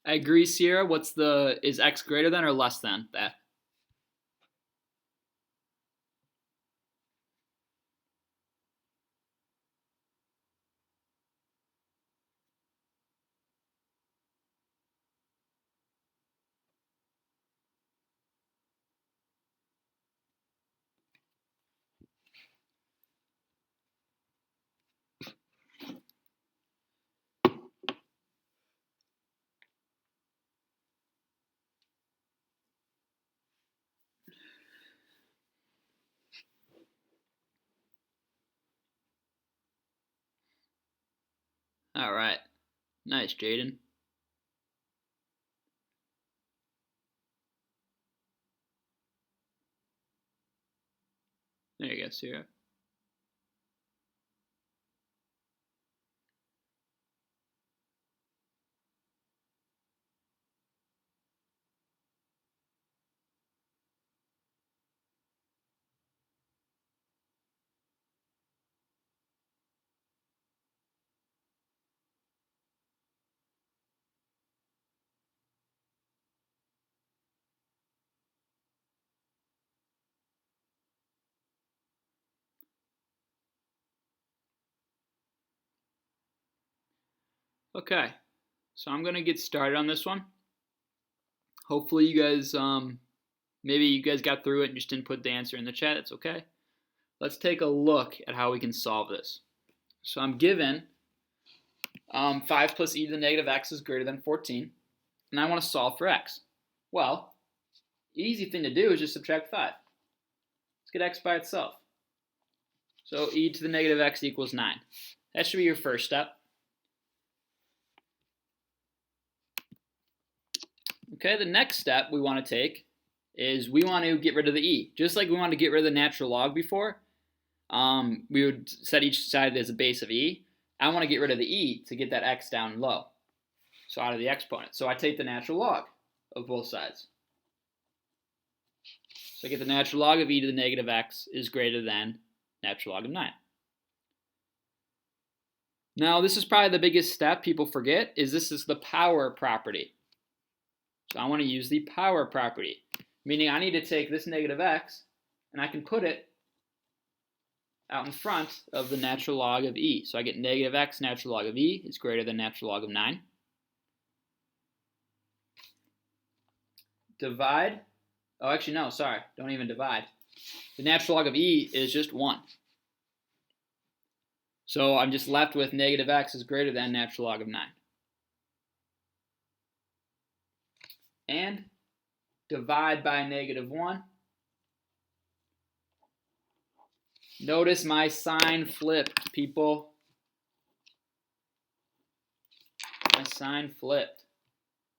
I agree, Sierra. Is x greater than or less than that? All right. Nice, Jaden. There you go, Sierra. Okay, so I'm gonna get started on this one. Hopefully, you guys, maybe you guys got through it and just didn't put the answer in the chat. That's okay. Let's take a look at how we can solve this. So I'm given 5 plus e to the negative x is greater than 14, and I want to solve for x. Well, the easy thing to do is just subtract 5. Let's get x by itself. So e to the negative x equals 9. That should be your first step. Okay, the next step we want to take is we want to get rid of the e. Just like we wanted to get rid of the natural log before, we would set each side as a base of e. I want to get rid of the e to get that x down low, so out of the exponent. So I take the natural log of both sides. So I get the natural log of e to the negative x is greater than natural log of 9. Now, this is probably the biggest step people forget, is this is the power property. So I want to use the power property, meaning I need to take this negative x, and I can put it out in front of the natural log of e. So I get negative x natural log of e is greater than natural log of 9. Divide. Oh, actually, no, sorry. Don't even divide. The natural log of e is just 1. So I'm just left with negative x is greater than natural log of 9. And divide by negative 1. Notice my sign flipped, people. My sign flipped.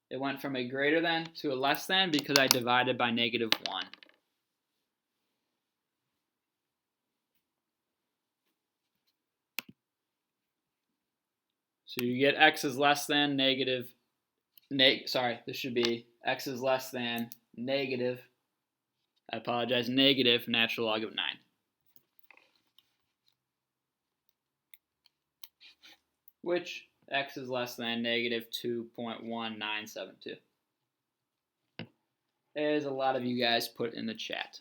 It went from a greater than to a less than because I divided by negative 1. So you get x is less than negative, this should be x is less than negative, I apologize, negative natural log of 9. Which, x is less than negative 2.1972. As a lot of you guys put in the chat.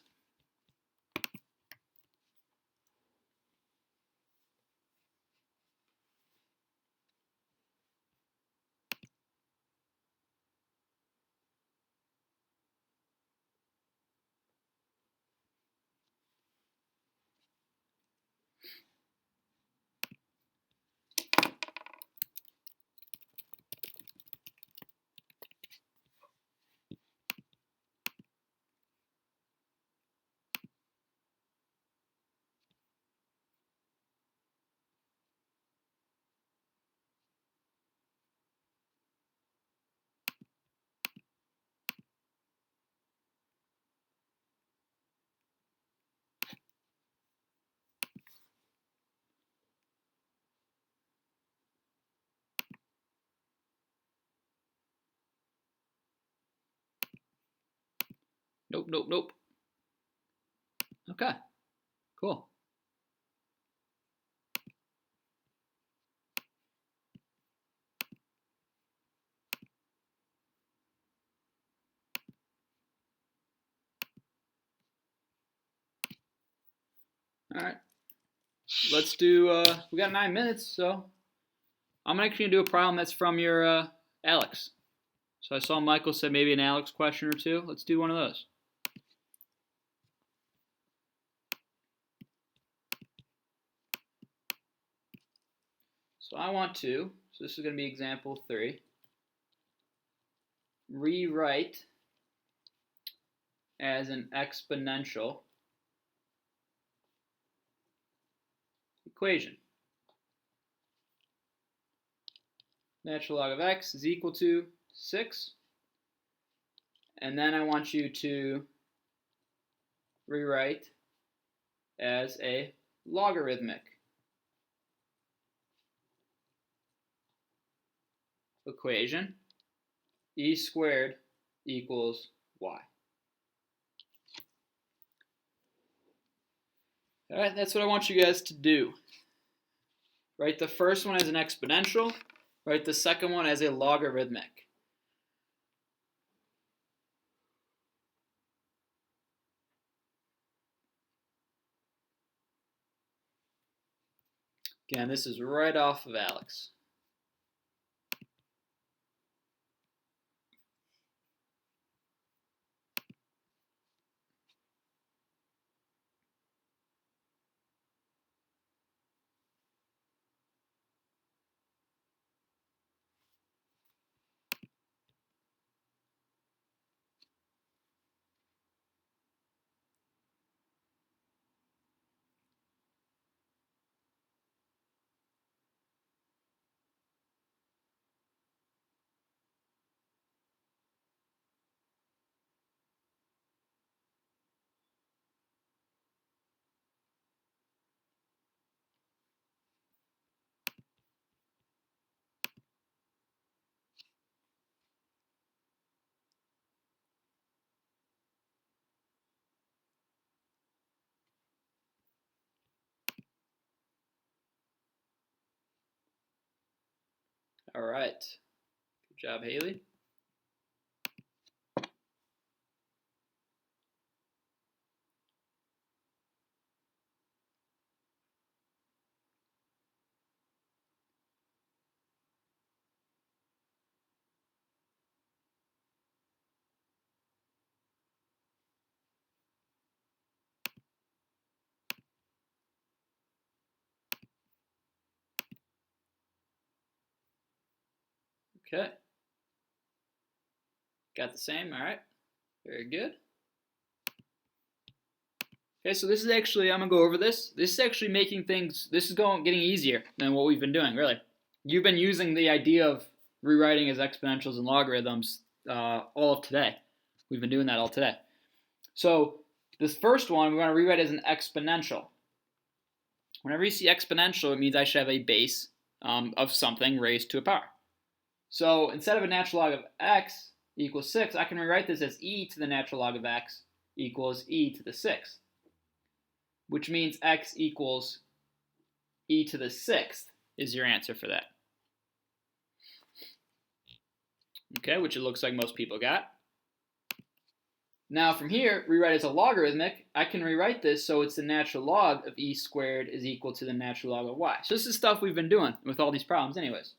Nope. Okay, cool. All right, let's do, we got 9 minutes, so I'm actually gonna do a problem that's from your ALEKS. So I saw Michael said maybe an ALEKS question or two. Let's do one of those. So I want to, so this is going to be example 3, rewrite as an exponential equation. Natural log of x is equal to 6. And then I want you to rewrite as a logarithmic equation. E squared equals y. All right, that's what I want you guys to do. Write the first one as an exponential. Write the second one as a logarithmic. Again, this is right off of ALEKS. All right. Good job, Haley. Okay. Got the same, all right. Very good. Okay, so this is actually, I'm gonna go over this. This is actually making things, this is getting easier than what we've been doing, really. You've been using the idea of rewriting as exponentials and logarithms all of today. We've been doing that all today. So this first one, we want to rewrite as an exponential. Whenever you see exponential, it means I should have a base of something raised to a power. So instead of a natural log of x equals 6, I can rewrite this as e to the natural log of x equals e to the 6th, which means x equals e to the 6th is your answer for that. Okay, which it looks like most people got. Now from here, rewrite as a logarithmic. I can rewrite this so it's the natural log of e squared is equal to the natural log of y. So this is stuff we've been doing with all these problems anyways.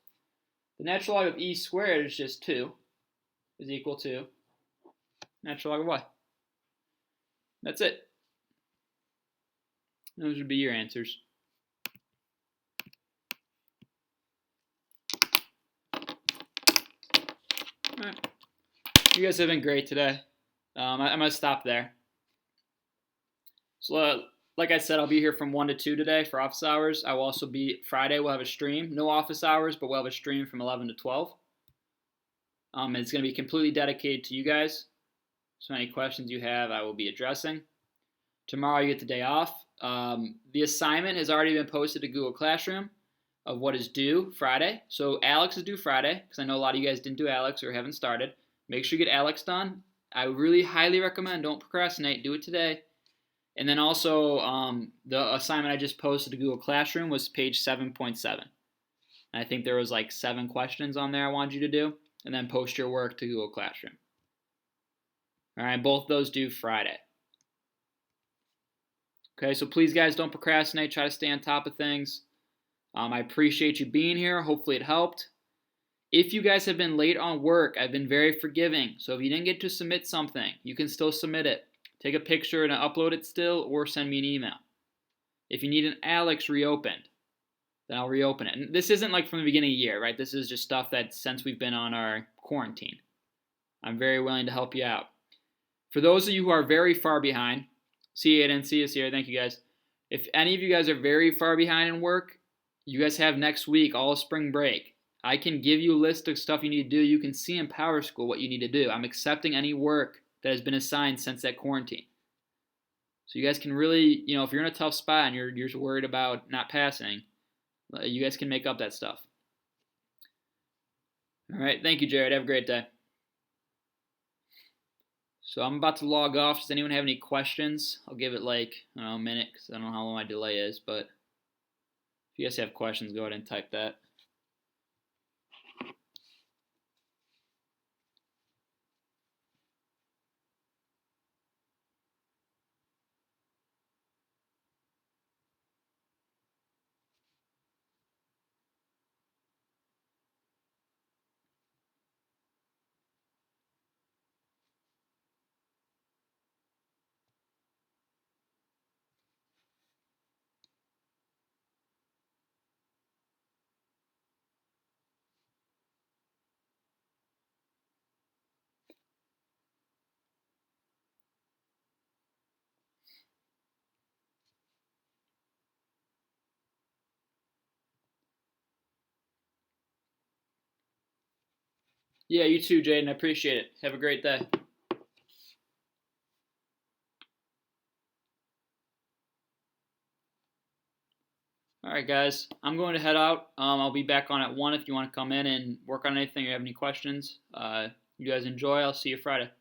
The natural log of e squared is just 2 is equal to natural log of y. That's it. Those would be your answers. All right. You guys have been great today. I'm going to stop there. So, like I said, I'll be here from 1 to 2 today for office hours. I will also be, Friday we'll have a stream. No office hours, but we'll have a stream from 11 to 12. It's going to be completely dedicated to you guys. So any questions you have, I will be addressing. Tomorrow you get the day off. The assignment has already been posted to Google Classroom of what is due Friday. So ALEKS is due Friday, because I know a lot of you guys didn't do ALEKS or haven't started. Make sure you get ALEKS done. I really highly recommend, don't procrastinate, do it today. And then also, the assignment I just posted to Google Classroom was page 7.7. I think there was like 7 questions on there I wanted you to do. And then post your work to Google Classroom. All right, both those due Friday. Okay, so please, guys, don't procrastinate. Try to stay on top of things. I appreciate you being here. Hopefully it helped. If you guys have been late on work, I've been very forgiving. So if you didn't get to submit something, you can still submit it. Take a picture and upload it still, or send me an email. If you need an ALEKS reopened, then I'll reopen it. And this isn't like from the beginning of the year, right? This is just stuff that since we've been on our quarantine. I'm very willing to help you out. For those of you who are very far behind, see you and see us here. Thank you guys. If any of you guys are very far behind in work, you guys have next week, all of spring break. I can give you a list of stuff you need to do. You can see in Power School what you need to do. I'm accepting any work that has been assigned since that quarantine. So you guys can really, if you're in a tough spot and you're worried about not passing, you guys can make up that stuff. All right. Thank you, Jared. Have a great day. So I'm about to log off. Does anyone have any questions? I'll give it like, a minute because I don't know how long my delay is. But if you guys have questions, go ahead and type that. Yeah, you too, Jaden. I appreciate it. Have a great day. All right, guys. I'm going to head out. I'll be back on at 1 if you want to come in and work on anything or have any questions. You guys enjoy. I'll see you Friday.